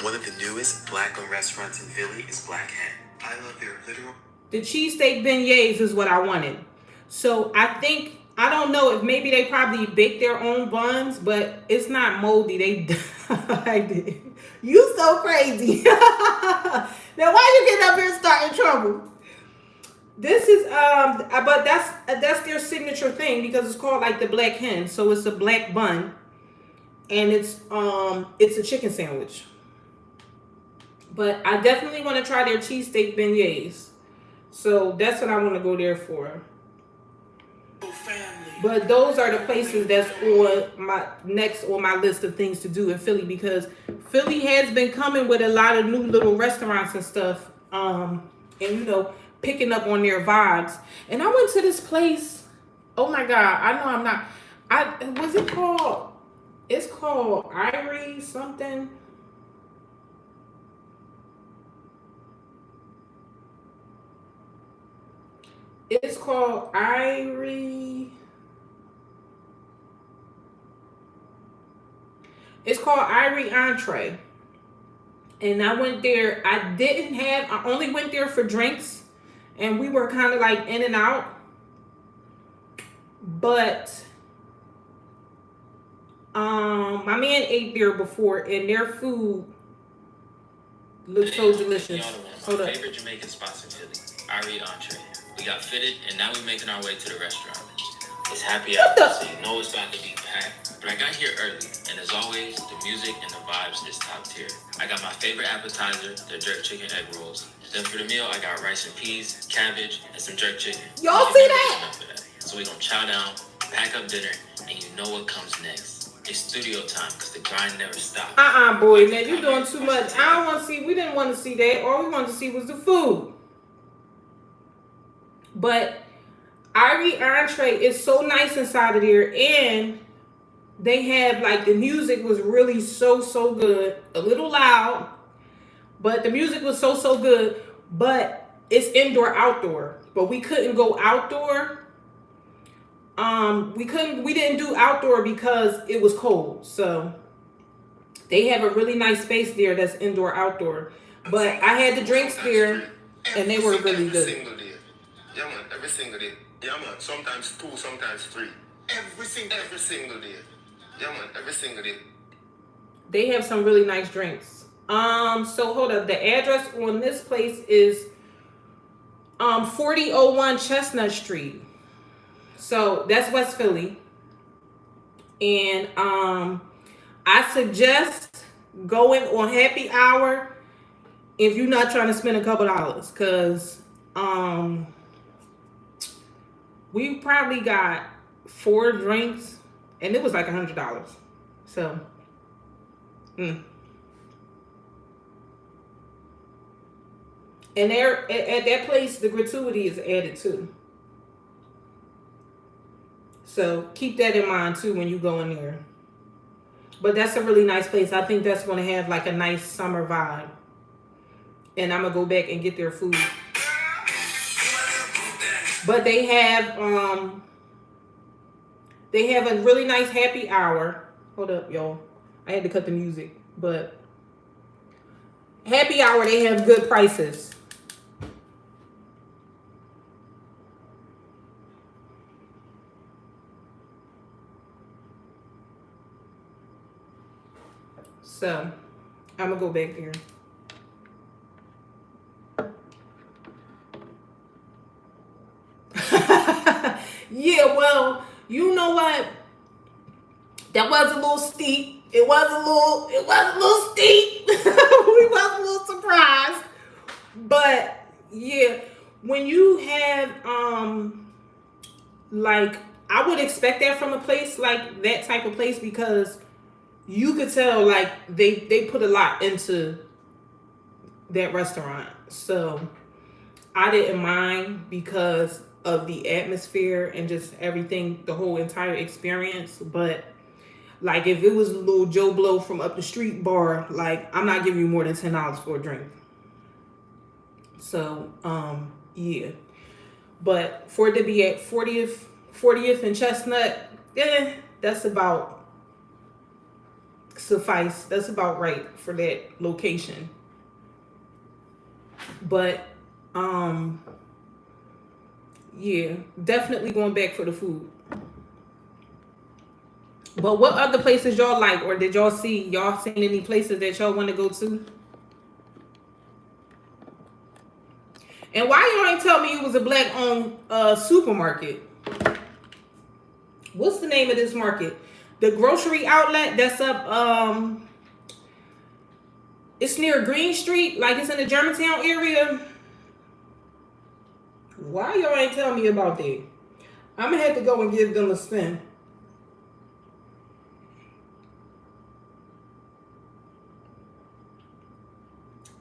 One of the newest black-owned restaurants in Philly is Black Hen. I love their literal. The cheesesteak beignets is what I wanted. So I think, I don't know if maybe they probably bake their own buns, but it's not moldy. They I did. You so crazy. Now why you getting up here and starting trouble? This is but that's their signature thing because it's called like the Black Hen. So it's a black bun and it's a chicken sandwich. But I definitely want to try their cheesesteak beignets. So that's what I want to go there for. But those are the places that's on my next on my list of things to do in Philly, because Philly has been coming with a lot of new little restaurants and stuff. And picking up on their vibes. And I went to this place. Oh my God. I know I'm not. Was it called? It's called Irie something. It's called Irie. It's called Irie Entree. And I went there. I only went there for drinks. And we were kind of like in and out. But my man ate there before, and their food looked so delicious. One of my favorite Jamaican spots in Philly, Irie Entree. We got fitted, and now we're making our way to the restaurant. It's happy hour, so you know it's about to be packed. But I got here early, and as always, the music and the vibes is top tier. I got my favorite appetizer, the jerk chicken egg rolls. Then for the meal, I got rice and peas, cabbage, and some jerk chicken. Y'all see that? So we gonna chow down, pack up dinner, and you know what comes next. It's studio time, because the grind never stops. Boy, man, you doing too much. I don't want to see. We didn't want to see that. All we wanted to see was the food. But Irie Entree is so nice inside of there, and they have like the music was really so good. A little loud, but the music was so good. But it's indoor outdoor. But we couldn't go outdoor. We didn't do outdoor because it was cold. So they have a really nice space there that's indoor outdoor. But I had the drinks there, and they were really good. Every single day. Yeah, man, every single day. Yeah, man, sometimes 2, sometimes 3. Every single day. Yeah, man, every single day. They have some really nice drinks. So hold up. The address on this place is 4001 Chestnut Street. So that's West Philly. And I suggest going on happy hour if you're not trying to spend a couple dollars, because we probably got 4 drinks and it was like $100. So and there at that place the gratuity is added too. So keep that in mind too when you go in there. But that's a really nice place. I think that's going to have like a nice summer vibe. And I'm going to go back and get their food. But they have a really nice happy hour. Hold up, y'all. I had to cut the music. But happy hour, they have good prices. So, I'm going to go back there. Yeah, well, you know what? That was a little steep. It was a little steep. We was a little surprised. But, yeah, when you have, like, I would expect that from a place like that type of place, because you could tell like they put a lot into that restaurant. So I didn't mind because of the atmosphere and just everything, the whole entire experience. But like if it was a little Joe Blow from up the street bar, like I'm not giving you more than $10 for a drink. So yeah. But for it to be at 40th and Chestnut, that's about suffice. That's about right for that location. But yeah, definitely going back for the food. But what other places y'all like, or did y'all seen any places that y'all want to go to? And why y'all ain't tell me it was a black owned supermarket? What's the name of this market? The grocery outlet that's up, it's near Green Street, like it's in the Germantown area. Why y'all ain't tell me about that? I'm gonna have to go and give them a spin.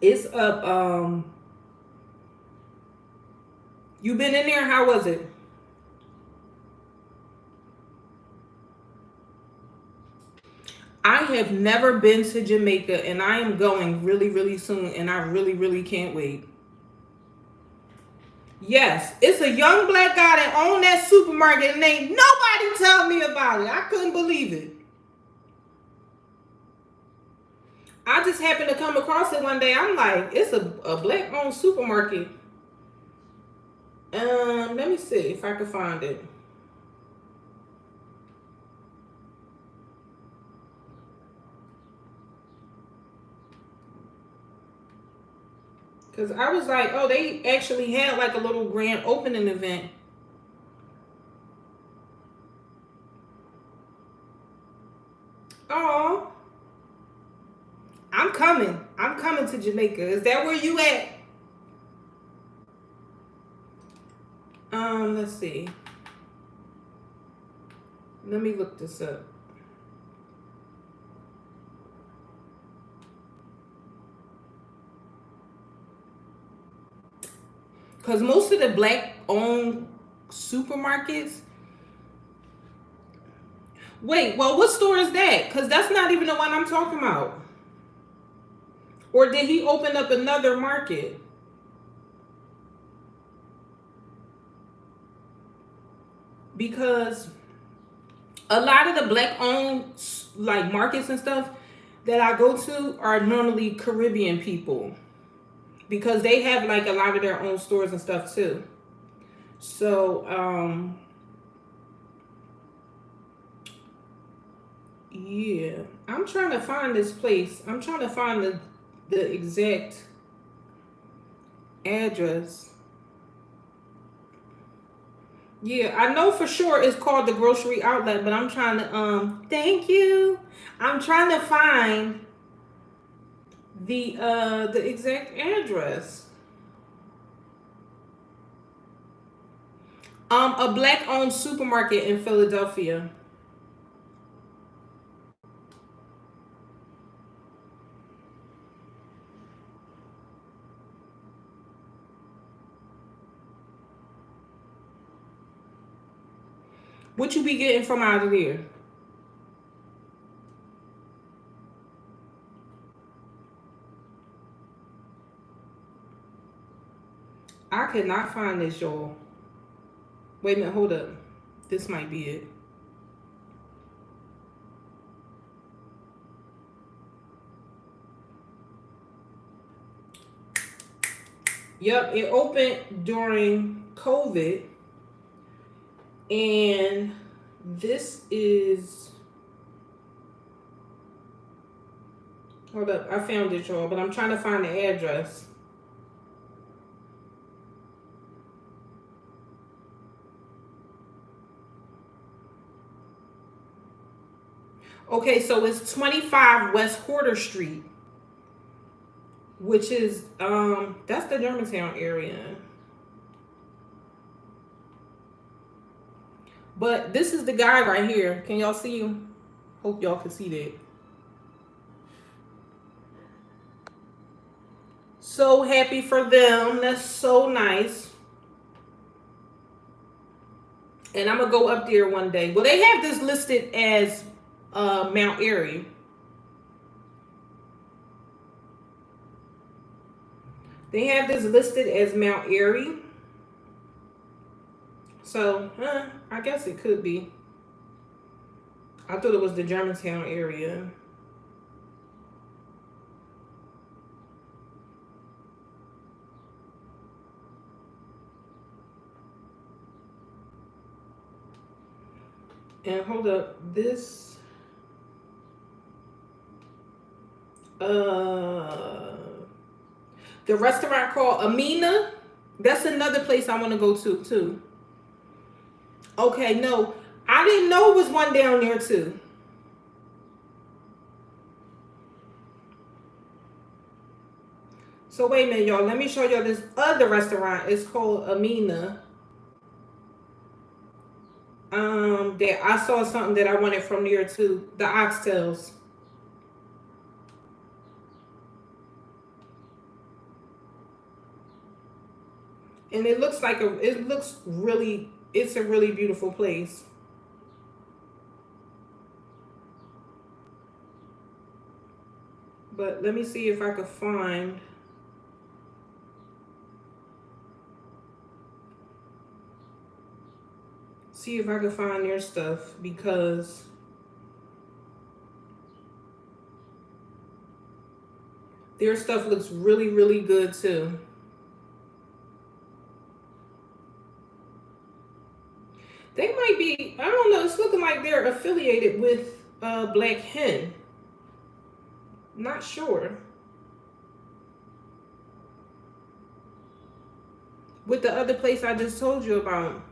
It's up. You been in there? How was it? I have never been to Jamaica, and I am going really, really soon, and I really, really can't wait. Yes, it's a young black guy that owned that supermarket, and ain't nobody tell me about it. I couldn't believe it. I just happened to come across it one day. I'm like, it's a black-owned supermarket. Let me see if I can find it. Because I was like, oh, they actually had like a little grand opening event. Oh, I'm coming. I'm coming to Jamaica. Is that where you at? Let's see. Let me look this up. Because most of the black-owned supermarkets. Wait, well, what store is that? Because that's not even the one I'm talking about. Or did he open up another market? Because a lot of the black-owned like markets and stuff that I go to are normally Caribbean people. Because they have like a lot of their own stores and stuff too. So, yeah. I'm trying to find this place. I'm trying to find the exact address. Yeah, I know for sure it's called the Grocery Outlet, but I'm trying to thank you. I'm trying to find the exact address. A black-owned supermarket in Philadelphia. What you be getting from out of there? I could not find this, y'all. Wait a minute, hold up. This might be it. Yep, it opened during COVID. And this is... Hold up, I found it, y'all, but I'm trying to find the address. Okay, so it's 25 West Horter Street, which is, that's the Germantown area. But this is the guy right here. Can y'all see him? Hope y'all can see that. So happy for them. That's so nice. And I'm going to go up there one day. Well, they have this listed as Mount Airy. They have this listed as Mount Airy. So, I guess it could be. I thought it was the Germantown area. And hold up, this the restaurant called Amina. That's another place I want to go to too. Okay, no, I didn't know it was one down there too. So wait a minute, y'all. Let me show y'all this other restaurant. It's called Amina. that I saw something that I wanted from there too. The oxtails. And it looks like it's a really beautiful place. But let me see if I could find their stuff, because their stuff looks really, really good too. They might be, I don't know, it's looking like they're affiliated with Black Hen. Not sure. With the other place I just told you about.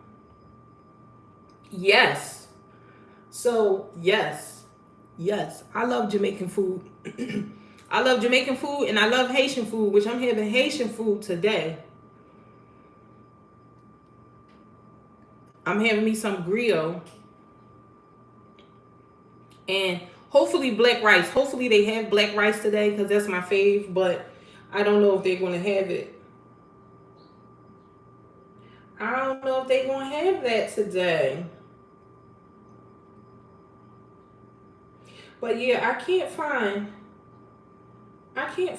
Yes. So, yes. I love Jamaican food. I love Jamaican food and I love Haitian food, which I'm having Haitian food today. I'm having me some griot. And hopefully black rice. Hopefully they have black rice today, because that's my fave. But I don't know if they're going to have it. I don't know if they're going to have that today. But yeah, I can't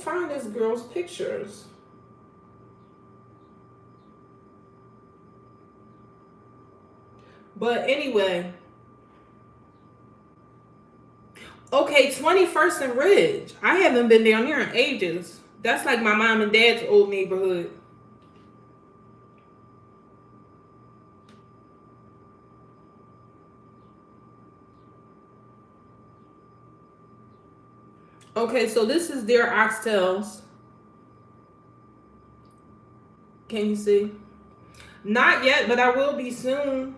find this girl's pictures. But anyway. Okay, 21st and Ridge. I haven't been down there in ages. That's like my mom and dad's old neighborhood. Okay, so this is their oxtails. Can you see? Not yet, but I will be soon.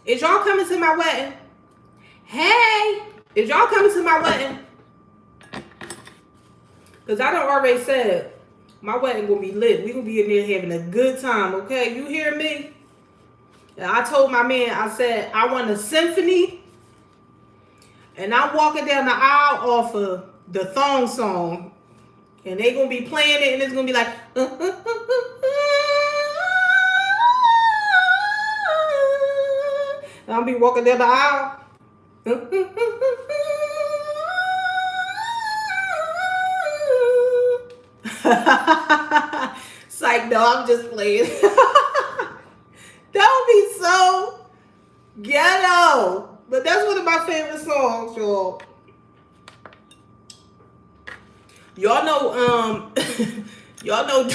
Is y'all coming to my wedding? Hey, is y'all coming to my wedding? Because I done already said my wedding gonna be lit. We gonna be in there having a good time, okay? You hear me? And I told my man, I said, I want a symphony. And I'm walking down the aisle off of the thong song. And they gonna be playing it, and it's gonna be like, I'll be walking down the aisle. Psych, no, I'm just playing. That would be so ghetto. But that's one of my favorite songs, y'all. Y'all know, y'all know,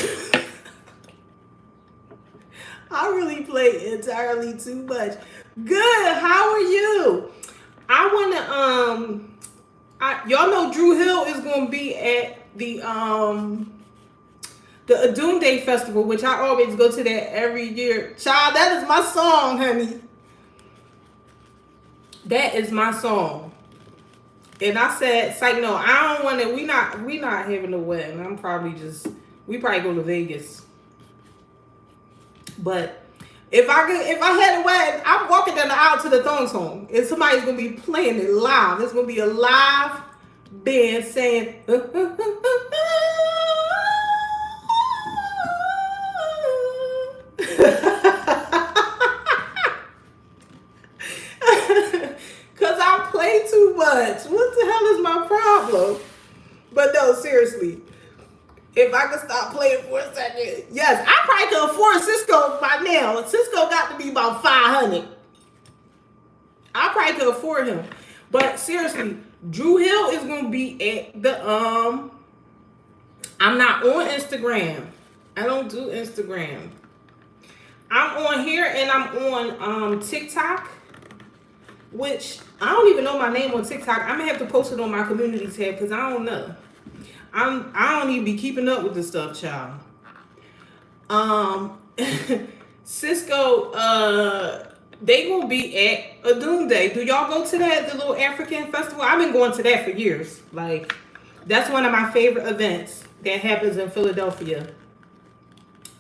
I really play entirely too much. Good, how are you? I wanna, y'all know Drew Hill is gonna be at the Adum Day Festival, which I always go to that every year. Child, that is my song, honey. That is my song. And I said, psych, no, I don't want to, we not having a wedding. We probably go to Vegas. But if I had a wedding, I'm walking down the aisle to the thong song, and somebody's gonna be playing it live. There's gonna be a live band saying, cause I play too much. What the hell is my problem? But no, seriously. If I could stop playing for a second. Yes, I probably could afford Cisco by now. Cisco got to be about 500. I probably could afford him. But seriously, Drew Hill is going to be at the, I'm not on Instagram. I don't do Instagram. I'm on here and I'm on TikTok, which I don't even know my name on TikTok. I'm going to have to post it on my community tab because I don't know. I don't even be keeping up with this stuff, child. Cisco, they gonna be at Adum Day. Do y'all go to that, the little African festival? I've been going to that for years. Like, That's one of my favorite events that happens in Philadelphia.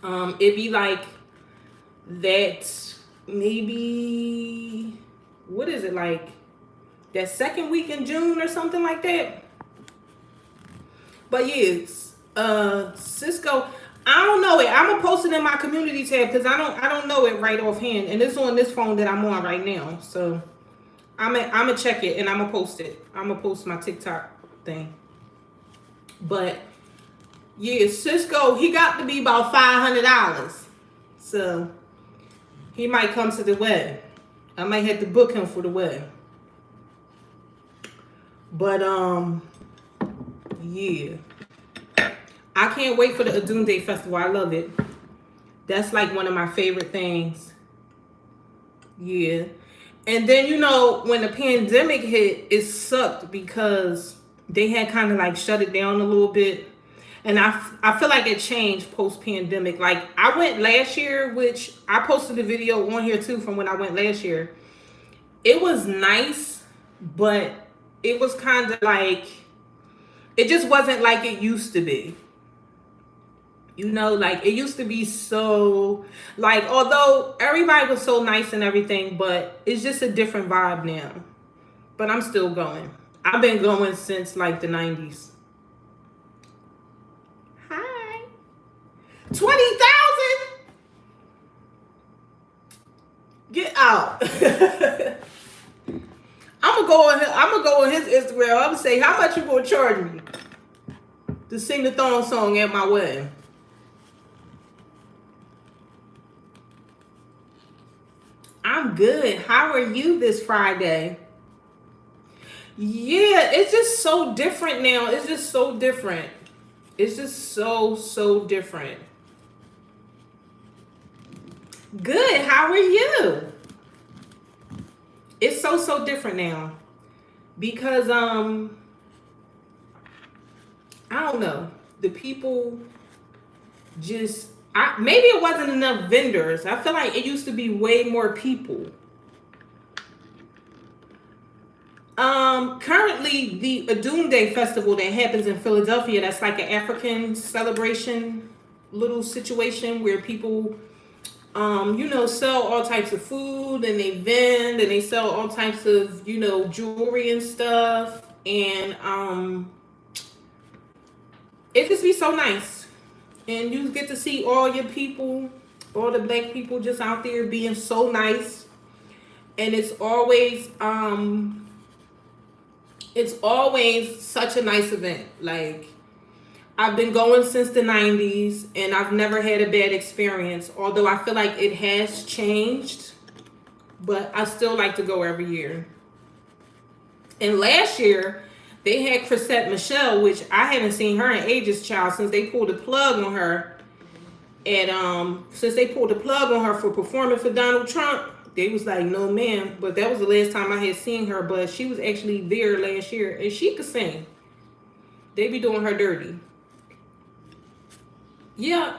It'd be like that maybe, what is it, like that second week in June or something like that. But yes, Cisco, I don't know it. I'm gonna post it in my community tab because I don't know it right offhand, and it's on this phone that I'm on right now. So I'm gonna check it and I'm gonna post it. I'm gonna post my TikTok thing. But yeah, Cisco, he got to be about $500, so he might come to the wedding. I might have to book him for the wedding. But yeah, I can't wait for the Adunde Festival. I love it. That's like one of my favorite things. Yeah. And then, you know, when the pandemic hit, it sucked because they had kind of like shut it down a little bit. And I feel like it changed post-pandemic. Like, I went last year, which I posted a video on here too from when I went last year. It was nice, but it was kind of like, it just wasn't like it used to be. You know, like it used to be so, like, although everybody was so nice and everything, but it's just a different vibe now. But I'm still going. I've been going since like the 90s. Hi. 20,000? Get out. I'm gonna go on his Instagram. I'm gonna say, how much you gonna charge me to sing the thong song at my wedding? I'm good. How are you this Friday? Yeah, it's just so different now. It's just so different. It's just so different. Good. How are you? It's so different now. Because I don't know. The people just, maybe it wasn't enough vendors. I feel like it used to be way more people. Currently, the Adunde Festival that happens in Philadelphia, that's like an African celebration little situation where people, you know, sell all types of food and they vend and they sell all types of, you know, jewelry and stuff. And it just be so nice. And you get to see all your people, all the black people just out there being so nice. And it's always such a nice event. Like, I've been going since the 90s and I've never had a bad experience. Although I feel like it has changed, but I still like to go every year. And last year, they had Chrisette Michelle, which I haven't seen her in ages, child, since they pulled the plug on her. And since they pulled the plug on her for performing for Donald Trump, they was like, no, ma'am. But that was the last time I had seen her. But she was actually there last year, and she could sing. They be doing her dirty. Yeah.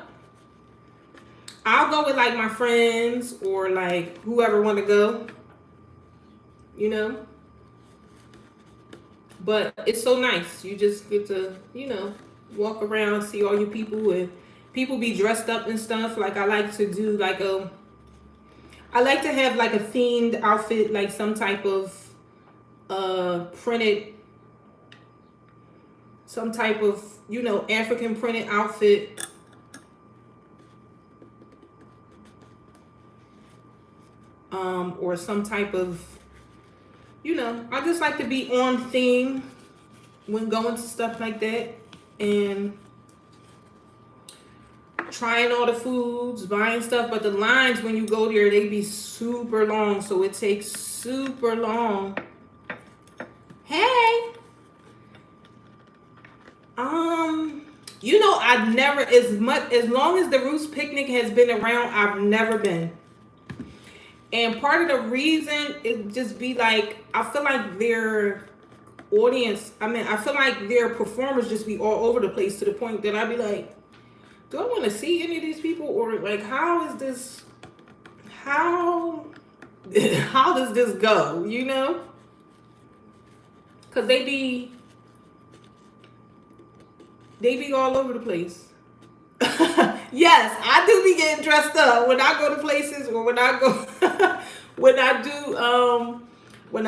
I'll go with like my friends or like whoever want to go. You know? But it's so nice. You just get to, you know, walk around, see all your people, and people be dressed up and stuff. Like, I like to do like I like to have like a themed outfit, like some type of printed, some type of, you know, African printed outfit. Or some type of, you know, I just like to be on theme when going to stuff like that. And trying all the foods, buying stuff. But the lines when you go there, they be super long. So it takes super long. Hey. You know, I've never, as long as the Roots Picnic has been around, I've never been. And part of the reason it just be like, I feel like their audience, I feel like their performers just be all over the place to the point that I'd be like, do I want to see any of these people? Or like, how does this go, you know? Because they be They be all over the place. Yes, I do be getting dressed up when I go to places, or when I go when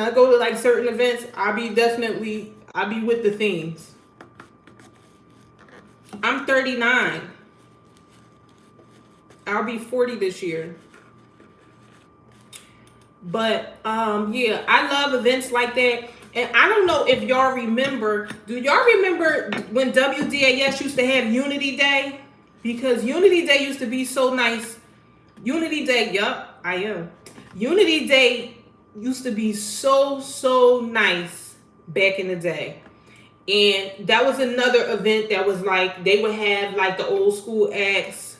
I go to like certain events. I be with the themes. I'm 39. I'll be 40 this year. But yeah, I love events like that. And I don't know if y'all remember. Do y'all remember when WDAS used to have Unity Day? Because Unity Day used to be so nice. Unity Day, yup, I am. Unity Day used to be so nice back in the day. And that was another event that was like, they would have like the old school acts,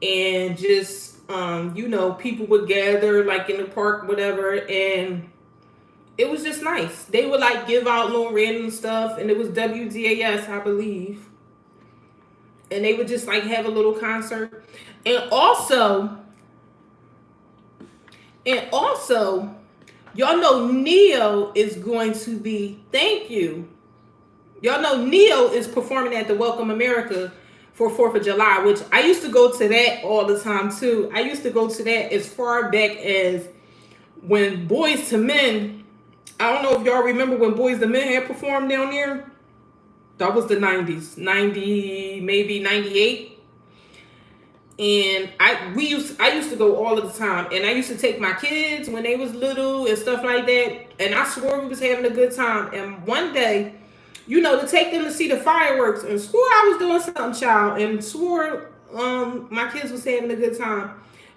and just people would gather like in the park, whatever, and it was just nice. They would like give out little random stuff, and it was WDAS, I believe. And they would just like have a little concert. And also, y'all know Neo is going to be, thank you. Y'all know Neo is performing at the Welcome America for 4th of July, which I used to go to that all the time too. I used to go to that as far back as when Boys to Men, I don't know if y'all remember when Boys to Men had performed down there. That was the 90s, 90, maybe 98. And I used to go all of the time, and I used to take my kids when they was little and stuff like that, and I swore we was having a good time. And one day, to take them to see the fireworks, and swore I was doing something, child, and swore my kids was having a good time.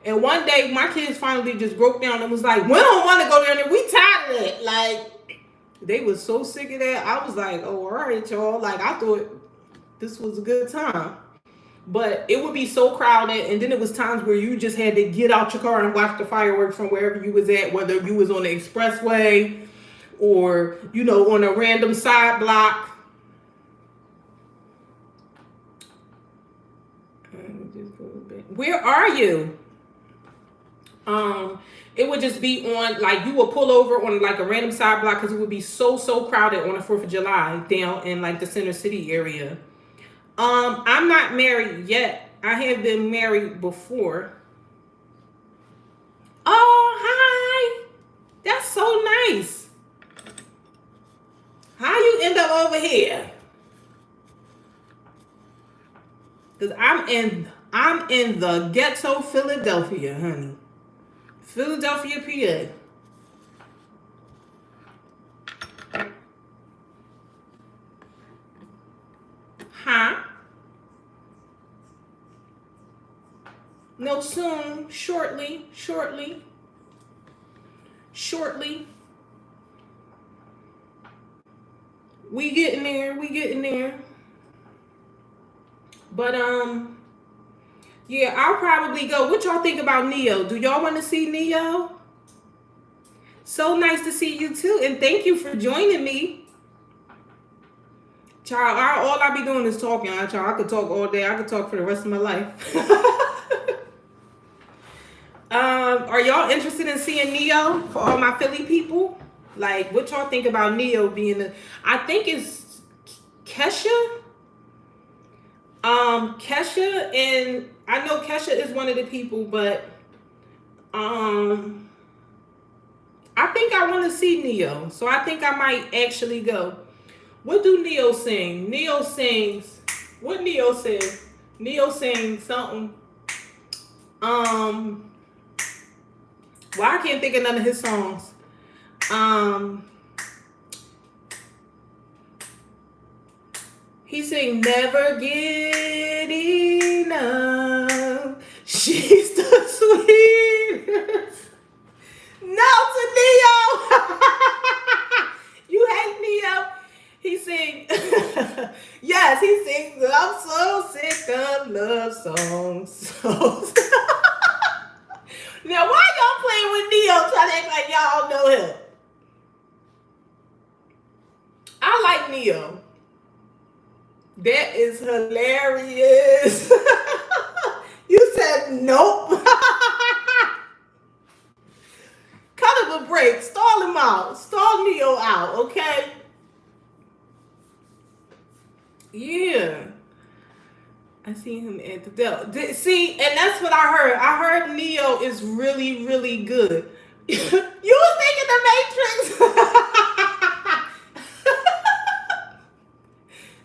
And one day, my kids finally just broke down and was like, "We don't want to go down there. We tired of it." Like, they was so sick of that. I was like, "Oh, all right, y'all." Like, I thought this was a good time. But it would be so crowded, and then it was times where you just had to get out your car and watch the fireworks from wherever you was at, whether you was on the expressway or, on a random side block. Where are you? It would just be on, like, you would pull over on like a random side block, because it would be so crowded on the 4th of July down in like the Center City area. I'm not married yet. I have been married before. Oh, hi. That's so nice. How you end up over here? Cause I'm in the ghetto, Philadelphia, honey. Philadelphia, PA. Huh? No, soon, shortly. We getting there. But yeah, I'll probably go. What y'all think about Neo? Do y'all want to see Neo? So nice to see you too, and thank you for joining me. Child, all I be doing is talking. Child, I could talk all day. I could talk for the rest of my life. Are y'all interested in seeing Neo for all my Philly people? Like, what y'all think about Neo being I think it's Kesha. Kesha, and I know Kesha is one of the people, but I think I want to see Neo, so I think I might actually go. What do Neo sing? Neo sings. What Neo says? Neo sings something. Well, I can't think of none of his songs. He sing "Never Get Enough." She's the sweetest. No to Neo. You hate Neo. He sing. Yes, he sings. I'm so sick of love songs. Now, why y'all playing with Neo trying to act like y'all know him? I like Neo. That is hilarious. You said nope. Cut him a break. Stall him out. Stall Neo out, okay? Yeah. I seen him at the Dell. See, and that's what I heard. I heard Neo is really, really good. You was thinking the Matrix.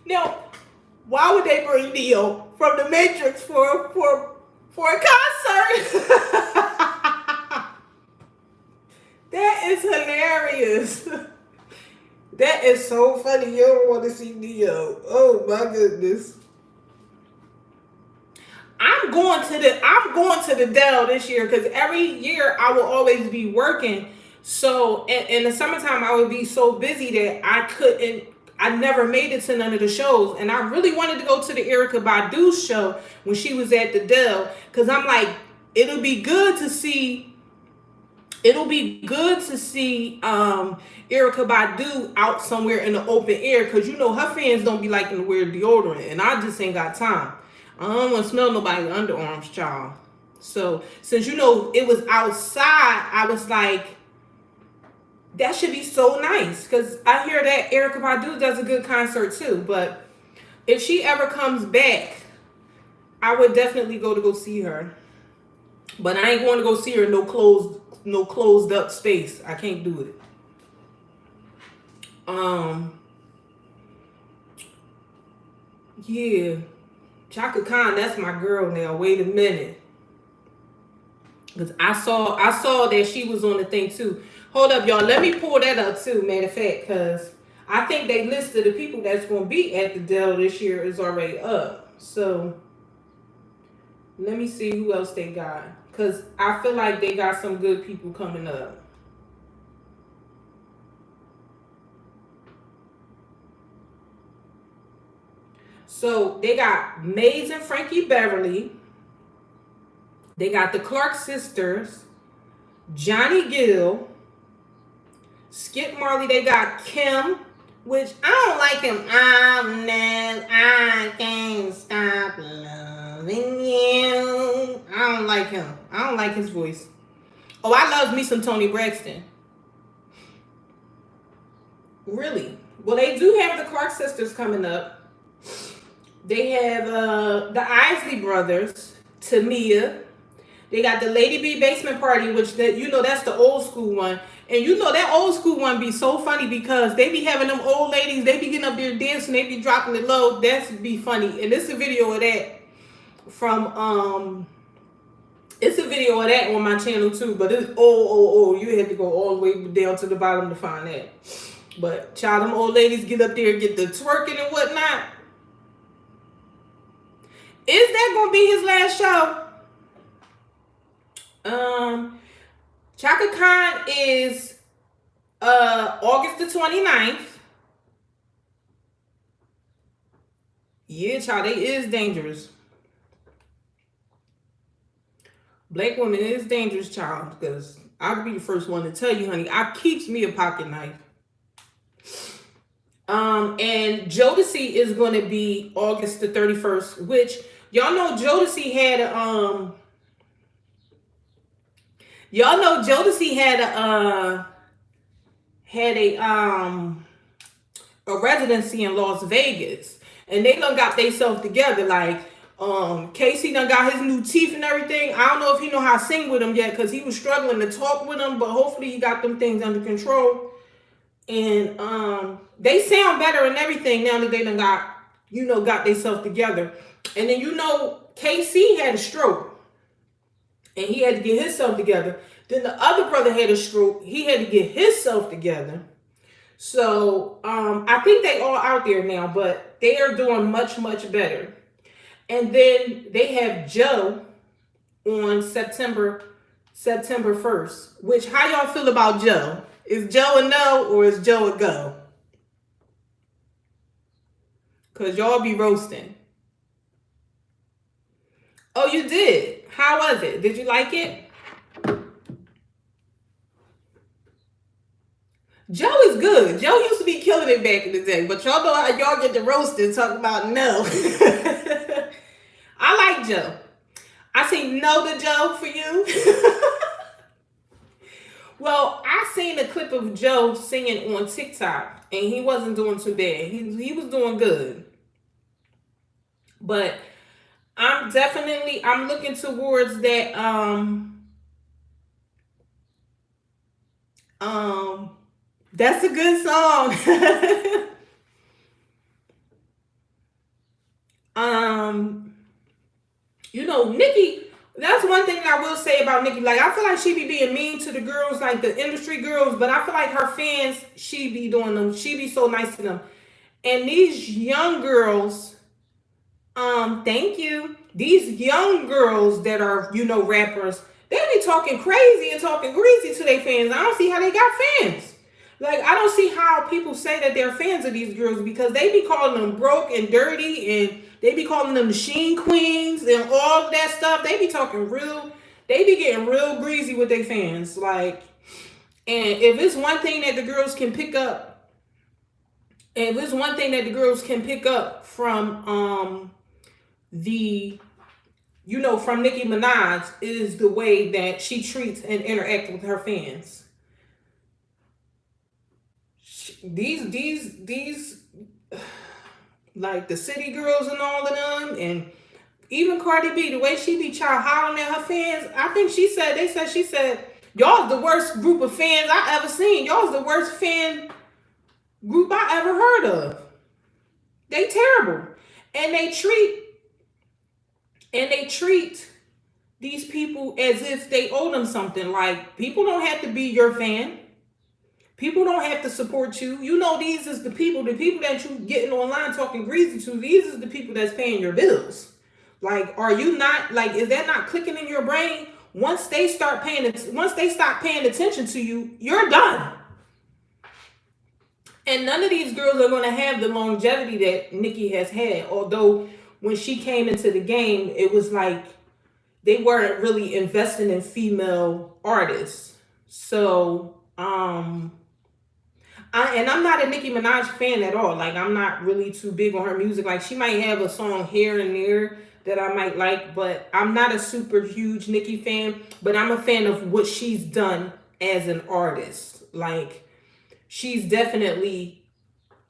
Now, why would they bring Neo from the Matrix for a concert? That is hilarious. That is so funny. You don't want to see Neo. Oh my goodness. I'm going to the Dell this year because every year I will always be working. So in the summertime I would be so busy that I never made it to none of the shows. And I really wanted to go to the Erykah Badu show when she was at the Dell. Because I'm like, it'll be good to see Erykah Badu out somewhere in the open air. Because her fans don't be liking to wear deodorant. And I just ain't got time. I don't want to smell nobody's underarms, child. So, since it was outside, I was like, that should be so nice. Because I hear that Erykah Badu does a good concert too. But if she ever comes back, I would definitely go see her. But I ain't going to go see her in no closed up space. I can't do it. Yeah. Chaka Khan, that's my girl now. Wait a minute. Because I saw that she was on the thing too. Hold up, y'all. Let me pull that up too, matter of fact, because I think they listed the people that's going to be at the Dell this year is already up. So, let me see who else they got. Because I feel like they got some good people coming up. So, they got Maze and Frankie Beverly. They got the Clark sisters. Johnny Gill. Skip Marley. They got Kim. Which, I don't like him. I can't stop loving you. I don't like him. I don't like his voice. Oh, I love me some Toni Braxton. Really? Well, they do have the Clark sisters coming up. They have the Isley brothers, Tamia. They got the Lady B Basement Party, which that's the old school one. And that old school one be so funny because they be having them old ladies, they be getting up there dancing, they be dropping it low. That's be funny. And it's a video of that it's a video of that on my channel too, but it's old. You had to go all the way down to the bottom to find that. But child, them old ladies get up there and get the twerking and whatnot. Is that gonna be his last show? Chaka Khan is August the 29th. Yeah, child, they is dangerous. Black women is dangerous, child, because I'll be the first one to tell you, honey, I keeps me a pocket knife. And Jodeci is going to be August the 31st, which y'all know Jodeci had a residency in Las Vegas, and they done got themselves together. Like Casey done got his new teeth and everything. I don't know if he know how to sing with them yet because he was struggling to talk with them, but hopefully he got them things under control. And they sound better and everything now that they done got themselves together. And then KC had a stroke. And he had to get himself together. Then the other brother had a stroke. He had to get himself together. So I think they all out there now, but they are doing much, much better. And then they have Joe on September 1st. Which, how y'all feel about Joe? Is Joe a no or is Joe a go? Because y'all be roasting. Oh, you did? How was it? Did you like it? Joe is good. Joe used to be killing it back in the day. But y'all know how y'all get the roasting talking about no. I like Joe. I say no to Joe for you. Well, I seen a clip of Joe singing on TikTok, and he wasn't doing too bad. He was doing good. But I'm looking towards that um that's a good song. um Nikki, that's one thing I will say about Nikki. Like, I feel like she be being mean to the girls, like the industry girls, but I feel like her fans, she be doing them. She be so nice to them. And these young girls, thank you. These young girls that are, rappers, they be talking crazy and talking greasy to their fans. I don't see how they got fans. Like, I don't see how people say that they're fans of these girls, because they be calling them broke and dirty, and they be calling them machine queens and all of that stuff. They be talking real, they be getting real greasy with their fans. Like, and if it's one thing that the girls can pick up, and if it's one thing that the girls can pick up from the from Nicki Minaj, is the way that she treats and interacts with her fans. These like the city girls and all of them, and even Cardi B, the way she be hollering at her fans. I think she said, y'all's the worst group of fans I ever seen. Y'all's the worst fan group I ever heard of. They terrible. And they treat these people as if they owe them something. Like, people don't have to be your fan. People don't have to support you. These is the people that you getting online talking greasy to. These is the people that's paying your bills. Like, are you not, like, is that not clicking in your brain? Once they stop paying attention to you, you're done. And none of these girls are going to have the longevity that Nicki has had. Although when she came into the game, it was like they weren't really investing in female artists. So, I'm not a Nicki Minaj fan at all. Like, I'm not really too big on her music. Like, she might have a song here and there that I might like, but I'm not a super huge Nicki fan. But I'm a fan of what she's done as an artist. Like, she's definitely,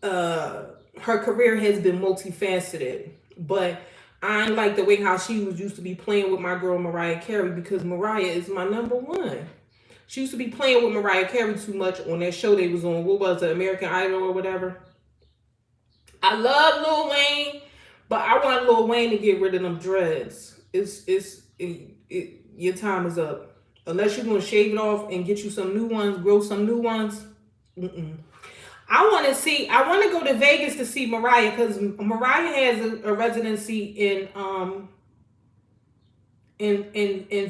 her career has been multifaceted. But I ain't like the way how she used to be playing with my girl Mariah Carey, because Mariah is my number one. She used to be playing with Mariah Carey too much on that show they was on. What was it, American Idol or whatever? I love Lil Wayne, but I want Lil Wayne to get rid of them dreads. Your time is up. Unless you're going to shave it off and get you some new ones, grow some new ones. I want to go to Vegas to see Mariah, because Mariah has a residency in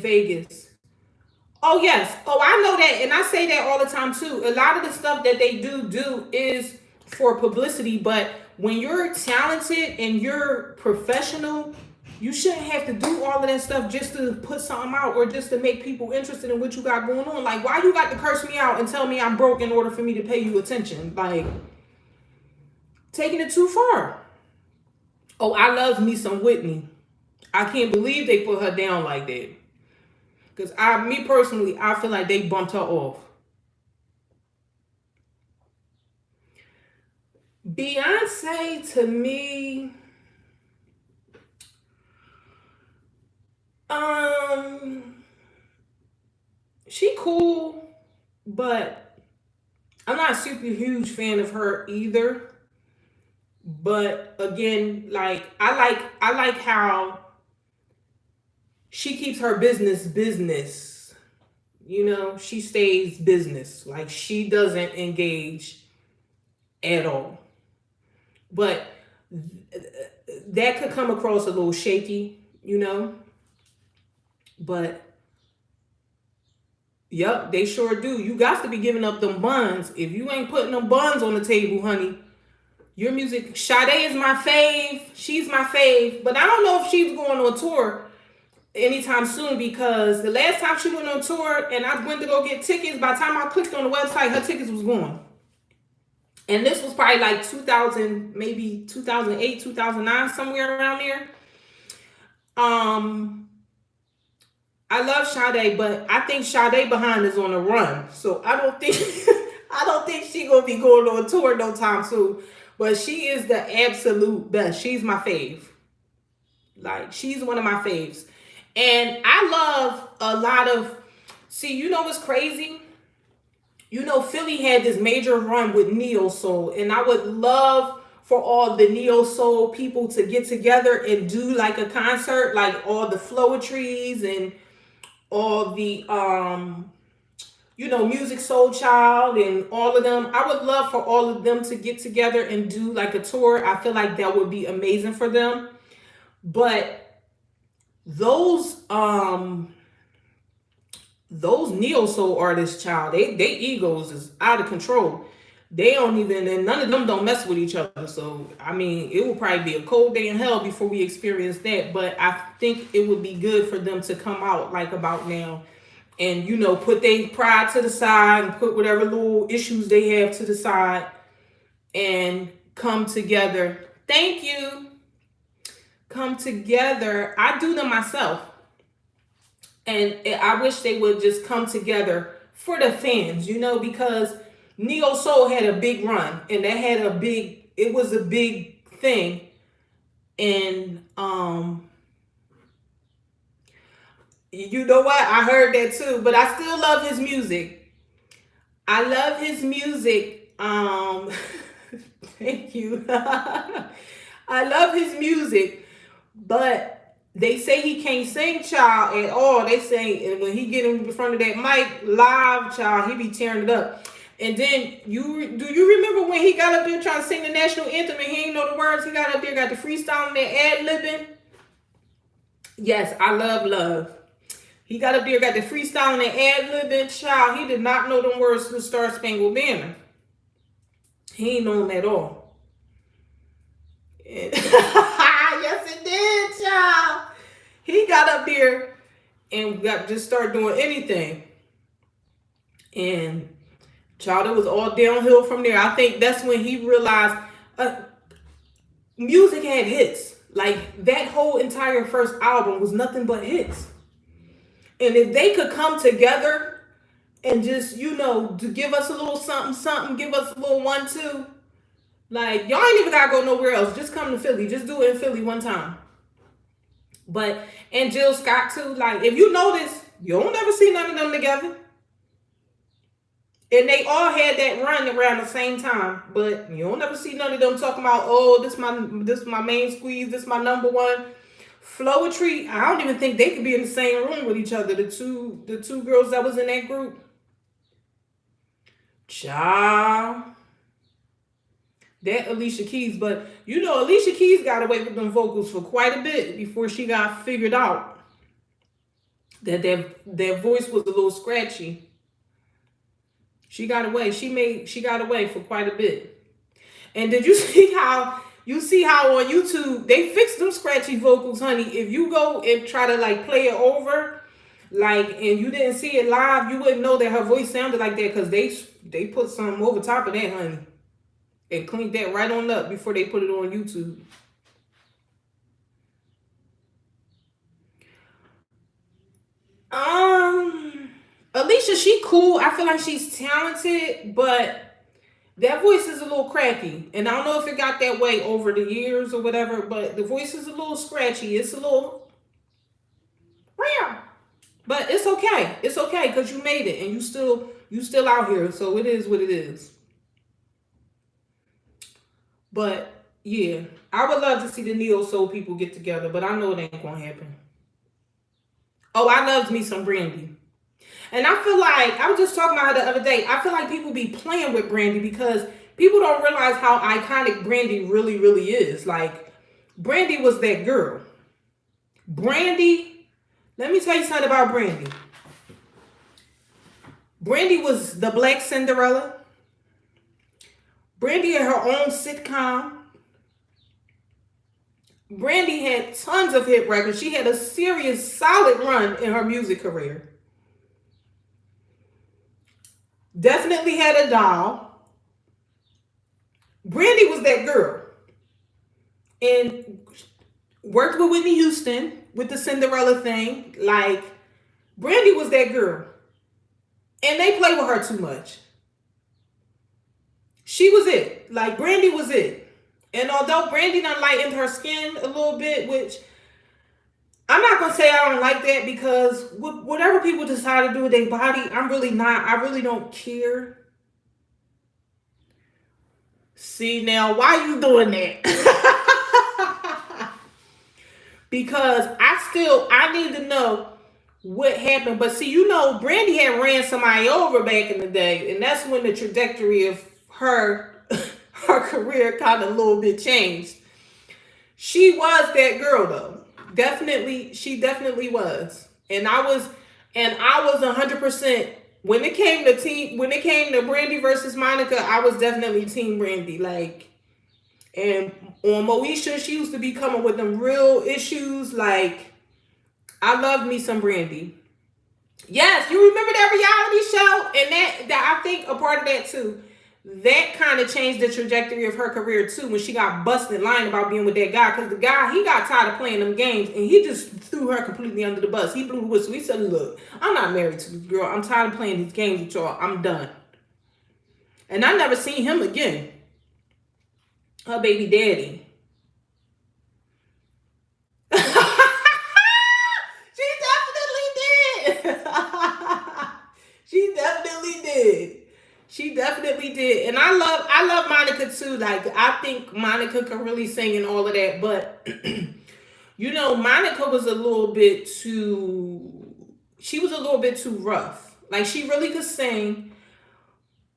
Vegas. Oh, yes. Oh, I know that. And I say that all the time, too. A lot of the stuff that they do is for publicity. But when you're talented and you're professional, you shouldn't have to do all of that stuff just to put something out or just to make people interested in what you got going on. Like, why you got to curse me out and tell me I'm broke in order for me to pay you attention? Like, taking it too far. Oh, I love me some Whitney. I can't believe they put her down like that. Because me personally, I feel like they bumped her off. Beyonce, to me, she cool, but I'm not a super huge fan of her either. But again, like, I like how she keeps her business. She stays business. Like, she doesn't engage at all. But that could come across a little shaky, But, yep, they sure do. You got to be giving up them buns. If you ain't putting them buns on the table, honey, your music. Sade is my fave. She's my fave. But I don't know if she's going on tour anytime soon, because the last time she went on tour and I went to go get tickets, by the time I clicked on the website, her tickets was gone. And this was probably like 2000, maybe 2008, 2009, somewhere around there. I love Sade, but I think Sade behind is on a run. So I don't think she gonna be going on tour no time soon. But she is the absolute best. She's my fave. Like, she's one of my faves. And I love a lot of, see, you know what's crazy? You know, Philly had this major run with neo soul, and I would love for all the neo soul people to get together and do like a concert, like all the Floetries and all the you know, Music Soul Child and all of them. I would love for all of them to get together and do like a tour. I feel like that would be amazing for them. But those neo soul artists, child, they egos is out of control. They don't even, and none of them don't mess with each other. So I mean, it will probably be a cold day in hell before we experience that. But I think it would be good for them to come out like about now, and you know, put their pride to the side and put whatever little issues they have to the side and come together. Thank you. Come together. I do them myself. And I wish they would just come together for the fans, you know, because Neo Soul had a big run, and that had it was a big thing. And you know what? I heard that too, but I still love his music. I love his music. Thank you. I love his music, but they say he can't sing, child, at all. They say, and when he get in front of that mic live, child, he be tearing it up. And then do you remember when he got up there trying to sing the national anthem and he ain't know the words? He got up there, got the freestyle and that ad-libbing. Yes, I love. He got up there, got the freestyle and that ad-libbing, child. He did not know them words to the Star Spangled Banner. He ain't know them at all. Yes, it did, child. He got up there and just started doing anything. And child, it was all downhill from there. I think that's when he realized music had hits. Like, that whole entire first album was nothing but hits. And if they could come together and just, you know, to give us a little something, give us a little 1-2. Like, y'all ain't even gotta go nowhere else. Just come to Philly. Just do it in Philly one time. But, and Jill Scott too. Like, if you notice, you don't ever see none of them together. And they all had that run around the same time. But you don't ever see none of them talking about, oh, this my main squeeze, this my number one. Floetry, I don't even think they could be in the same room with each other. The two girls that was in that group. Child. That Alicia Keys, but you know, Alicia Keys got away with them vocals for quite a bit before she got figured out that their voice was a little scratchy. She got away. She got away for quite a bit. And did you see how on YouTube they fixed them scratchy vocals, honey? If you go and try to like play it over, like, and you didn't see it live, you wouldn't know that her voice sounded like that because they put something over top of that, honey. And cleaned that right on up before they put it on YouTube. Alicia, she cool. I feel like she's talented, but that voice is a little cracky. And I don't know if it got that way over the years or whatever, but the voice is a little scratchy. It's a little rare. But it's okay. It's okay because you made it and you still out here. So it is what it is. But yeah, I would love to see the neo soul people get together, but I know it ain't gonna happen. Oh, I loved me some Brandy. And I feel like, I was just talking about her the other day, I feel like people be playing with Brandy because people don't realize how iconic Brandy really, really is. Like, Brandy was that girl. Brandy, let me tell you something about Brandy. Brandy was the Black Cinderella. Brandy had her own sitcom. Brandy had tons of hit records. She had a serious, solid run in her music career. Definitely had a doll. Brandy was that girl. And worked with Whitney Houston with the Cinderella thing. Like, Brandy was that girl. And they play with her too much. She was it. Like, Brandy was it. And although Brandy done lightened her skin a little bit, which I'm not gonna say I don't like that because whatever people decide to do with their body, I'm really not. I really don't care. See now, why you doing that? Because I need to know what happened. But see, Brandy had ran somebody over back in the day, and that's when the trajectory of her her career kind of a little bit changed. She was that girl though. She definitely was. And I was 100% when it came to Brandy versus Monica, I was definitely team Brandy. Like, and on Moesha, she used to be coming with them real issues. Like, I loved me some Brandy. Yes, you remember that reality show? And that I think a part of that too. That kind of changed the trajectory of her career too when she got busted lying about being with that guy. Because the guy, he got tired of playing them games and he just threw her completely under the bus. He blew the whistle. He said, look, I'm not married to this girl. I'm tired of playing these games with y'all. I'm done. And I never seen him again. Her baby daddy. She definitely did. She definitely did. She definitely did. And I love Monica too. Like, I think Monica can really sing and all of that. But, Monica was a little bit too rough. Like, she really could sing.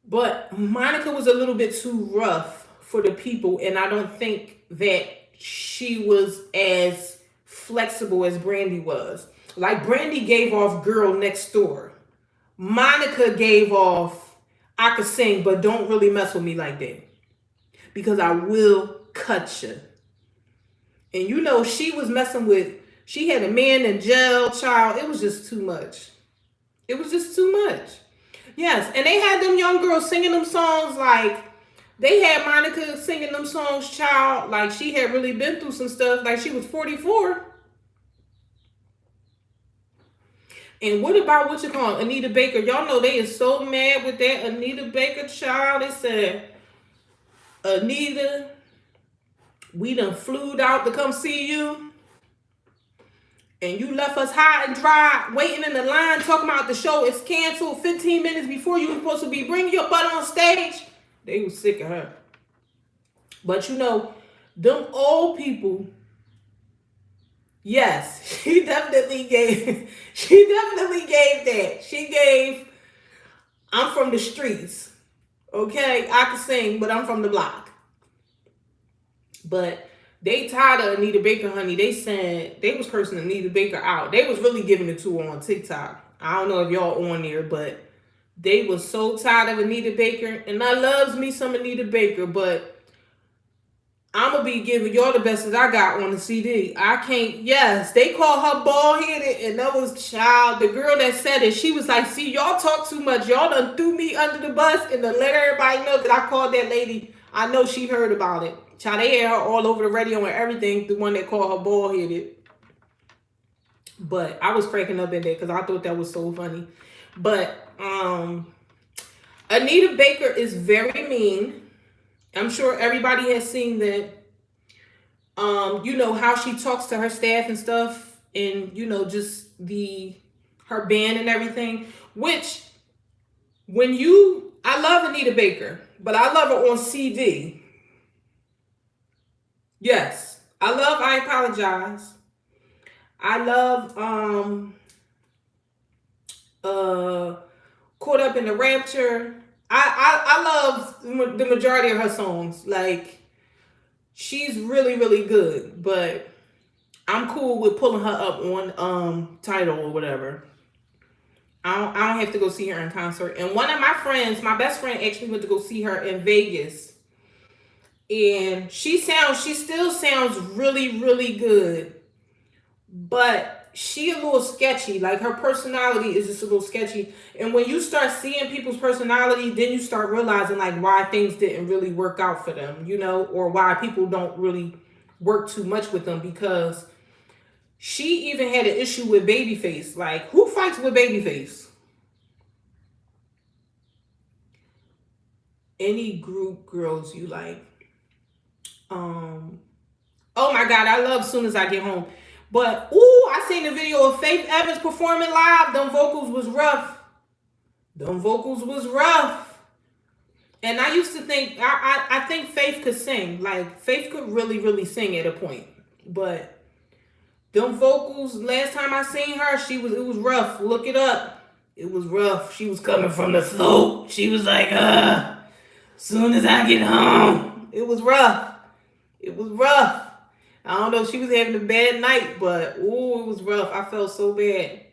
But Monica was a little bit too rough for the people. And I don't think that she was as flexible as Brandy was. Like, Brandy gave off girl next door. Monica gave off, I could sing, but don't really mess with me like that. Because I will cut you. And she was messing with, she had a man in jail, child. It was just too much. It was just too much. Yes, and they had them young girls singing them songs like, they had Monica singing them songs, child, like she had really been through some stuff, like she was 44. And what about Anita Baker? Y'all know they is so mad with that Anita Baker child. They said, Anita, we done flew out to come see you. And you left us high and dry, waiting in the line, talking about the show is canceled 15 minutes before you were supposed to be bringing your butt on stage. They was sick of her. But them old people, yes, she definitely gave that. She gave, I'm from the streets. Okay, I can sing, but I'm from the block. But they tired of Anita Baker, honey. They said they was cursing Anita Baker out. They was really giving it to her on TikTok. I don't know if y'all on there, but they was so tired of Anita Baker. And I loves me some Anita Baker, but I'm going to be giving y'all the best that I got on the CD. I can't, yes, they call her bald-headed, and that was the girl that said it. She was like, see, y'all talk too much. Y'all done threw me under the bus, and to let everybody know that I called that lady, I know she heard about it. Child, they had her all over the radio and everything, the one that called her bald-headed. But I was cracking up in there because I thought that was so funny. But Anita Baker is very mean. I'm sure everybody has seen that. How she talks to her staff and stuff, and just her band and everything. Which, I love Anita Baker, but I love her on CD. Yes, I love I Apologize. I love Caught Up in the Rapture. I love the majority of her songs. Like, she's really, really good. But I'm cool with pulling her up on Tidal or whatever. I don't have to go see her in concert. And one of my friends, my best friend, actually went to go see her in Vegas. And she still sounds really, really good. But she a little sketchy. Like, her personality is just a little sketchy. And when you start seeing people's personality, then you start realizing like why things didn't really work out for them, or why people don't really work too much with them, because she even had an issue with Babyface. Like, who fights with Babyface? Any group girls you like? Oh my God, I love Soon As I Get Home. But, I I seen the video of Faith Evans performing live. Them vocals was rough. And I used to think, I think Faith could sing. Like, Faith could really, really sing at a point. But them vocals, last time I seen her, it was rough. Look it up. It was rough. She was coming from the throat. She was like, soon as I get home. It was rough. I don't know if she was having a bad night, but ooh, it was rough. I felt so bad.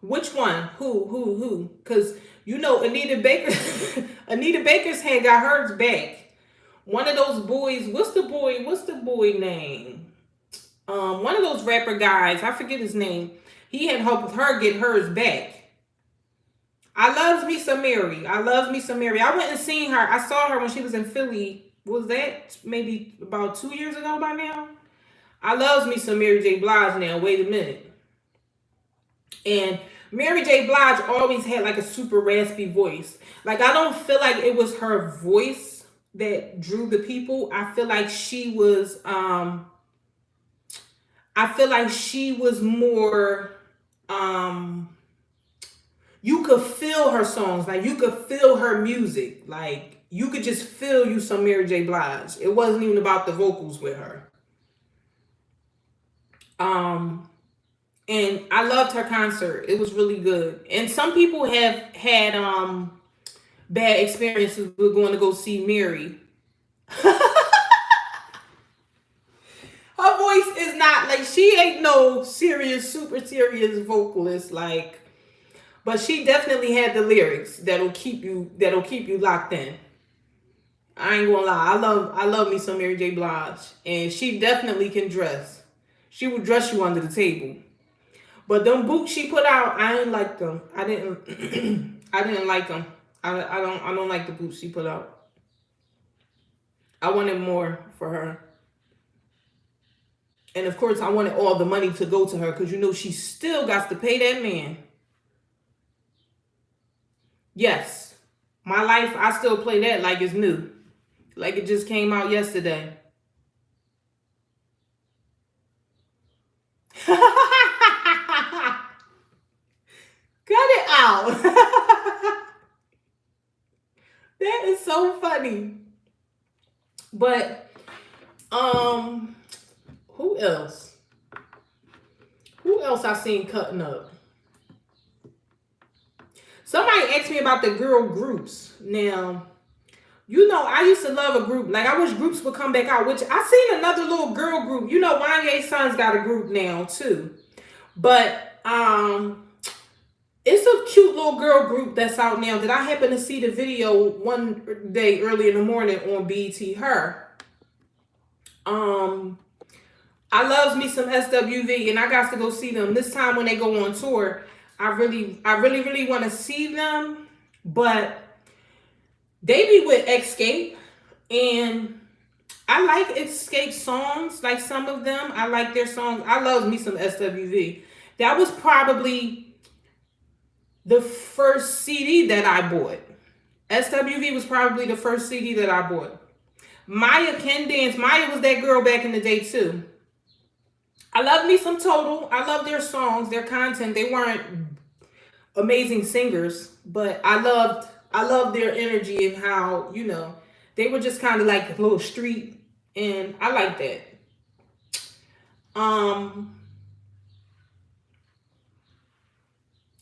Which one? Who? Because, you know, Anita Baker's had got hers back. One of those boys, what's the boy name? One of those rapper guys, I forget his name. He had helped her get hers back. I loves me some Mary. I went and seen her. I saw her when she was in Philly. Was that maybe about 2 years ago by now? I loves me some Mary J. Blige now. Wait a minute. And Mary J. Blige always had like a super raspy voice. Like, I don't feel like it was her voice that drew the people. I feel like she was more you could feel her songs, like you could feel her music, like you could just feel you some Mary J. Blige. It wasn't even about the vocals with her. And I loved her concert. It was really good. And some people have had bad experiences with going to go see Mary. Her voice is not like, she ain't no super serious vocalist, like, but she definitely had the lyrics that'll keep you locked in. I ain't gonna lie. I love me some Mary J. Blige. And she definitely can dress. She would dress you under the table. But them boots she put out, I didn't like them. I didn't like them. I don't like the boots she put out. I wanted more for her. And of course, I wanted all the money to go to her because, you know, she still got to pay that man. Yes, My Life, I still play that like it's new. Like it just came out yesterday. Cut it out. That is so funny. But, who else? Who else I seen cutting up? Somebody asked me about the girl groups. Now, you know, I used to love a group. Like, I wish groups would come back out, which I seen another little girl group. You know, Wanye's son's got a group now, too. But, it's a cute little girl group that's out now that I happened to see the video one day early in the morning on BET Her. I loves me some SWV, and I got to go see them this time when they go on tour. I really want to see them, but they be with Escape, and I like Escape songs, like some of them. I like their songs. I love me some SWV. That was probably the first CD that I bought. SWV was probably the first CD that I bought. Maya can dance. Maya was that girl back in the day too. I love me some Total. I love their songs, their content. They weren't amazing singers, but I loved their energy and how, you know, they were just kind of like a little street, and I like that.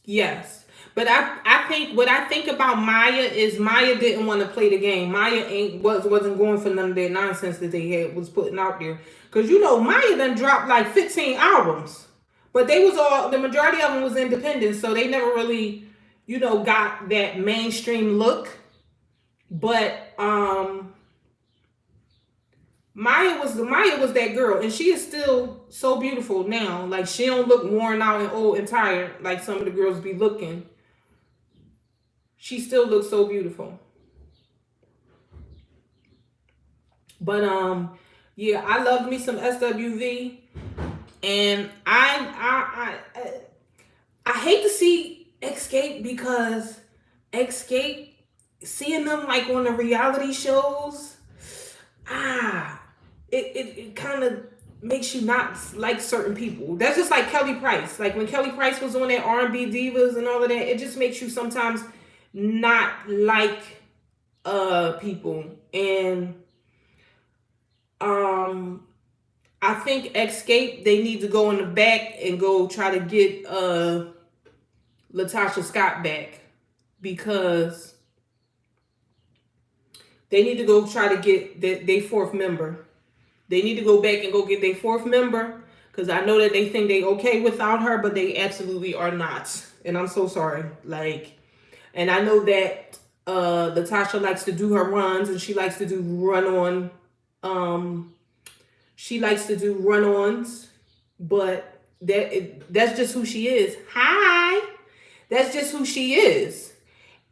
Yes. But I think what I think about Maya is Maya didn't want to play the game. Maya wasn't going for none of that nonsense that they was putting out there. Because, you know, Maya done dropped like 15 albums. But the majority of them was independent. So they never really, you know, got that mainstream look. But Maya was that girl. And she is still so beautiful now. Like, she don't look worn out and old and tired like some of the girls be looking. She still looks so beautiful. But yeah, I love me some SWV, and I hate to see Escape, because Escape, seeing them like on the reality shows, it kind of makes you not like certain people. That's just like Kelly Price. Like when Kelly Price was on that R&B divas and all of that, it just makes you sometimes not like people. And I think Escape, they need to go in the back and go try to get Latasha Scott back, because they need to go try to get their fourth member. They need to go back and go get their fourth member, because I know that they think they okay without her, but they absolutely are not. And I'm so sorry. Like, and I know that Latasha likes to do her runs, and she likes to do she likes to do run-ons, but that's just who she is. Hi. That's just who she is.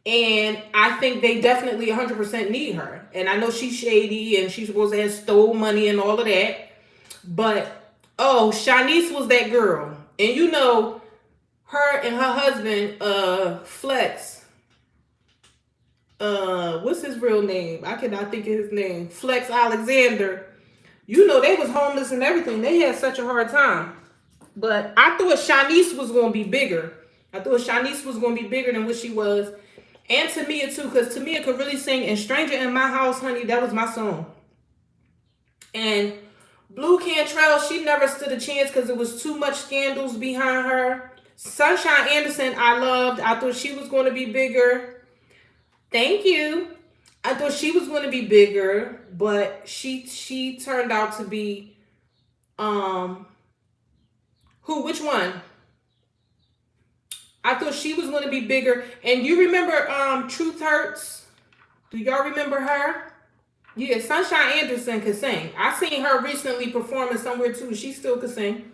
And I think they definitely 100% need her. And I know she's shady and she's supposed to have stole money and all of that. But, oh, Shanice was that girl. And you know, her and her husband, Flex, what's his real name? I cannot think of his name. Flex Alexander. You know, they was homeless and everything. They had such a hard time. But I thought Shanice was going to be bigger. I thought Shanice was going to be bigger than what she was. And Tamia too, because Tamia could really sing. And Stranger in My House, honey, that was my song. And Blue Cantrell, she never stood a chance because there was too much scandals behind her. Sunshine Anderson, I loved. I thought she was going to be bigger. Thank you. I thought she was going to be bigger, but she turned out to be who? Which one? I thought she was going to be bigger. And you remember Truth Hurts? Do y'all remember her? Yeah, Sunshine Anderson could sing. I seen her recently performing somewhere too. She still could sing.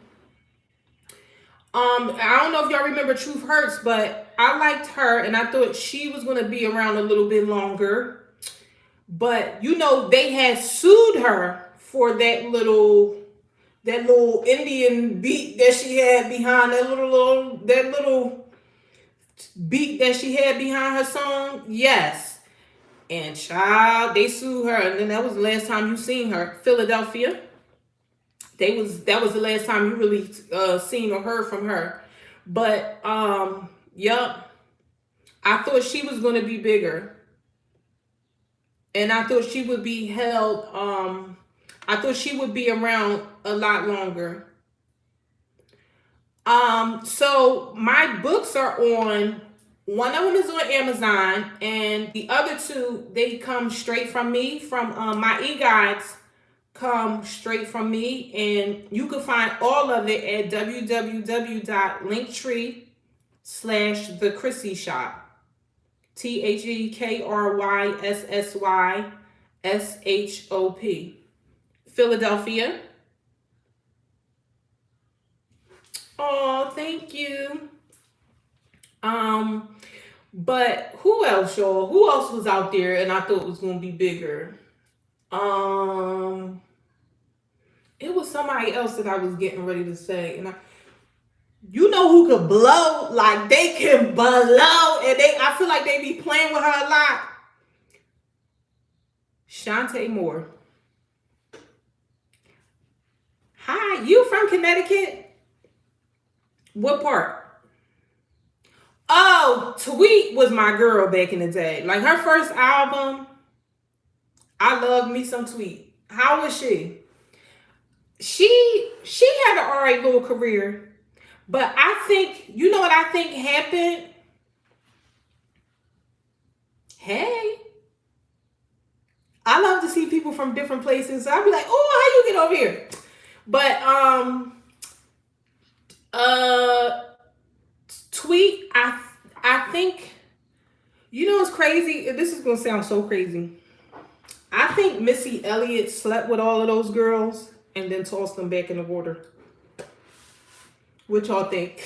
I don't know if y'all remember Truth Hurts, but I liked her and I thought she was going to be around a little bit longer. But you know, they had sued her for that little Indian beat that she had behind that little beat that she had behind her song. Yes. And child, they sued her, and then that was the last time you seen her. Philadelphia. That was the last time you really seen or heard from her. But yup. I thought she was gonna be bigger. And I thought she would be held, I thought she would be around a lot longer. So my books are on, one of them is on Amazon, and the other two, they come straight from me, from my e-guides come straight from me, and you can find all of it at www.linktree/thechrissy-shop. TheChryssyShop. Philadelphia. Oh, thank you. But who else, y'all? Who else was out there and I thought was gonna be bigger? It was somebody else that I was getting ready to say, and you know who could blow? Like, they can blow, and I feel like they be playing with her a lot. Shantae Moore. Hi, you from Connecticut? What part? Oh, Tweet was my girl back in the day. Like, her first album, I love me some Tweet. How was she? She had an alright little career. But I think, you know what I think happened? Hey. I love to see people from different places. So I'd be like, oh, how you get over here? But Tweet, I think, you know what's crazy? This is gonna sound so crazy. I think Missy Elliott slept with all of those girls and then tossed them back in the water. What y'all think?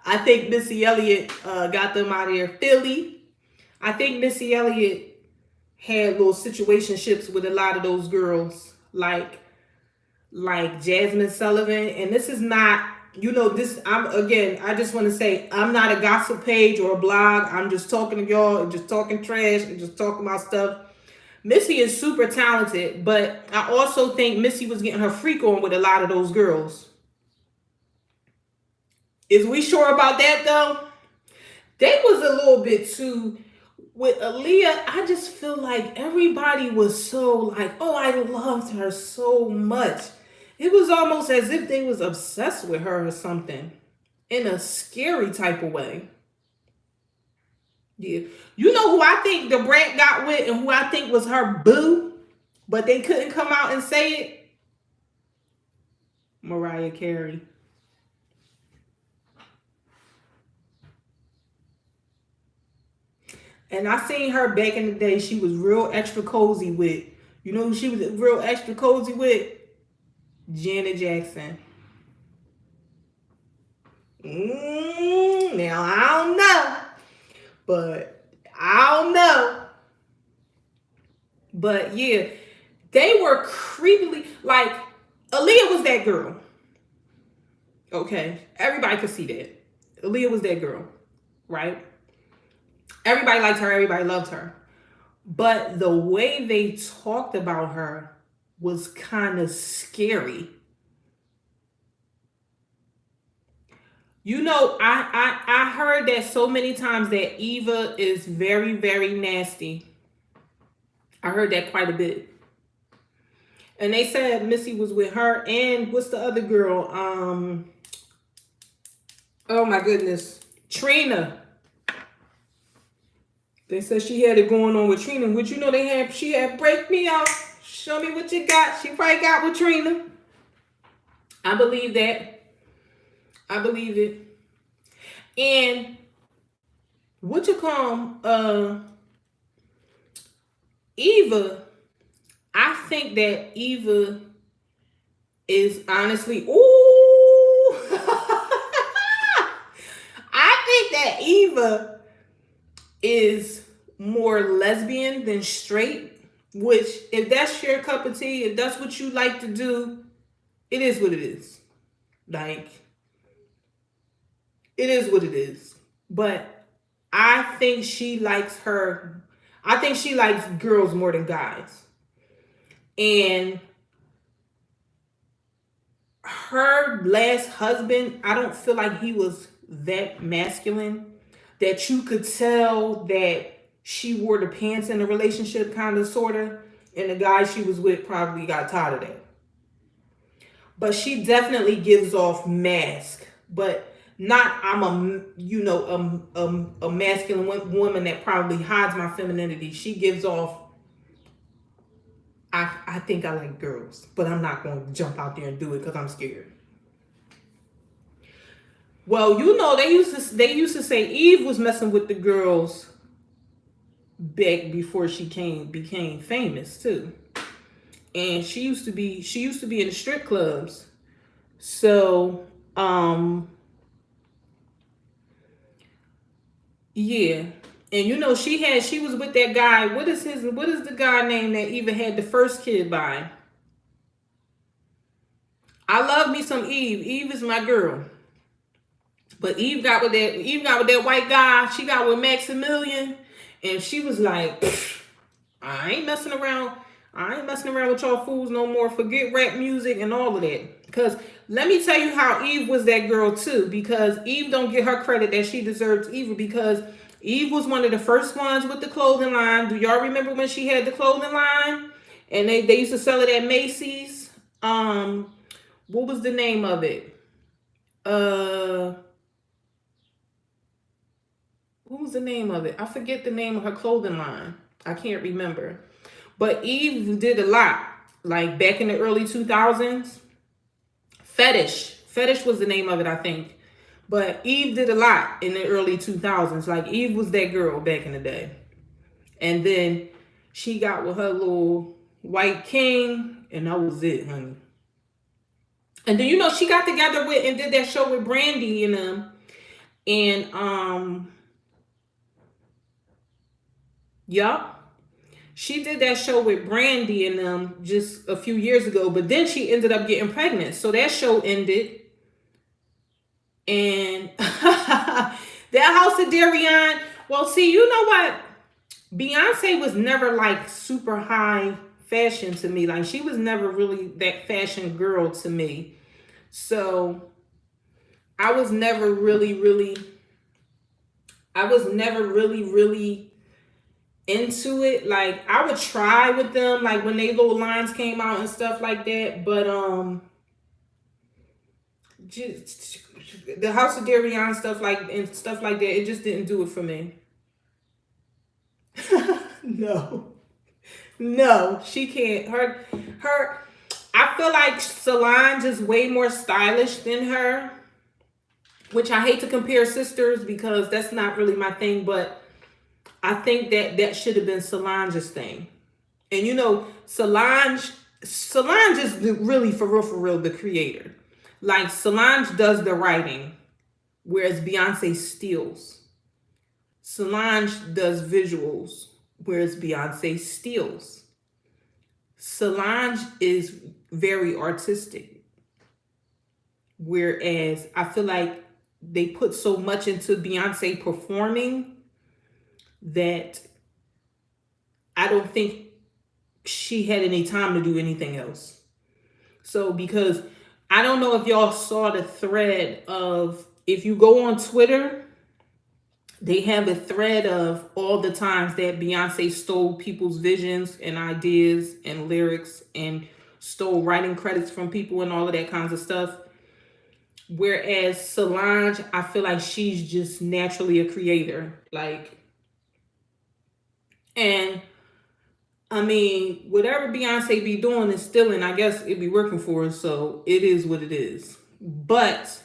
I think Missy Elliott got them out of there. Philly. I think Missy Elliott had little situationships with a lot of those girls, like Jasmine Sullivan. And this is not, you know, this, I just want to say, I'm not a gossip page or a blog. I'm just talking to y'all and just talking trash and just talking about stuff. Missy is super talented, but I also think Missy was getting her freak on with a lot of those girls. Is we sure about that though? They was a little bit too. With Aaliyah, I just feel like everybody was so like, oh, I loved her so much. It was almost as if they was obsessed with her or something in a scary type of way. Yeah. You know who I think the Brand got with and who I think was her boo, but they couldn't come out and say it? Mariah Carey. And I seen her back in the day. She was real extra cozy with. You know who she was real extra cozy with? Janet Jackson. Now I don't know. But I don't know. But yeah, they were creepily like Aaliyah was that girl. Okay. Everybody could see that. Aaliyah was that girl. Right? Everybody liked her, everybody loved her. But the way they talked about her was kind of scary. You know, I heard that so many times that Eva is very, very nasty. I heard that quite a bit. And they said Missy was with her and what's the other girl? Oh my goodness. Trina. They said she had it going on with Trina. Would you know she had break me off. Show me what you got. She probably got with Trina. I believe that. I believe it. And what you call Eva, I think that Eva is honestly, ooh. I think that Eva is more lesbian than straight, which if that's your cup of tea, if that's what you like to do, it is what it is. Like, it is what it is. But I think she likes girls more than guys. And her last husband, I don't feel like he was that masculine that you could tell that she wore the pants in the relationship, kind of, sort of, and the guy she was with probably got tired of that. But she definitely gives off mask, but not I'm a masculine woman that probably hides my femininity. She gives off, I think I like girls, but I'm not going to jump out there and do it because I'm scared. Well, you know, they used to say Eve was messing with the girls back before she became famous too. And she used to be in the strip clubs. So, yeah. And you know, she was with that guy. What is the guy name that Eva had the first kid by? I love me some Eve. Eve is my girl. But Eve got with that white guy. She got with Maximilian, and she was like, I ain't messing around with y'all fools no more. Forget rap music and all of that. Because let me tell you how Eve was that girl too. Because Eve don't get her credit that she deserves either. Because Eve was one of the first ones with the clothing line. Do y'all remember when she had the clothing line? And they used to sell it at Macy's. What was the name of it? What was the name of it? I forget the name of her clothing line. I can't remember. But Eve did a lot. Like back in the early 2000s. Fetish was the name of it, I think. But Eve did a lot in the early 2000s. Like Eve was that girl back in the day. And then she got with her little white king. And that was it, honey. And then, you know, she got together with and did that show with Brandy and them. And, yup. She did that show with Brandy and them just a few years ago, but then she ended up getting pregnant. So that show ended. And that house of Darian, well, see, you know what? Beyonce was never like super high fashion to me. Like she was never really that fashion girl to me. So I was never really into it. Like I would try with them, like when they little lines came out and stuff like that. But just the House of Darion stuff like that, it just didn't do it for me. No. No, she can't. Her I feel like Solange is way more stylish than her, which I hate to compare sisters because that's not really my thing, but I think that should have been Solange's thing. And you know, Solange is really for real the creator. Like Solange does the writing, whereas Beyonce steals. Solange does visuals, whereas Beyonce steals. Solange is very artistic, whereas I feel like they put so much into Beyonce performing that I don't think she had any time to do anything else. So because I don't know if y'all saw the thread of, if you go on Twitter, they have a thread of all the times that Beyonce stole people's visions and ideas and lyrics and stole writing credits from people and all of that kinds of stuff. Whereas Solange, I feel like she's just naturally a creator. Like, and I mean, whatever Beyonce be doing is stealing, I guess it be working for her. So it is what it is. But,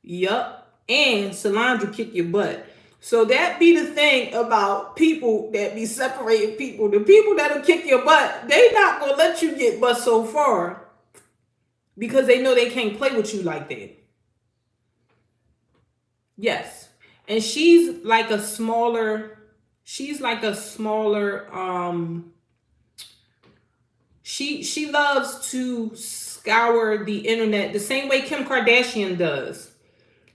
yup. And Solange will kick your butt. So that be the thing about people that be separating people. The people that'll kick your butt, they not gonna let you get but so far because they know they can't play with you like that. Yes. And she's like a smaller, she loves to scour the internet the same way Kim Kardashian does.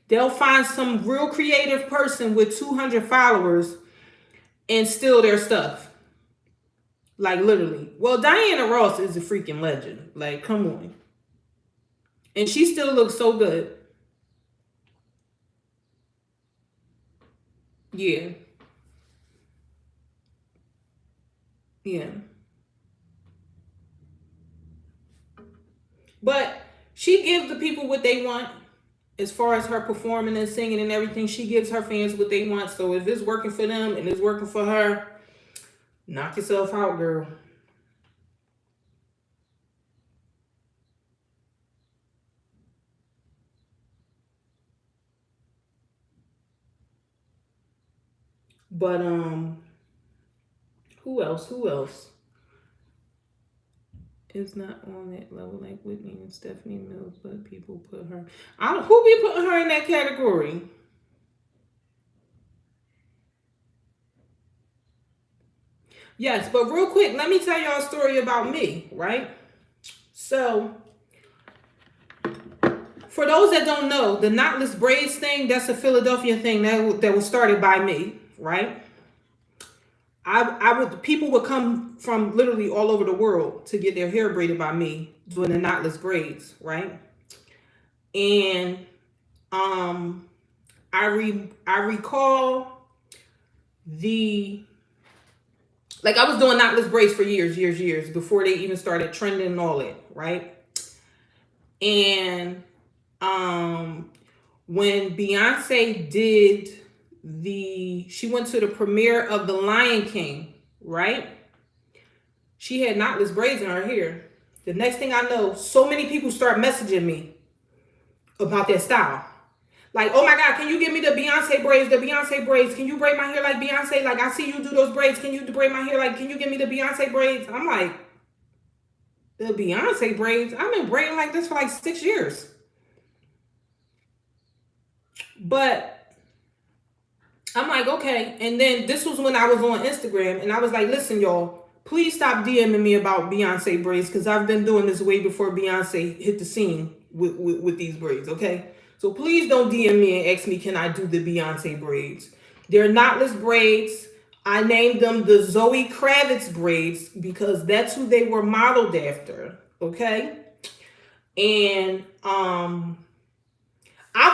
They'll find some real creative person with 200 followers and steal their stuff. Like literally. Well, Diana Ross is a freaking legend. Like, come on. And she still looks so good. Yeah. Yeah. But she gives the people what they want. As far as her performing and singing and everything, she gives her fans what they want. So if it's working for them and it's working for her, knock yourself out, girl. But who else is not on that level like Whitney and Stephanie Mills, but people put her, who be putting her in that category? Yes, but real quick, let me tell y'all a story about me, right? So for those that don't know, the knotless braids thing, that's a Philadelphia thing that was started by me, right? People would come from literally all over the world to get their hair braided by me doing the knotless braids, right? And I recall like I was doing knotless braids for years before they even started trending and all that, right? And when Beyonce did she went to the premiere of The Lion King, right? She had knotless braids in her hair. The next thing I know, so many people start messaging me about that style. Like, oh my God, can you give me the Beyonce braids? Can you braid my hair like Beyonce? Like, I see you do those braids. Can you braid my hair? Like, can you give me the Beyonce braids? I'm like, the Beyonce braids? I've been braiding like this for like 6 years. But I'm like, okay. And then this was when I was on Instagram and I was like, listen, y'all, please stop DMing me about Beyonce braids because I've been doing this way before Beyonce hit the scene with these braids, okay? So please don't DM me and ask me, can I do the Beyonce braids? They're knotless braids. I named them the Zoe Kravitz braids because that's who they were modeled after. Okay. And I've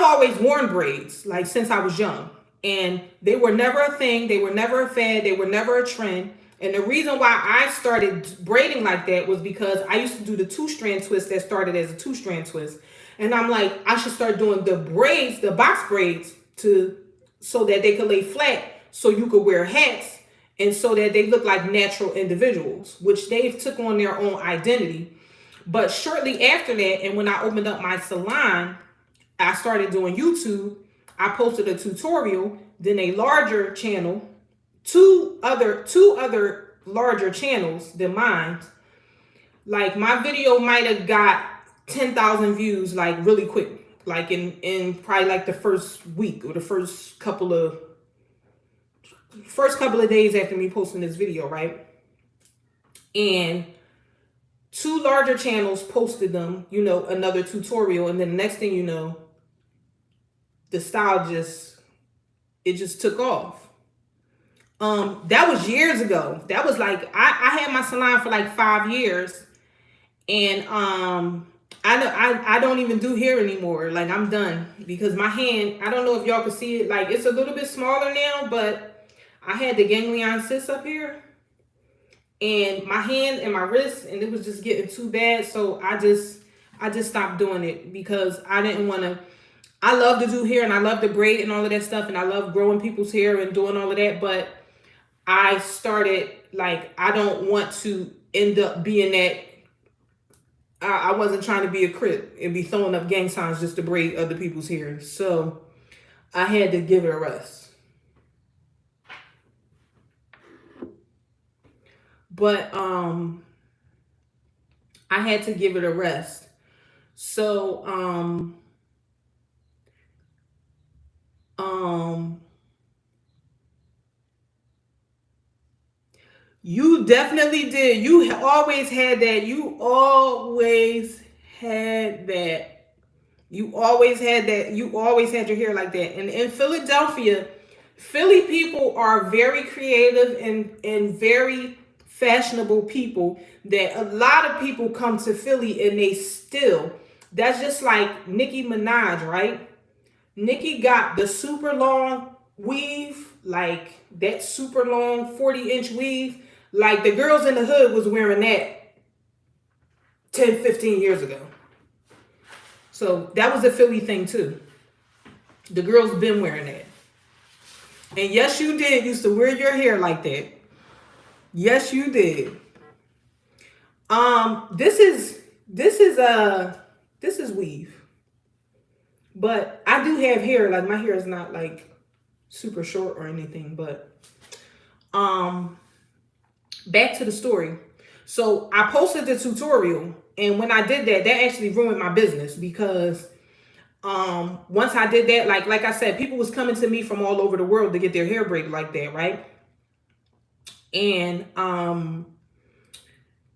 always worn braids, like since I was young. And they were never a thing. They were never a fad. They were never a trend. And the reason why I started braiding like that was because I used to do the 2-strand twist that started as a 2-strand twist. And I'm like, I should start doing the braids, the box braids, so that they could lay flat, so you could wear hats, and so that they look like natural individuals, which they've took on their own identity. But shortly after that, and when I opened up my salon, I started doing YouTube. I posted a tutorial, then a larger channel, two other larger channels than mine. Like my video might have got 10,000 views like really quick, like in probably like the first week or the first couple of days after me posting this video, right? And 2 larger channels posted them, another tutorial, and then the next thing you know, the style just took off. That was years ago. That was like I had my salon for like 5 years, and I don't even do hair anymore. Like I'm done because my hand, I don't know if y'all can see it, like it's a little bit smaller now, but I had the ganglion cyst up here, and my hand and my wrist, and it was just getting too bad. So I just stopped doing it because I didn't want to. I love to do hair and I love to braid and all of that stuff, and I love growing people's hair and doing all of that, but I started like, I don't want to end up being that. I wasn't trying to be a crip and be throwing up gang signs just to braid other people's hair. So I had to give it a rest. But I had to give it a rest. So you definitely did. You always had that. You always had that. You always had that. You always had your hair like that. And in Philadelphia, Philly people are very creative and very fashionable people, that a lot of people come to Philly and they still, that's just like Nicki Minaj, right? Nicki got the super long weave, like that super long 40-inch weave. Like the girls in the hood was wearing that 10, 15 years ago. So that was a Philly thing too. The girls been wearing that. And yes, you did used to wear your hair like that. Yes, you did. This is weave. But I do have hair. Like my hair is not like super short or anything, but back to the story. So I posted the tutorial, and when I did that, that actually ruined my business because once I did that, like I said, people was coming to me from all over the world to get their hair braided like that, right? And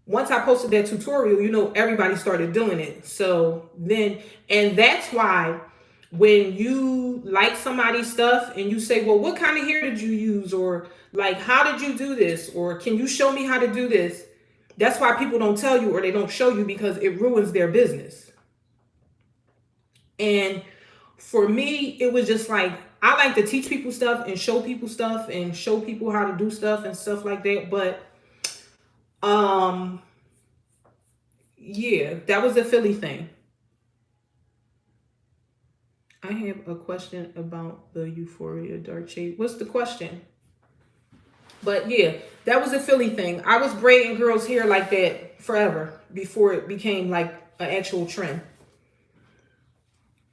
once I posted that tutorial, everybody started doing it. So then, and that's why when you like somebody's stuff and you say, well, what kind of hair did you use? Or like, how did you do this? Or can you show me how to do this? That's why people don't tell you or they don't show you, because it ruins their business. And for me, it was just like, I like to teach people stuff and show people stuff and show people how to do stuff and stuff like that. But yeah, that was a Philly thing. I have a question about the Euphoria dark shade. What's the question? But yeah, that was a Philly thing. I was braiding girls' hair like that forever before it became like an actual trend.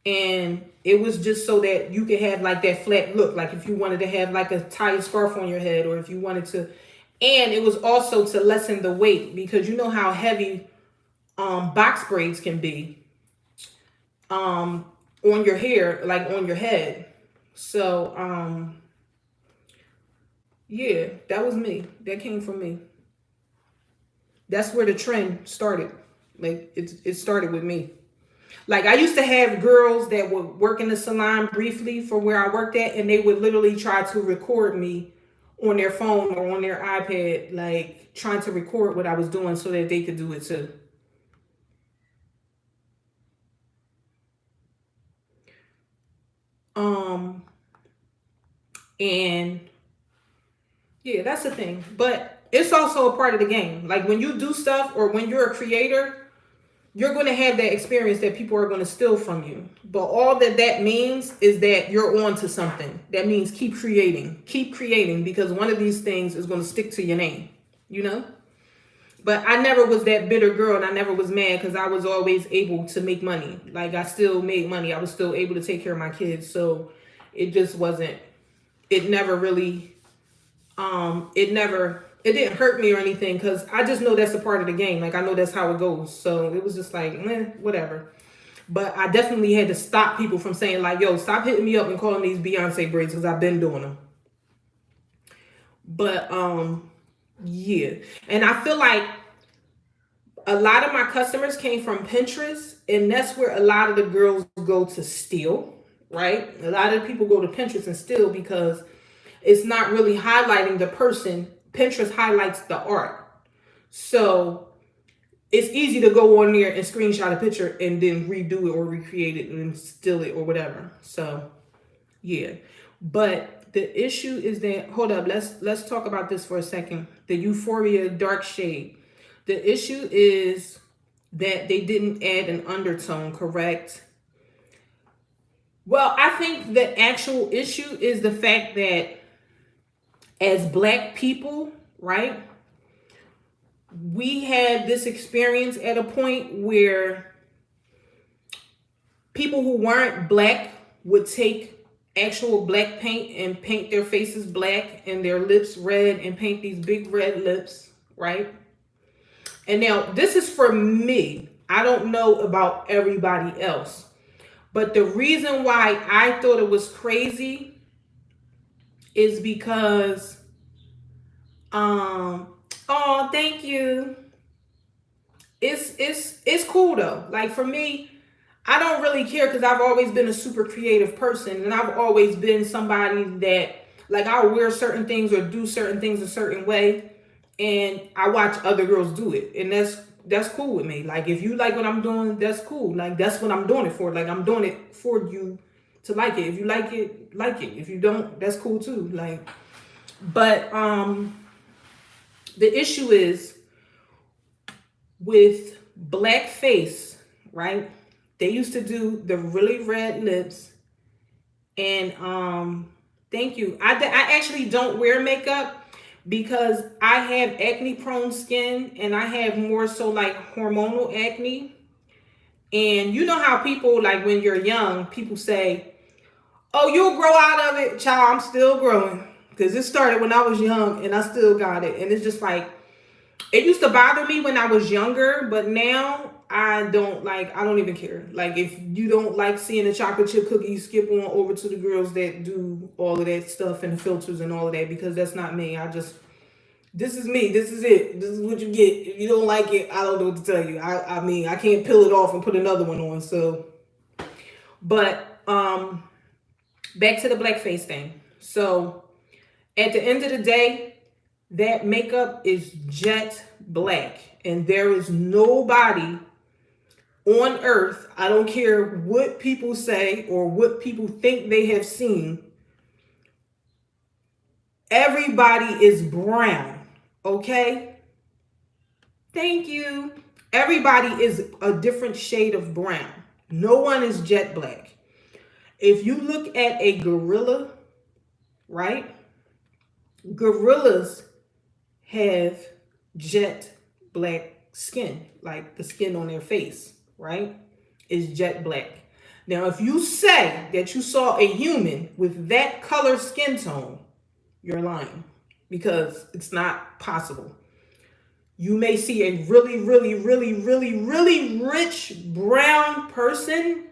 And it was just so that you could have like that flat look. Like if you wanted to have like a tight scarf on your head, or if you wanted to. And it was also to lessen the weight, because you know how heavy box braids can be on your hair, like on your head. So yeah, that was me. That came from me. That's where the trend started. Like it started with me. Like I used to have girls that would work in the salon briefly for where I worked at, and they would literally try to record me on their phone or on their iPad, like trying to record what I was doing so that they could do it too. And yeah, that's the thing. But it's also a part of the game. Like when you do stuff or when you're a creator, you're going to have that experience that people are going to steal from you. But all that means is that you're on to something. That means keep creating because one of these things is going to stick to your name, you know? But I never was that bitter girl and I never was mad because I was always able to make money. Like I still made money. I was still able to take care of my kids. So it just wasn't, it never really, it didn't hurt me or anything because I just know that's a part of the game. Like I know that's how it goes. So it was just like, whatever. But I definitely had to stop people from saying like, yo, stop hitting me up and calling these Beyonce braids because I've been doing them. But yeah. And I feel like a lot of my customers came from Pinterest, and that's where a lot of the girls go to steal, right? A lot of people go to Pinterest and steal because it's not really highlighting the person. Pinterest highlights the art. So it's easy to go on there and screenshot a picture and then redo it or recreate it and steal it or whatever. So yeah. But the issue is that, hold up, let's talk about this for a second. The Euphoria dark shade. The issue is that they didn't add an undertone, correct? Well, I think the actual issue is the fact that as Black people, right, we had this experience at a point where people who weren't Black would take actual Black paint and paint their faces black and their lips red and paint these big red lips, right? And now this is for me. I don't know about everybody else. But the reason why I thought it was crazy is because, oh, thank you. It's cool though. Like for me, I don't really care because I've always been a super creative person and I've always been somebody that like I'll wear certain things or do certain things a certain way and I watch other girls do it and that's cool with me. Like if you like what I'm doing, that's cool. Like that's what I'm doing it for. Like I'm doing it for you to like it. If you like it, like it. If you don't, that's cool too. Like, but the issue is with blackface, right? They used to do the really red lips and thank you. I actually don't wear makeup because I have acne prone skin and I have more so like hormonal acne. And you know how people like when you're young, people say, oh, you'll grow out of it. Child, I'm still growing because it started when I was young and I still got it. And it's just like, it used to bother me when I was younger, but now I don't even care. Like if you don't like seeing the chocolate chip cookies, skip on over to the girls that do all of that stuff and the filters and all of that because that's not me. This is me. This is it. This is what you get. If you don't like it, I don't know what to tell you. I mean, I can't peel it off and put another one on. So, but back to the blackface thing. So at the end of the day, that makeup is jet black and there is nobody on earth, I don't care what people say or what people think they have seen, everybody is brown, okay? Thank you. Everybody is a different shade of brown. No one is jet black. If you look at a gorilla, right? Gorillas have jet black skin, like the skin on their face, right? Is jet black. Now, if you say that you saw a human with that color skin tone, you're lying because it's not possible. You may see a really, really, really, really, really rich brown person.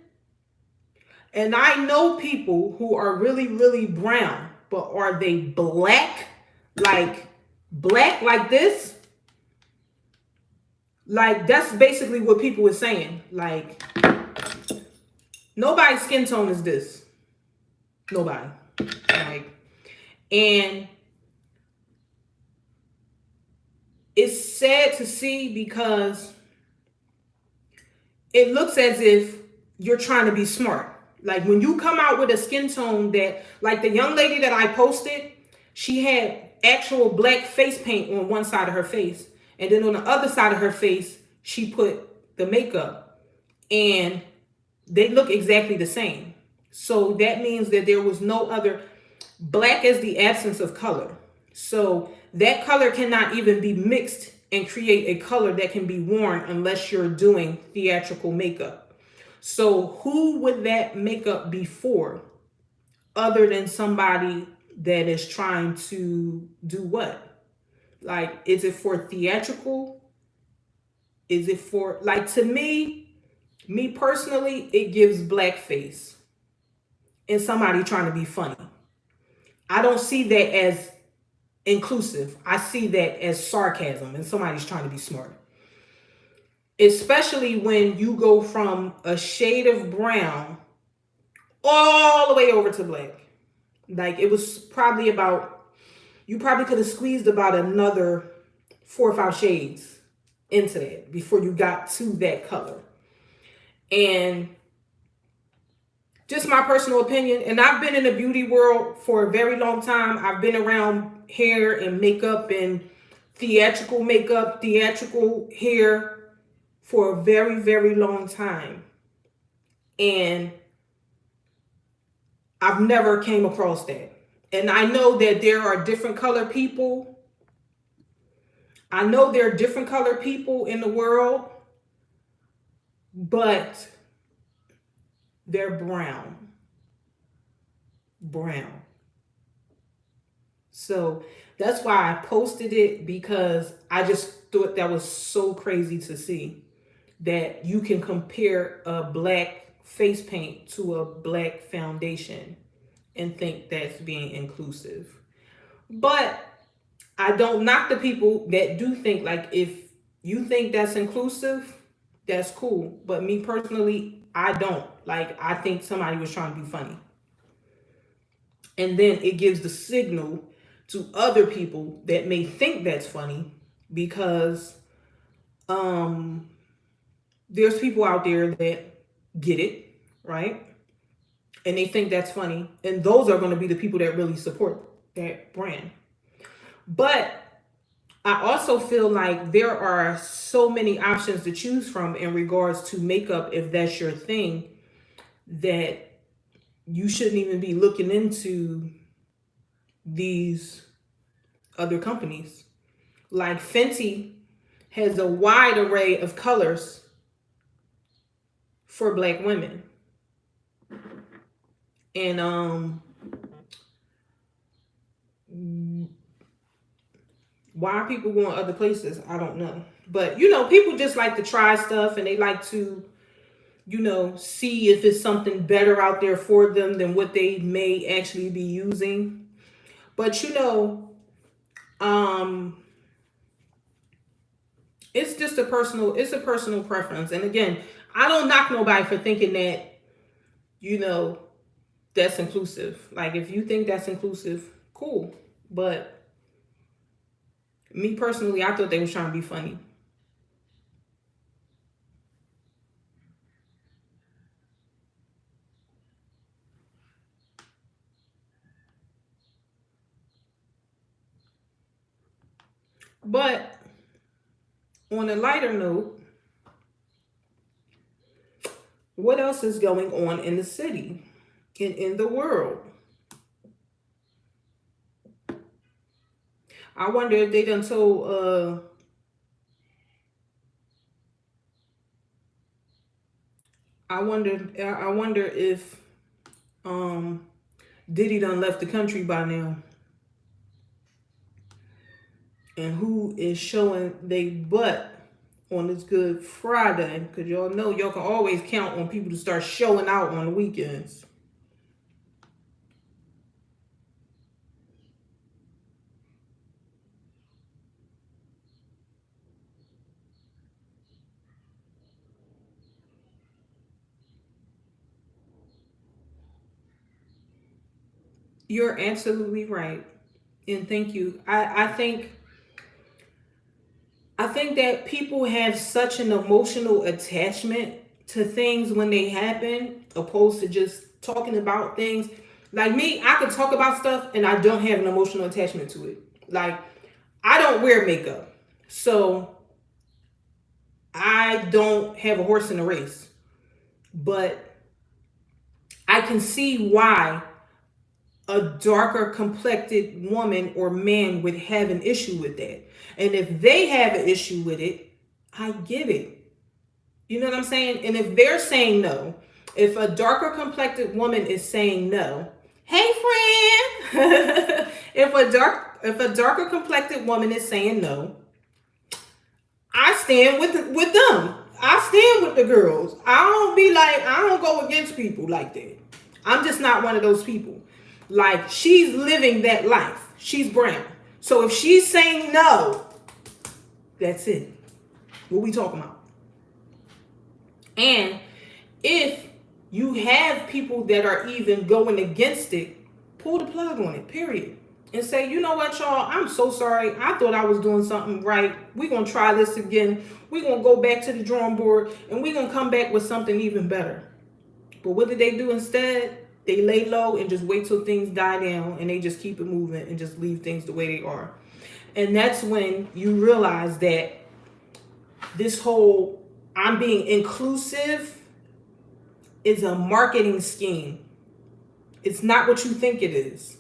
And I know people who are really, really brown, but are they black? Like black like this? Like that's basically what people were saying. Like nobody's skin tone is this. Nobody. Like, and it's sad to see because it looks as if you're trying to be smart. Like when you come out with a skin tone that, like the young lady that I posted, she had actual black face paint on one side of her face. And then on the other side of her face, she put the makeup. And they look exactly the same. So that means that there was no other. Black is the absence of color. So that color cannot even be mixed and create a color that can be worn unless you're doing theatrical makeup. So who would that makeup be for other than somebody that is trying to do what? Like, is it for theatrical? Is it for, like, to me personally, it gives blackface and somebody trying to be funny. I don't see that as inclusive. I see that as sarcasm and somebody's trying to be smart. Especially when you go from a shade of brown all the way over to black. Like it was probably about, you probably could have squeezed about another 4 or 5 shades into that before you got to that color. And just my personal opinion, and I've been in the beauty world for a very long time. I've been around hair and makeup and theatrical makeup, theatrical hair for a very, very long time. And I've never came across that. And I know that there are different color people. I know there are different color people in the world, but they're brown. Brown. So that's why I posted it, because I just thought that was so crazy to see that you can compare a black face paint to a black foundation and think that's being inclusive. But I don't knock the people that do think, like, if you think that's inclusive, that's cool. But me personally, I don't. Like, I think somebody was trying to be funny. And then it gives the signal to other people that may think that's funny, because there's people out there that get it, right? And they think that's funny. And those are going to be the people that really support that brand. But I also feel like there are so many options to choose from in regards to makeup, if that's your thing, that you shouldn't even be looking into these other companies. Like Fenty has a wide array of colors for black women. And why people going other places, I don't know. But you know, people just like to try stuff, and they like to, you know, see if it's something better out there for them than what they may actually be using. But you know, it's just it's a personal preference. And again, I don't knock nobody for thinking that, you know, that's inclusive. Like, if you think that's inclusive, cool. But me personally, I thought they was trying to be funny. But on a lighter note, what else is going on in the city and in the world? I wonder if they done told I wonder if Diddy done left the country by now. And who is showing they butt on this Good Friday? Because y'all know y'all can always count on people to start showing out on the weekends. You're absolutely right. And thank you. I think I think that people have such an emotional attachment to things when they happen, opposed to just talking about things. Like me, I could talk about stuff and I don't have an emotional attachment to it. Like, I don't wear makeup. So I don't have a horse in the race. But I can see why a darker complected woman or man would have an issue with that. And if they have an issue with it, I get it. You know what I'm saying? And if they're saying no, if a darker complected woman is saying no, hey friend, if a darker complected woman is saying no, I stand with them. I stand with the girls. I don't go against people like that. I'm just not one of those people. Like, she's living that life. She's brown. So if she's saying no, that's it. What we talking about? And if you have people that are even going against it, pull the plug on it, period. And say, you know what, y'all, I'm so sorry. I thought I was doing something right. We're going to try this again. We're going to go back to the drawing board and we're going to come back with something even better. But what did they do instead? They lay low and just wait till things die down, and they just keep it moving and just leave things the way they are. And that's when you realize that this whole I'm being inclusive is a marketing scheme. It's not what you think it is.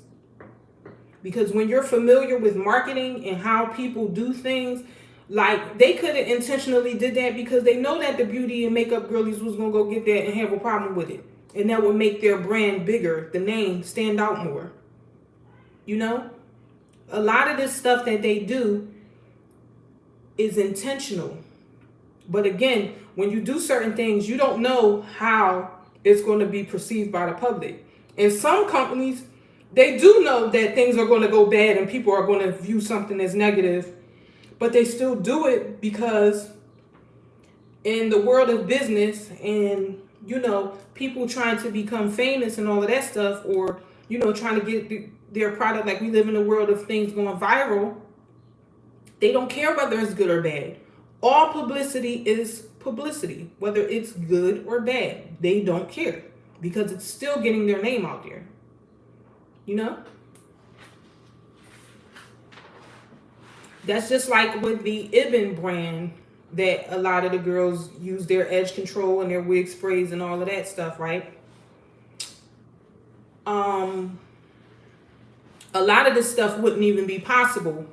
Because when you're familiar with marketing and how people do things, like, they could have intentionally did that because they know that the beauty and makeup girlies was going to go get that and have a problem with it. And that would make their brand bigger, the name stand out more. You know? A lot of this stuff that they do is intentional. But again, when you do certain things, you don't know how it's going to be perceived by the public. And some companies, they do know that things are going to go bad and people are going to view something as negative, but they still do it because in the world of business and, you know, people trying to become famous and all of that stuff, or, you know, trying to get their product, like we live in a world of things going viral, they don't care whether it's good or bad. All publicity is publicity, whether it's good or bad. They don't care because it's still getting their name out there. You know? That's just like with the Ibn brand, that a lot of the girls use their edge control and their wig sprays and all of that stuff, right? A lot of this stuff wouldn't even be possible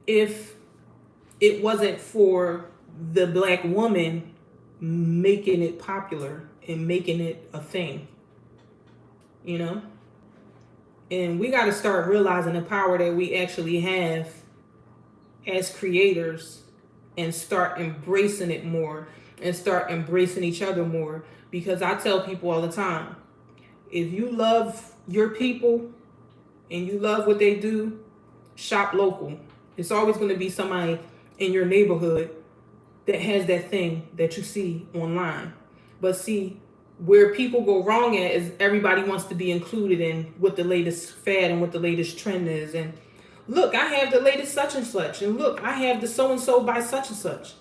if it wasn't for the black woman making it popular and making it a thing, you know? And we got to start realizing the power that we actually have as creators and start embracing it more and start embracing each other more. Because I tell people all the time, if you love your people and you love what they do, shop local. It's always going to be somebody in your neighborhood that has that thing that you see online. But see, where people go wrong at is everybody wants to be included in what the latest fad and what the latest trend is. And look, I have the latest such and such. And look, I have the so-and-so by such and such.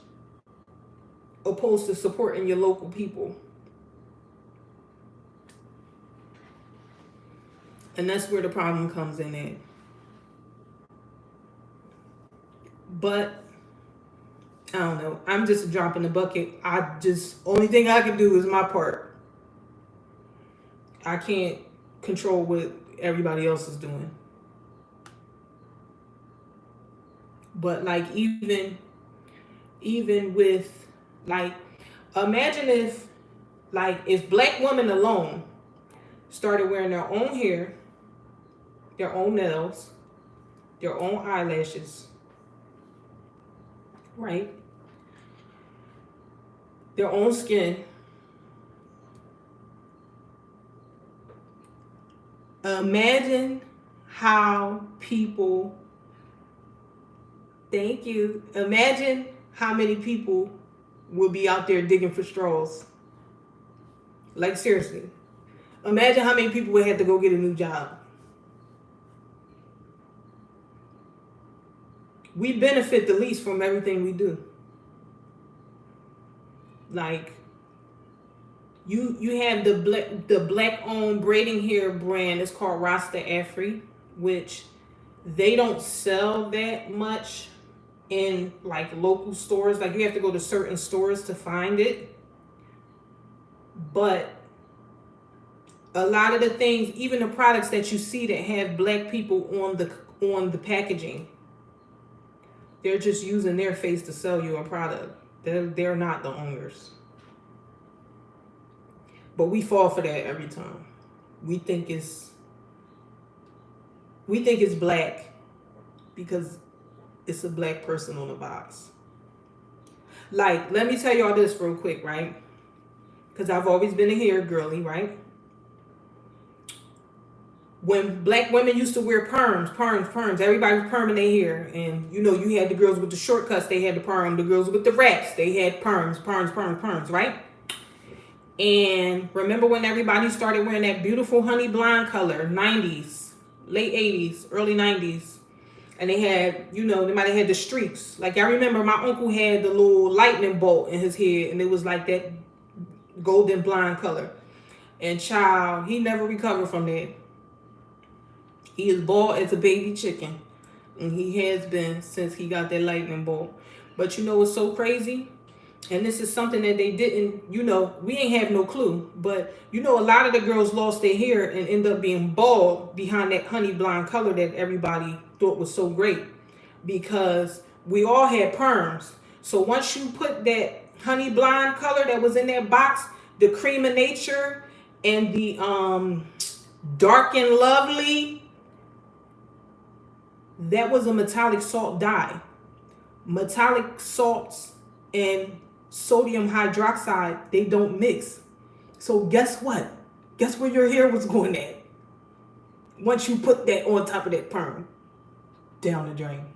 Opposed to supporting your local people. And that's where the problem comes in at. But I don't know. I'm just a drop in the bucket. Only thing I can do is my part. I can't control what everybody else is doing. But like even with, like, imagine if black women alone started wearing their own hair, their own nails, their own eyelashes, right? Their own skin. Imagine how people, thank you. Imagine how many people will be out there digging for straws. Like, seriously. Imagine how many people would have to go get a new job. we benefit the least from everything we do. Like, you have the black owned braiding hair brand. It's called Rasta Afri, which they don't sell that much in like local stores. Like, you have to go to certain stores to find it. But a lot of the things, even the products that you see that have black people on the packaging, they're just using their face to sell you a product. They're not the owners. But we fall for that every time. We think it's black because it's a black person on the box. Like, let me tell y'all this real quick, right? Because I've always been a hair girly, right? When black women used to wear perms, everybody was perming their hair. And, you know, you had the girls with the shortcuts, they had the perm. The girls with the wraps, they had perms, right? And remember when everybody started wearing that beautiful honey blonde color, 90s, late 80s, early 90s. And they had, you know, they might have had the streaks. Like, I remember my uncle had the little lightning bolt in his head, and it was like that golden blonde color. And child, he never recovered from that. He is bald as a baby chicken. And he has been since he got that lightning bolt. But you know what's so crazy? And this is something that they didn't, you know, we ain't have no clue. But, you know, a lot of the girls lost their hair and end up being bald behind that honey blonde color that everybody thought was so great. Because we all had perms. So once you put that honey blonde color that was in that box, the cream of nature and the dark and lovely, that was a metallic salt dye. Metallic salts and sodium hydroxide, they don't mix. So guess what? Guess where your hair was going at? Once you put that on top of that perm, down the drain.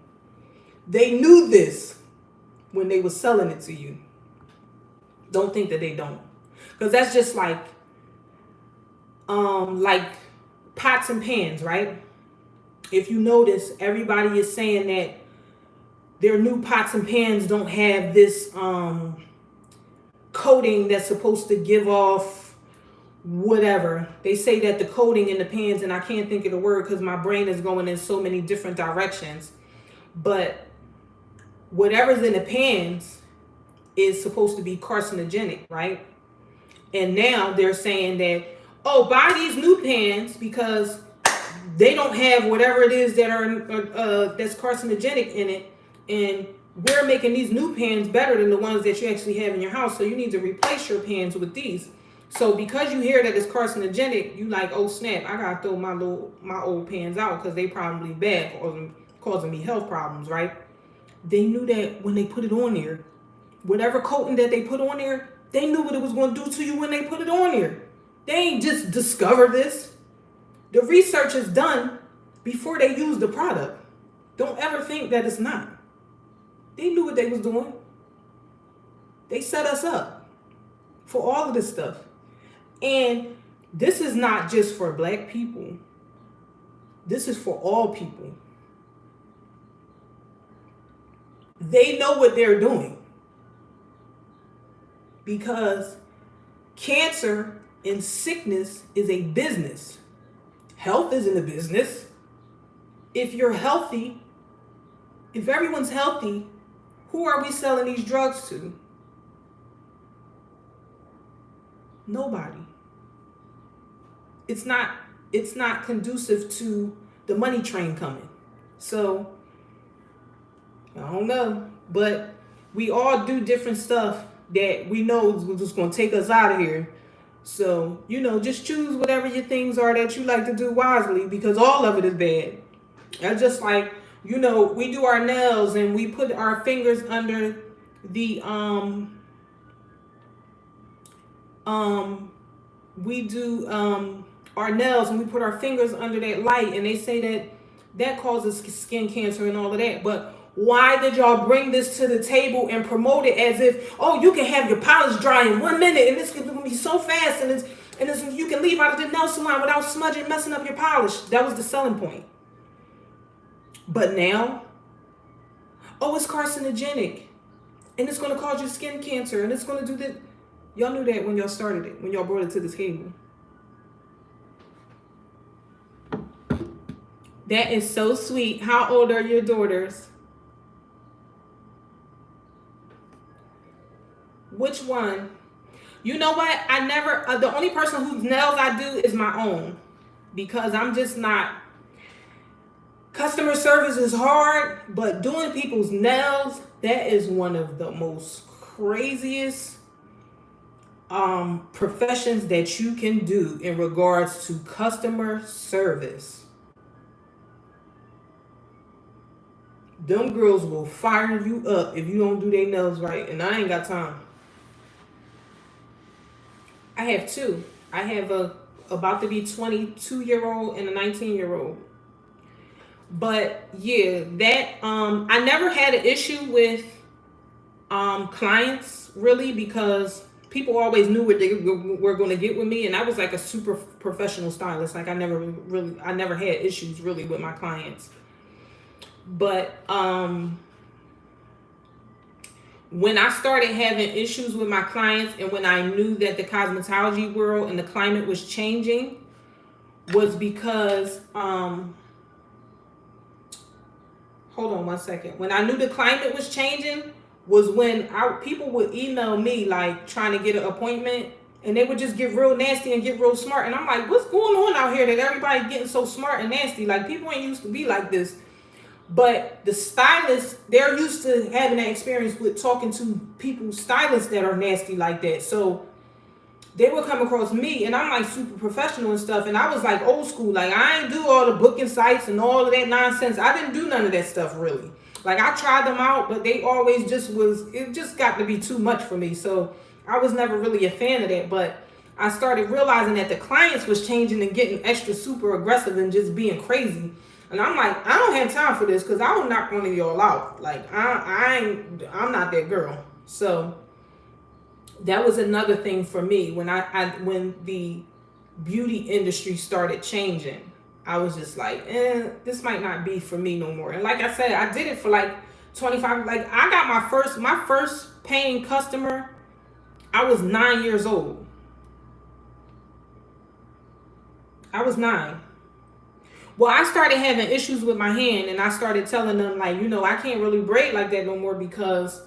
They knew this when they were selling it to you. Don't think that they don't. Because that's just like pots and pans, right? If you notice, everybody is saying that their new pots and pans don't have this coating that's supposed to give off whatever. They say that the coating in the pans, and I can't think of the word because my brain is going in so many different directions. But whatever's in the pans is supposed to be carcinogenic, right? And now they're saying that, oh, buy these new pans because they don't have whatever it is that are that's carcinogenic in it. And we're making these new pans better than the ones that you actually have in your house. So you need to replace your pans with these. So because you hear that it's carcinogenic, you like, oh snap, I gotta throw my old pans out because they probably bad, causing me health problems, right? They knew that when they put it on there, whatever coating that they put on there, they knew what it was going to do to you when they put it on there. They ain't just discovered this. The research is done before they use the product. Don't ever think that it's not. They knew what they was doing. They set us up for all of this stuff. And this is not just for black people. This is for all people. They know what they're doing. Because cancer and sickness is a business. Health isn't a business. If you're healthy, if everyone's healthy, who are we selling these drugs to? Nobody. It's not conducive to the money train coming. So, I don't know. But we all do different stuff that we know is just going to take us out of here. So, you know, just choose whatever your things are that you like to do wisely, because all of it is bad. That's just like, you know, we do our nails and we put our fingers under the, we do our nails and we put our fingers under that light, and they say that causes skin cancer and all of that. But why did y'all bring this to the table and promote it as if, oh, you can have your polish dry in 1 minute and this can be so fast and it's you can leave out of the nail salon without smudging, messing up your polish? That was the selling point. But now, Oh, it's carcinogenic and it's going to cause you skin cancer and it's going to do this. Y'all knew that when y'all started it, when y'all brought it to the table. That is so sweet. How old are your daughters? Which one? You know what? I never, the only person whose nails I do is my own. Because I'm just not, customer service is hard, but doing people's nails, that is one of the most craziest professions that you can do in regards to customer service. Them girls will fire you up if you don't do their nails right, and I ain't got time. I have two. I have a about to be 22-year-old and a 19-year-old. But yeah, that I never had an issue with clients really, because people always knew what they were going to get with me, and I was like a super professional stylist. Like I never had issues really with my clients. But when I started having issues with my clients and when I knew that the cosmetology world and the climate was changing was because hold on one second. When I knew the climate was changing was when people would email me like trying to get an appointment, and they would just get real nasty and get real smart, and I'm like, what's going on out here that everybody's getting so smart and nasty? Like, people ain't used to be like this. But the stylists, they're used to having that experience with talking to people, stylists that are nasty like that. So they would come across me, and I'm like super professional and stuff. And I was like old school. Like, I ain't do all the booking sites and all of that nonsense. I didn't do none of that stuff really. Like, I tried them out, but they always it just got to be too much for me. So I was never really a fan of that. But I started realizing that the clients was changing and getting extra super aggressive and just being crazy. And I'm like, I don't have time for this, because I will knock one of y'all out. Like, I'm not that girl. So that was another thing for me when when the beauty industry started changing. I was just like, this might not be for me no more. And like I said, I did it for like 25. Like, I got my first paying customer. I was 9 years old. I was 9. Well, I started having issues with my hand, and I started telling them, like, I can't really braid like that no more, because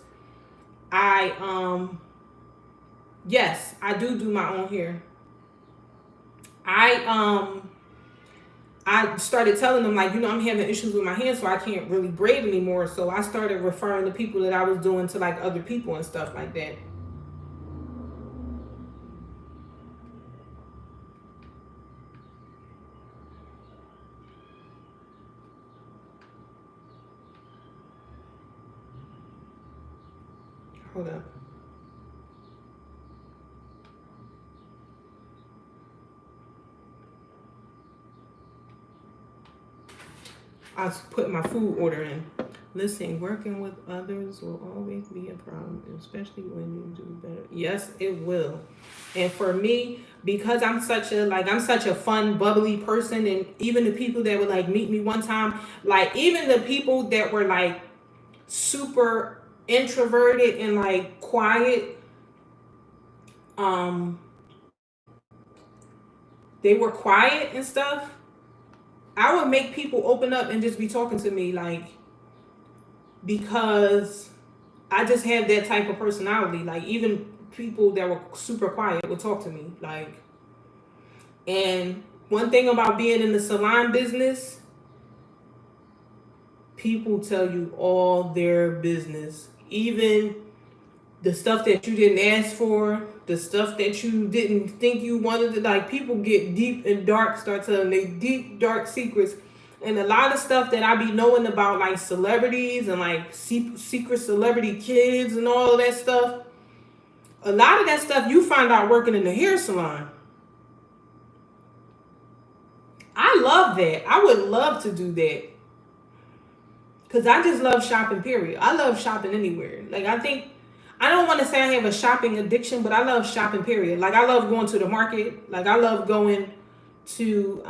yes, I do my own hair. I started telling them, like, I'm having issues with my hand, so I can't really braid anymore. So I started referring the people that I was doing to like other people and stuff like that. Hold up. I was putting my food order in. Listen, working with others will always be a problem, especially when you do better. Yes, it will. And for me, because I'm such a fun, bubbly person, and even the people that would like meet me one time, like even the people that were like super introverted and like quiet, they were quiet and stuff, I would make people open up and just be talking to me, like, because I just have that type of personality. Like, even people that were super quiet would talk to me, like. And one thing about being in the salon business, people tell you all their business, even the stuff that you didn't ask for, the stuff that you didn't think you wanted to. Like, people get deep and dark, start telling their deep, dark secrets. And a lot of stuff that I be knowing about, like celebrities and like secret celebrity kids and all of that stuff, a lot of that stuff you find out working in the hair salon. I love that. I would love to do that. Because I just love shopping, period. I love shopping anywhere. Like, I don't want to say I have a shopping addiction, but I love shopping, period. Like, I love going to the market. Like, I love going to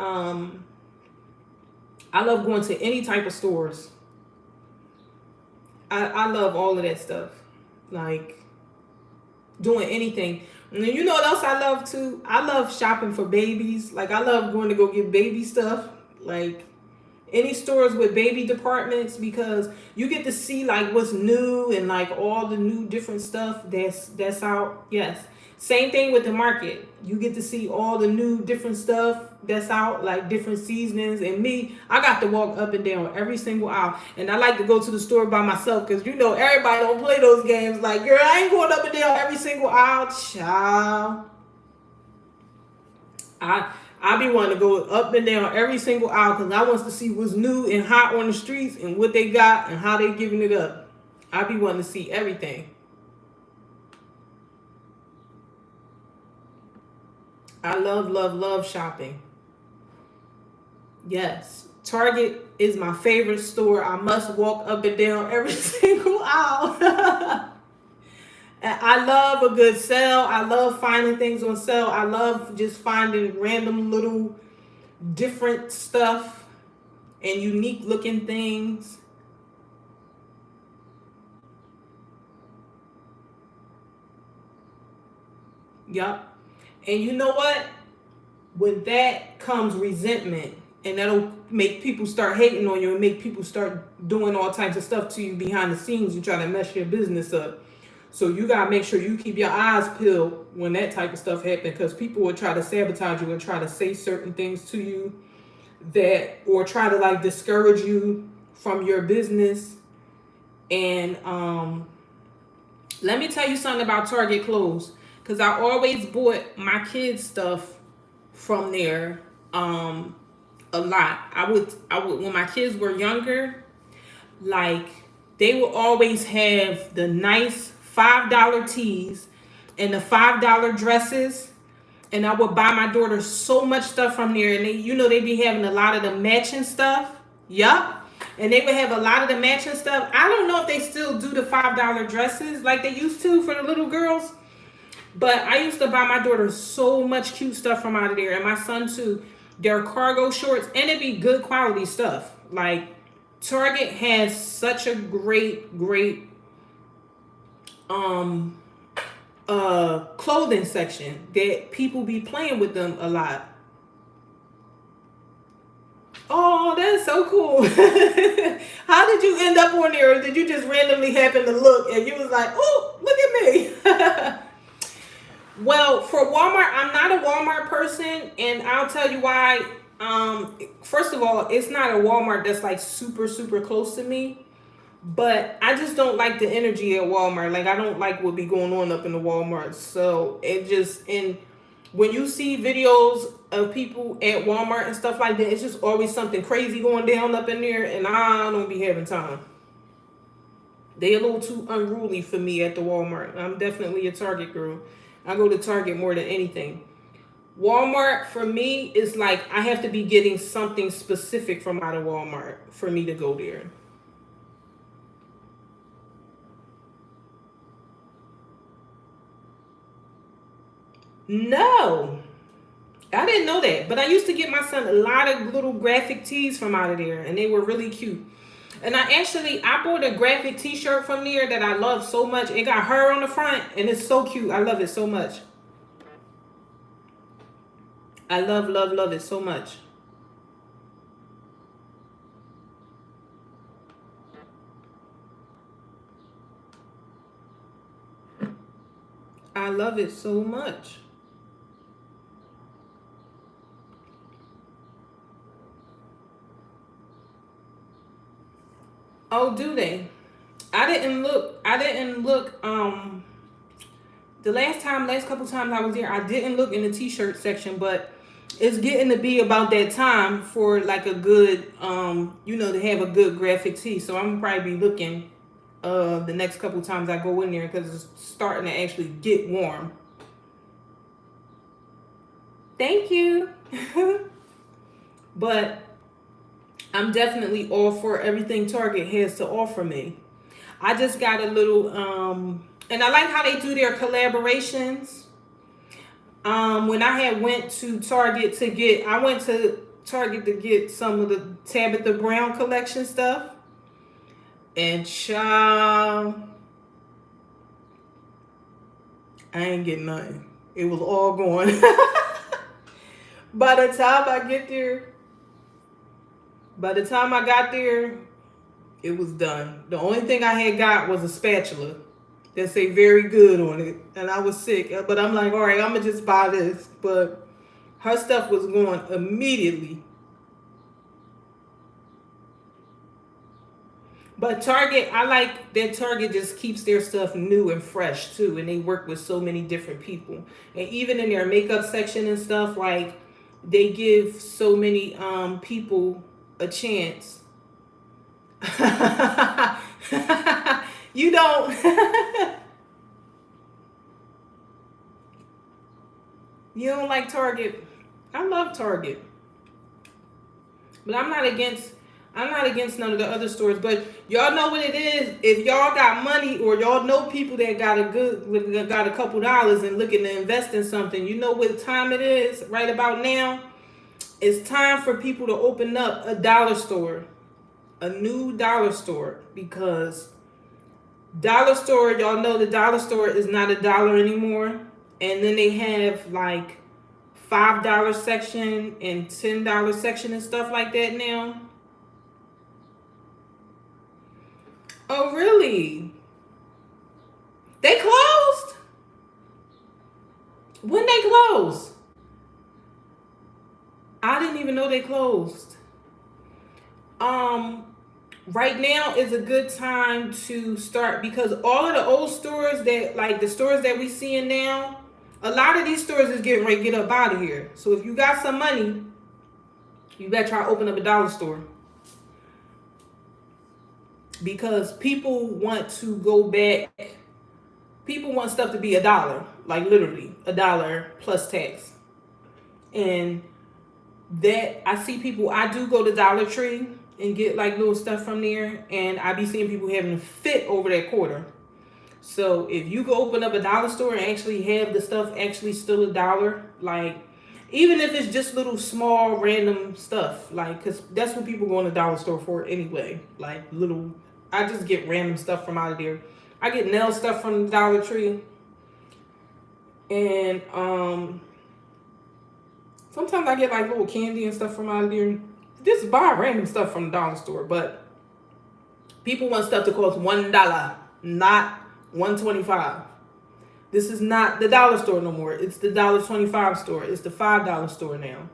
any type of stores. I love all of that stuff. Like doing anything. And then you know what else I love too? I love shopping for babies. Like I love going to go get baby stuff. Like any stores with baby departments, because you get to see like what's new and like all the new different stuff that's out. Yes. Same thing with the market. You get to see all the new different stuff that's out, like different seasonings. And me, I got to walk up and down every single aisle. And I like to go to the store by myself because you know everybody don't play those games. Like, girl, I ain't going up and down every single aisle. Child. I be wanting to go up and down every single aisle because I want to see what's new and hot on the streets and what they got and how they giving it up. I be wanting to see everything. I love shopping. Yes. Target is my favorite store. I must walk up and down every single aisle. I love a good sale. I love finding things on sale. I love just finding random little different stuff and unique looking things. Yup. And you know what? With that comes resentment. And that'll make people start hating on you and make people start doing all types of stuff to you behind the scenes and try to mess your business up. So you got to make sure you keep your eyes peeled when that type of stuff happens, because people will try to sabotage you and try to say certain things to you that, or try to like discourage you from your business. And let me tell you something about Target clothes, because I always bought my kids stuff from there a lot. I would when my kids were younger, like they would always have the nice $5 tees and the $5 dresses, and I would buy my daughter so much stuff from there. And they, you know, they be having a lot of the matching stuff. Yup. And they would have a lot of the matching stuff. I don't know if they still do the $5 dresses like they used to for the little girls, but I used to buy my daughter so much cute stuff from out of there, and my son too. Their cargo shorts, and it'd be good quality stuff. Like Target has such a great clothing section that people be playing with them a lot. Oh, that's so cool. How did you end up on there? Or did you just randomly happen to look and you was like, oh, look at me? Well, for Walmart, I'm not a Walmart person, and I'll tell you why. First of all, it's not a Walmart that's like super close to me. But I just don't like the energy at Walmart. Like, I don't like what be going on up in the Walmart. So it just, and when you see videos of people at Walmart and stuff like that, it's just always something crazy going down up in there, and I don't be having time. They a little too unruly for me at the Walmart. I'm definitely a Target girl. I go to Target more than anything. Walmart for me is like I have to be getting something specific from out of Walmart for me to go there. No, I didn't know that. But I used to get my son a lot of little graphic tees from out of there, and they were really cute. And I bought a graphic t-shirt from there that I love so much. It got her on the front, and it's so cute. I love it so much. I love it so much. I love it so much. Oh, do they? I didn't look. The last couple times I was there, I didn't look in the t-shirt section, but it's getting to be about that time for like a good, to have a good graphic tee. So I'm gonna probably be looking the next couple times I go in there, because it's starting to actually get warm. Thank you. But I'm definitely all for everything Target has to offer me. I just got a little, and I like how they do their collaborations. When I had went to Target to get some of the Tabitha Brown collection stuff. And child, I ain't getting nothing. It was all gone. By the time I got there, it was done. The only thing I had got was a spatula that say very good on it. And I was sick. But I'm like, all right, I'm going to just buy this. But her stuff was going immediately. But Target, I like that Target just keeps their stuff new and fresh too. And they work with so many different people. And even in their makeup section and stuff, like they give so many people a chance. You don't you don't like Target? I love Target. But I'm not against none of the other stores. But y'all know what it is. If y'all got money or y'all know people that got a couple dollars and looking to invest in something, you know what time it is right about now? It's time for people to open up a dollar store. A new dollar store, because dollar store, y'all know the dollar store is not a dollar anymore. And then they have like $5 section and $10 section and stuff like that now. Oh, really? They closed? When they closed? I didn't even know they closed. Right now is a good time to start, because all of the old stores that, like the stores that we seeing now, a lot of these stores is getting ready to get up out of here. So if you got some money, you better try to open up a dollar store. Because people want to go back. People want stuff to be $1, like literally $1 plus tax. And that, I see people, I do go to Dollar Tree and get like little stuff from there, and I be seeing people having a fit over that quarter. So if you go open up a dollar store and actually have the stuff actually still $1, like even if it's just little small random stuff, like, because that's what people go in the dollar store for anyway, like little, I just get random stuff from out of there. I get nail stuff from the Dollar Tree, and sometimes I get like little candy and stuff from out of there. Just buy random stuff from the dollar store. But people want stuff to cost $1, not $1.25. This is not the dollar store no more. It's the $1.25 store. It's the $5 store now.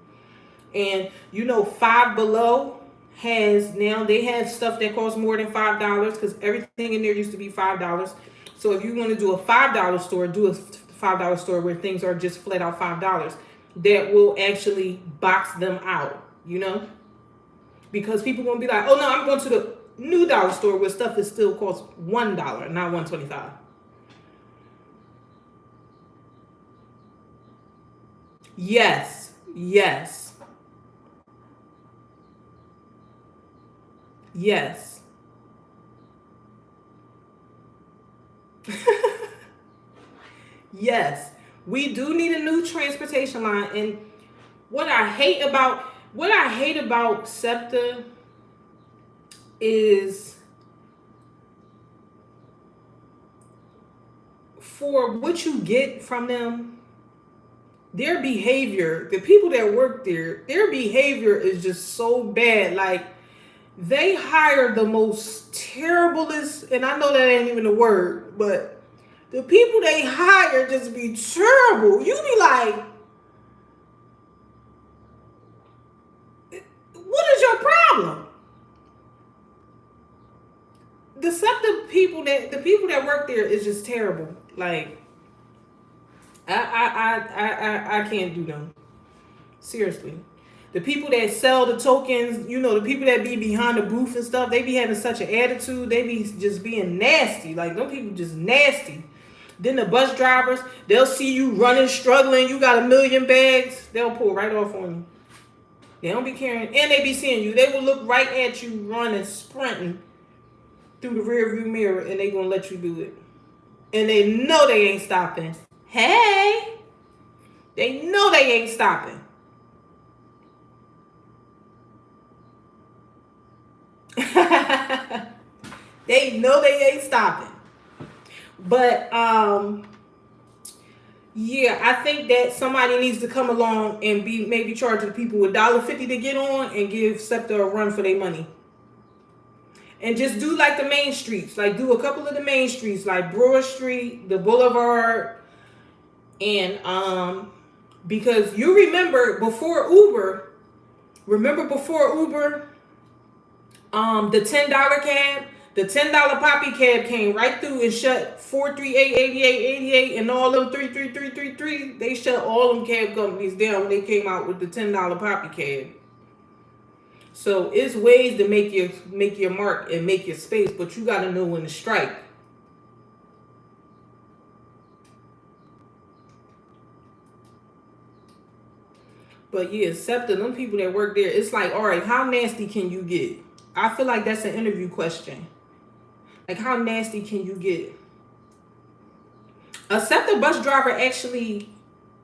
And you know, Five Below has now, they have stuff that costs more than $5, because everything in there used to be $5. So if you want to do a $5 store, do a $5 store where things are just flat out $5. That will actually box them out, you know? Because people won't be like, oh no, I'm going to the new dollar store where stuff is still costs $1, not $1.25. Yes, yes, yes. Yes, we do need a new transportation line. And what I hate about SEPTA is, for what you get from them, their behavior, the people that work there, their behavior is just so bad. Like, they hire the most terriblest, and I know that ain't even a word, but the people they hire just be terrible. You be like, what is your problem? The people that work there is just terrible. Like, I can't do them. Seriously. The people that sell the tokens, you know, the people that be behind the booth and stuff, they be having such an attitude. They be just being nasty. Like, those people just nasty. Then the bus drivers, they'll see you running, struggling. You got 1 million bags. They'll pull right off on you. They don't be caring. And they be seeing you. They will look right at you running, sprinting through the rear view mirror, and they gonna let you do it. And they know they ain't stopping. Hey! They know they ain't stopping. They know they ain't stopping. But yeah, I think that somebody needs to come along and be maybe charging people $1.50 to get on and give SEPTA a run for their money. And just do like the main streets. Like do a couple of the main streets, like Brewer Street, the Boulevard, and because you remember before Uber, the $10 cab, the $10 poppy cab came right through and shut 438, 88, 88, and all them 33333. They shut all them cab companies down when they came out with the $10 poppy cab. So it's ways to make your mark and make your space, but you got to know when to strike. But yeah, SEPTA, them people that work there, it's like, all right, how nasty can you get? I feel like that's an interview question. Like, how nasty can you get? A SEPTA bus driver actually,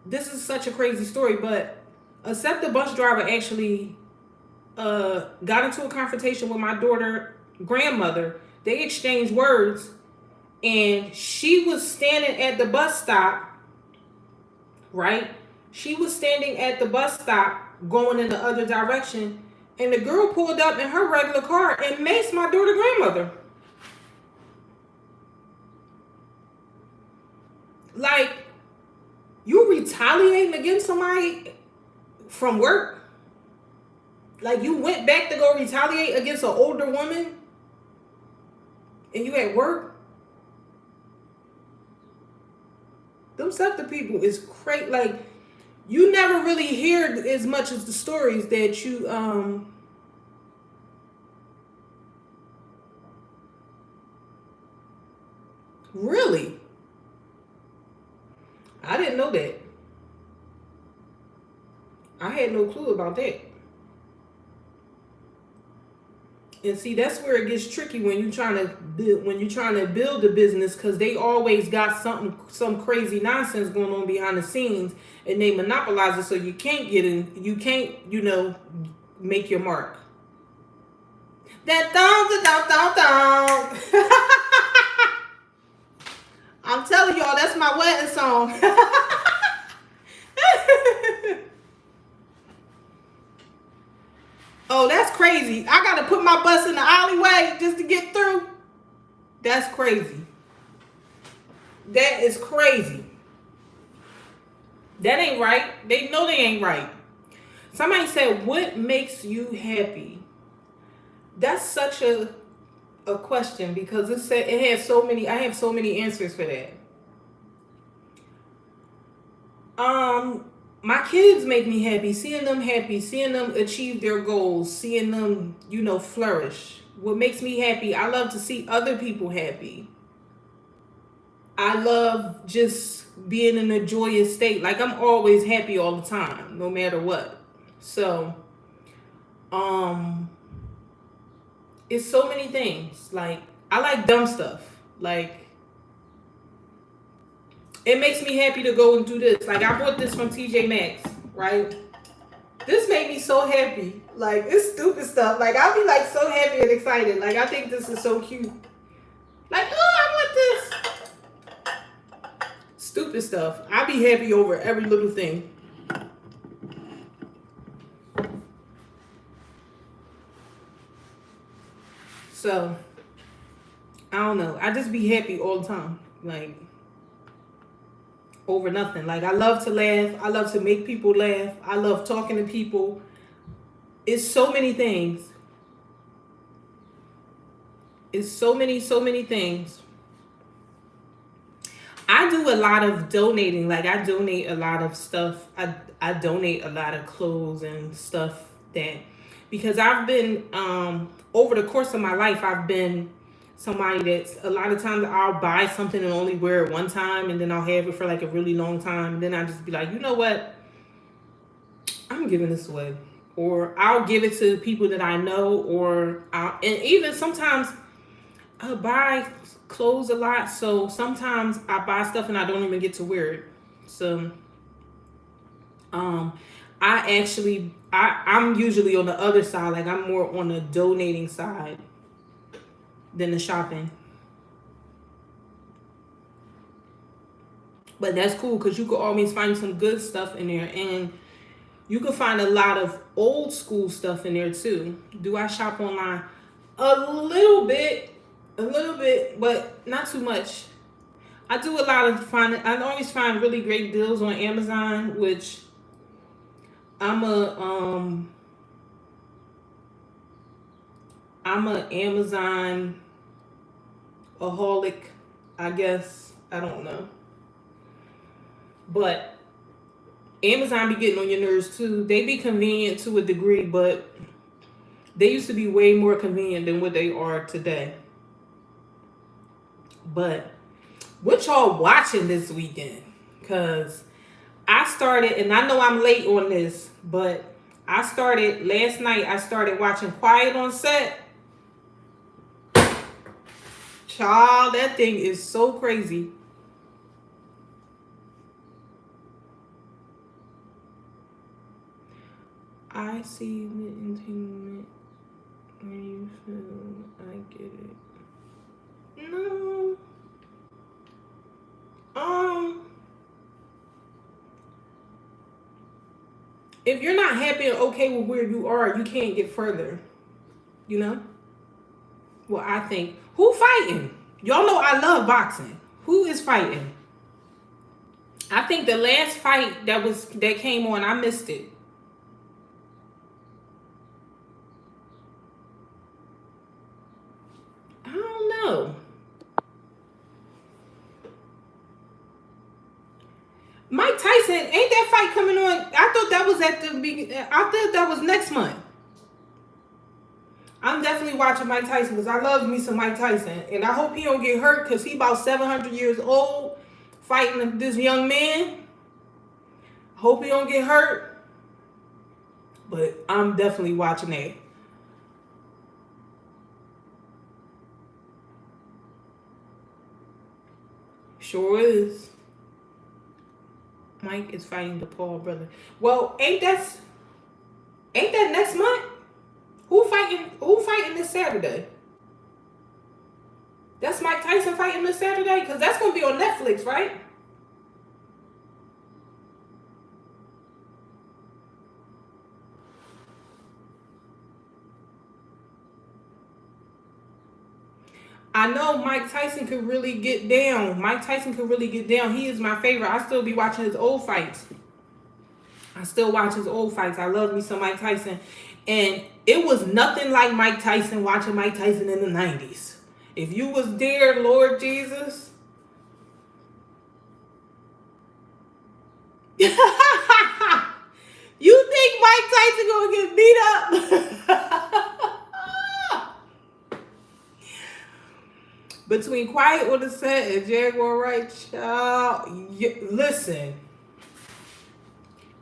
this is such a crazy story, but a SEPTA bus driver actually got into a confrontation with my daughter's grandmother. They exchanged words, and she was standing at the bus stop, right? She was standing at the bus stop going in the other direction, and the girl pulled up in her regular car and maced my daughter's grandmother. Like, you retaliating against somebody from work? Like, you went back to go retaliate against an older woman and you at work? Them SEPTA people is crazy. Like, you never really hear as much as the stories that you really. I didn't know that. I had no clue about that. And see, that's where it gets tricky when you're trying to build a business, because they always got some crazy nonsense going on behind the scenes, and they monopolize it, so you can't get in, you can't, make your mark. That dong. I'm telling y'all, that's my wedding song. Oh, that's crazy. I gotta put my bus in the alleyway just to get through. That's crazy. That is crazy. That ain't right. They know they ain't right. Somebody said, what makes you happy? That's such a question, because it has so many, I have so many answers for that. My kids make me happy, seeing them achieve their goals, seeing them, flourish. What makes me happy, I love to see other people happy. I love just being in a joyous state. Like, I'm always happy all the time, no matter what. So, it's so many things. Like, I like dumb stuff. Like, it makes me happy to go and do this. Like, I bought this from TJ Maxx, right? This made me so happy. Like, it's stupid stuff. Like, I'll be like so happy and excited. Like, I think this is so cute. Like, oh, I want this. Stupid stuff. I'll be happy over every little thing. So, I don't know. I just be happy all the time. Like, over nothing. Like, I love to laugh. I love to make people laugh. I love talking to people. It's so many things. It's so many things. I do a lot of donating. Like, I donate a lot of stuff. I donate a lot of clothes and stuff because I've been, over the course of my life, I've been somebody that's, a lot of times I'll buy something and only wear it one time, and then I'll have it for like a really long time. And then I'll just be like, you know what? I'm giving this away. Or I'll give it to people that I know, and even sometimes I buy clothes a lot. So sometimes I buy stuff and I don't even get to wear it. So, I'm usually on the other side. Like, I'm more on the donating side. than the shopping. But that's cool because you could always find some good stuff in there. And you can find a lot of old school stuff in there too. Do I shop online? A little bit, but not too much. I do a lot of I always find really great deals on Amazon, which I'm a Amazon aholic, I guess. I don't know. But Amazon be getting on your nerves too. They be convenient to a degree, but they used to be way more convenient than what they are today. But what y'all watching this weekend? Because I started, and I know I'm late on this, but last night I started watching Quiet on Set. Child, that thing is so crazy. I see the entanglement where you feel I get it. No. If you're not happy and okay with where you are, you can't get further. You know? Well, I think. Who fighting? Y'all know I love boxing. Who is fighting? I think the last fight that came on, I missed it. I don't know. Mike Tyson, ain't that fight coming on? I thought that was at the beginning. I thought that was next month. I'm definitely watching Mike Tyson because I love me some Mike Tyson. And I hope he don't get hurt because he about 700 years old fighting this young man. Hope he don't get hurt. But I'm definitely watching that. Sure is. Mike is fighting the Paul brother. Well, ain't that next month? Who fighting this Saturday? That's Mike Tyson fighting this Saturday? Because that's going to be on Netflix, right? I know Mike Tyson could really get down. He is my favorite. I still be watching his old fights. I love me some Mike Tyson. And it was nothing like Mike Tyson watching Mike Tyson in the 90s. If you was there, Lord Jesus. You think Mike Tyson gonna get beat up? Between Quiet on the Set and Jaguar Wright, child, listen.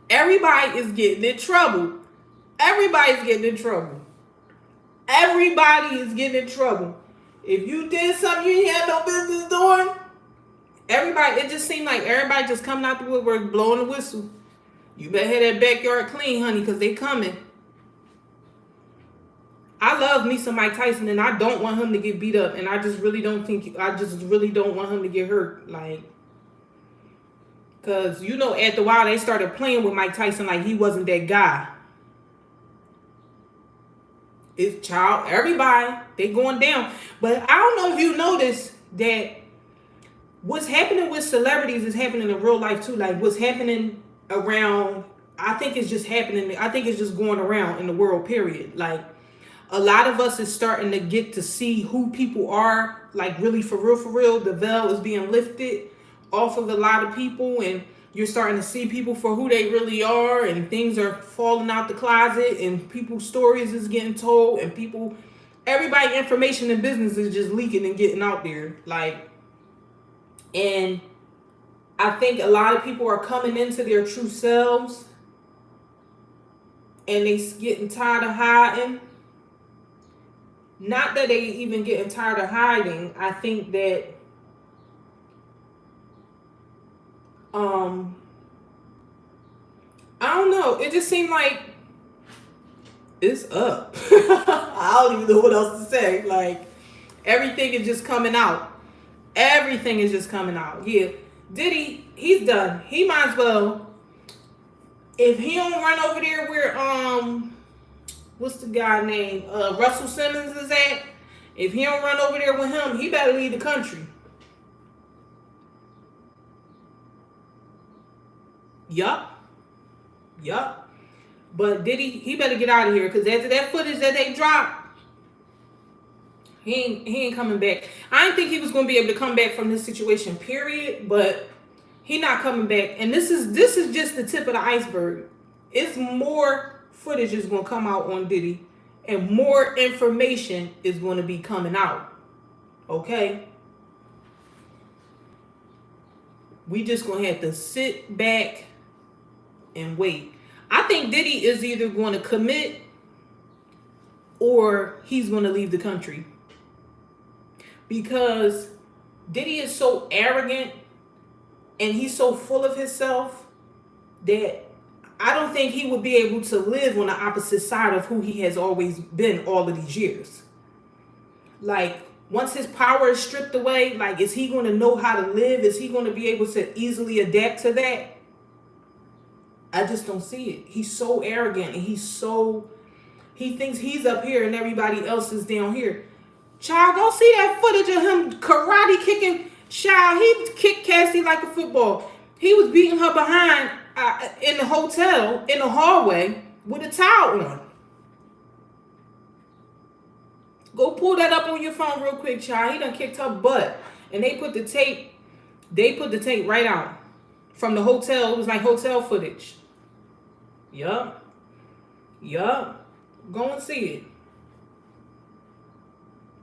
Everybody is getting in trouble. Everybody is getting in trouble. If you did something you ain't had no business doing, it just seemed like everybody just coming out the woodwork blowing the whistle. You better have that backyard clean, honey, because they coming. I love me some Mike Tyson, and I don't want him to get beat up, and I just really don't want him to get hurt. Like, because, after a while, they started playing with Mike Tyson like he wasn't that guy. Everybody, they going down. But I don't know if you noticed that what's happening with celebrities is happening in real life too. Like what's happening around, I think it's just going around in the world, period. Like a lot of us is starting to get to see who people are, like really for real. The veil is being lifted off of a lot of people, and you're starting to see people for who they really are, and things are falling out the closet, and people's stories is getting told, and everybody information in business is just leaking and getting out there. Like, and I think a lot of people are coming into their true selves, and they getting tired of hiding. Not that they even getting tired of hiding. I think that I don't know. It just seemed like it's up. I don't even know what else to say. Like, Everything is just coming out. Everything is just coming out. Yeah. Diddy, he's done. He might as well, if he don't run over there where what's the guy name? Russell Simmons is at. If he don't run over there with him, he better leave the country. Yup. But Diddy, he better get out of here, because after that footage that they dropped, he ain't coming back. I didn't think he was gonna be able to come back from this situation, period. But he not coming back. And this is just the tip of the iceberg. It's more footage is gonna come out on Diddy, and more information is gonna be coming out. Okay? We just gonna have to sit back and wait. I think Diddy is either going to commit or he's going to leave the country. Because Diddy is so arrogant and he's so full of himself that I don't think he would be able to live on the opposite side of who he has always been all of these years. Like, once his power is stripped away, like, is he going to know how to live? Is he going to be able to easily adapt to that? I just don't see it. He's so arrogant, and he thinks he's up here and everybody else is down here. Child, go see that footage of him karate kicking. Child, he kicked Cassie like a football. He was beating her behind in the hotel, in the hallway, with a towel on. Go pull that up on your phone real quick, child. He done kicked her butt. And they put the tape right out from the hotel. It was like hotel footage. Yup. Go and see it.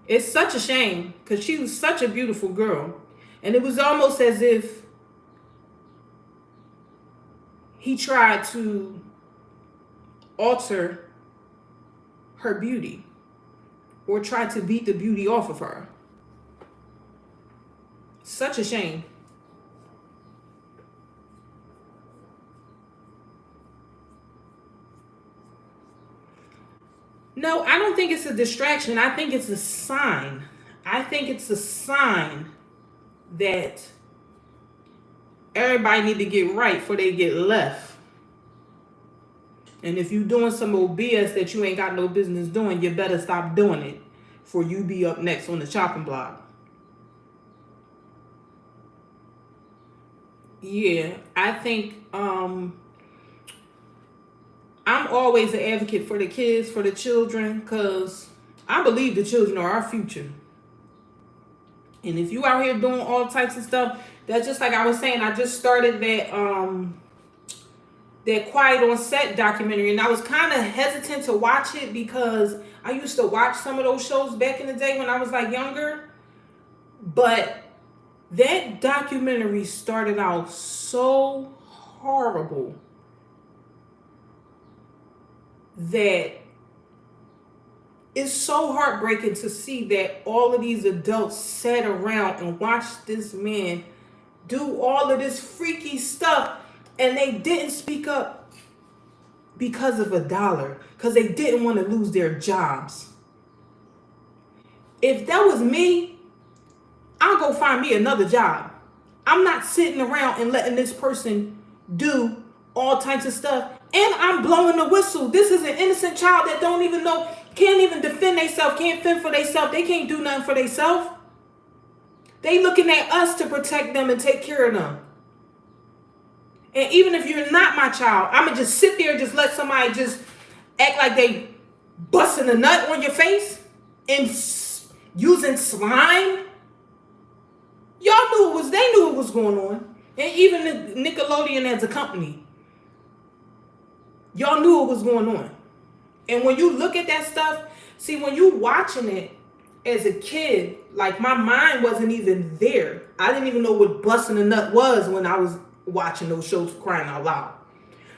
It's such a shame, because she was such a beautiful girl. And it was almost as if he tried to alter her beauty, or tried to beat the beauty off of her. Such a shame. No, I don't think it's a distraction. I think it's a sign. I think it's a sign that everybody need to get right before they get left. And if you doing some old BS that you ain't got no business doing, you better stop doing it before you be up next on the chopping block. Yeah, I think I'm always an advocate for the kids, for the children, because I believe the children are our future. And if you out here doing all types of stuff, that's just like I was saying, I just started that Quiet on Set documentary, and I was kind of hesitant to watch it because I used to watch some of those shows back in the day when I was like younger. But that documentary started out so horrible that it's so heartbreaking to see that all of these adults sat around and watched this man do all of this freaky stuff, and they didn't speak up because of $1, because they didn't want to lose their jobs. If that was me, I'll go find me another job. I'm not sitting around and letting this person do all types of stuff. And I'm blowing the whistle. This is an innocent child that don't even know, can't even defend themselves, can't fend for themselves. They can't do nothing for themselves. They looking at us to protect them and take care of them. And even if you're not my child, I'm going to just sit there and just let somebody just act like they busting a nut on your face and using slime. They knew it was going on. And even the Nickelodeon as a company, y'all knew it was going on. And when you look at that stuff, see, when you watching it as a kid, like, my mind wasn't even there. I didn't even know what busting a nut was when I was watching those shows, for crying out loud.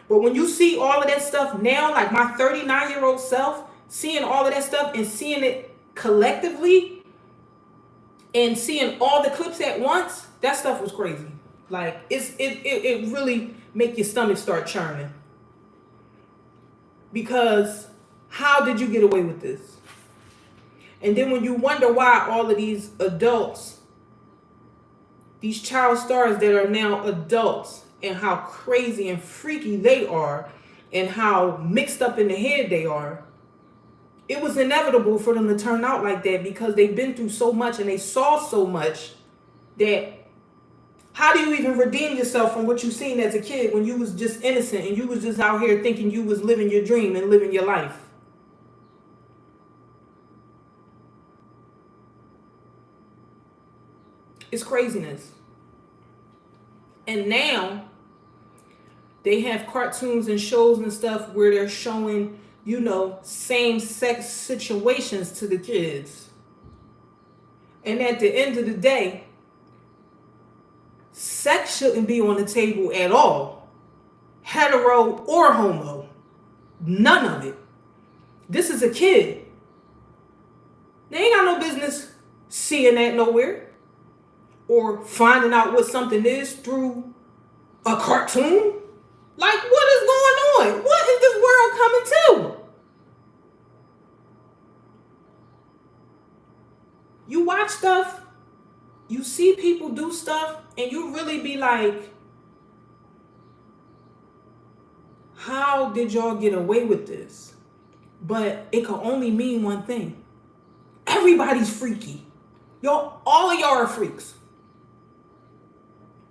But when you see all of that stuff now, like my 39-year-old self, seeing all of that stuff and seeing it collectively and seeing all the clips at once, that stuff was crazy. Like, it really make your stomach start churning. Because how did you get away with this? And then when you wonder why all of these adults, these child stars that are now adults, and how crazy and freaky they are, and how mixed up in the head they are, it was inevitable for them to turn out like that because they've been through so much and they saw so much that how do you even redeem yourself from what you seen as a kid when you was just innocent and you was just out here thinking you was living your dream and living your life? It's craziness. And now they have cartoons and shows and stuff where they're showing, same-sex situations to the kids. And at the end of the day, sex shouldn't be on the table at all. Hetero or homo. None of it. This is a kid. They ain't got no business seeing that nowhere. Or finding out what something is through a cartoon. Like, what is going on? What is this world coming to? You watch stuff, you see people do stuff, and you really be like, how did y'all get away with this? But it can only mean one thing. Everybody's freaky. All of y'all are freaks.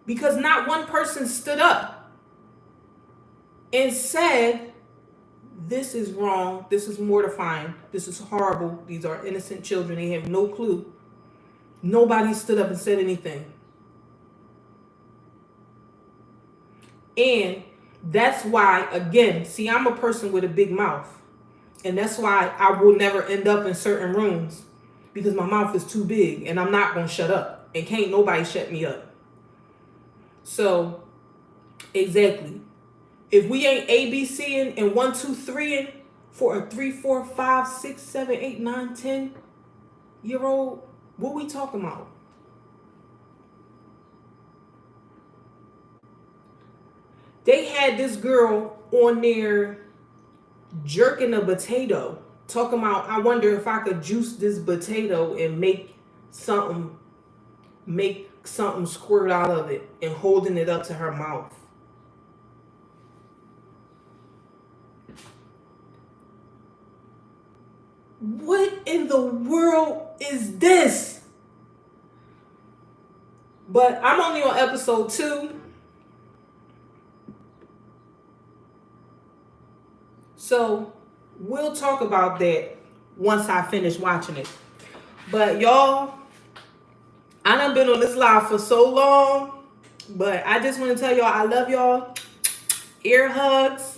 Because not one person stood up and said, this is wrong, this is mortifying, this is horrible, these are innocent children, they have no clue. Nobody stood up and said anything. And that's why, again, see, I'm a person with a big mouth. And that's why I will never end up in certain rooms. Because my mouth is too big and I'm not going to shut up. And can't nobody shut me up. So, exactly. If we ain't ABCing and 1, 2, 3ing for a 3, 4, 5, 6, 7, 8, 9, 10-year-old, what we talking about? They had this girl on there jerking a potato, talking about, I wonder if I could juice this potato and make something squirt out of it, and holding it up to her mouth. What in the world is this? But I'm only on episode 2. So we'll talk about that once I finish watching it. But y'all, I done been on this live for so long, but I just want to tell y'all I love y'all. Ear hugs.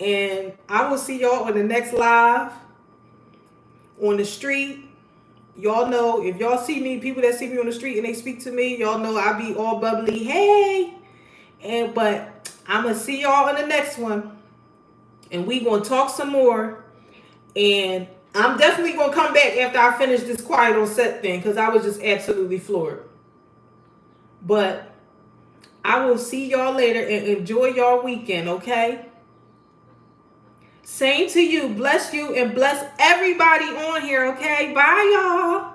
And I will see y'all on the next live on the street. Y'all know, if y'all see me, people that see me on the street and they speak to me, y'all know I be all bubbly. Hey! But I'm going to see y'all on the next one. And we going to talk some more. And I'm definitely going to come back after I finish this quiet on set thing, because I was just absolutely floored. But I will see y'all later and enjoy y'all weekend, okay? Same to you. Bless you and bless everybody on here, okay? Bye, y'all.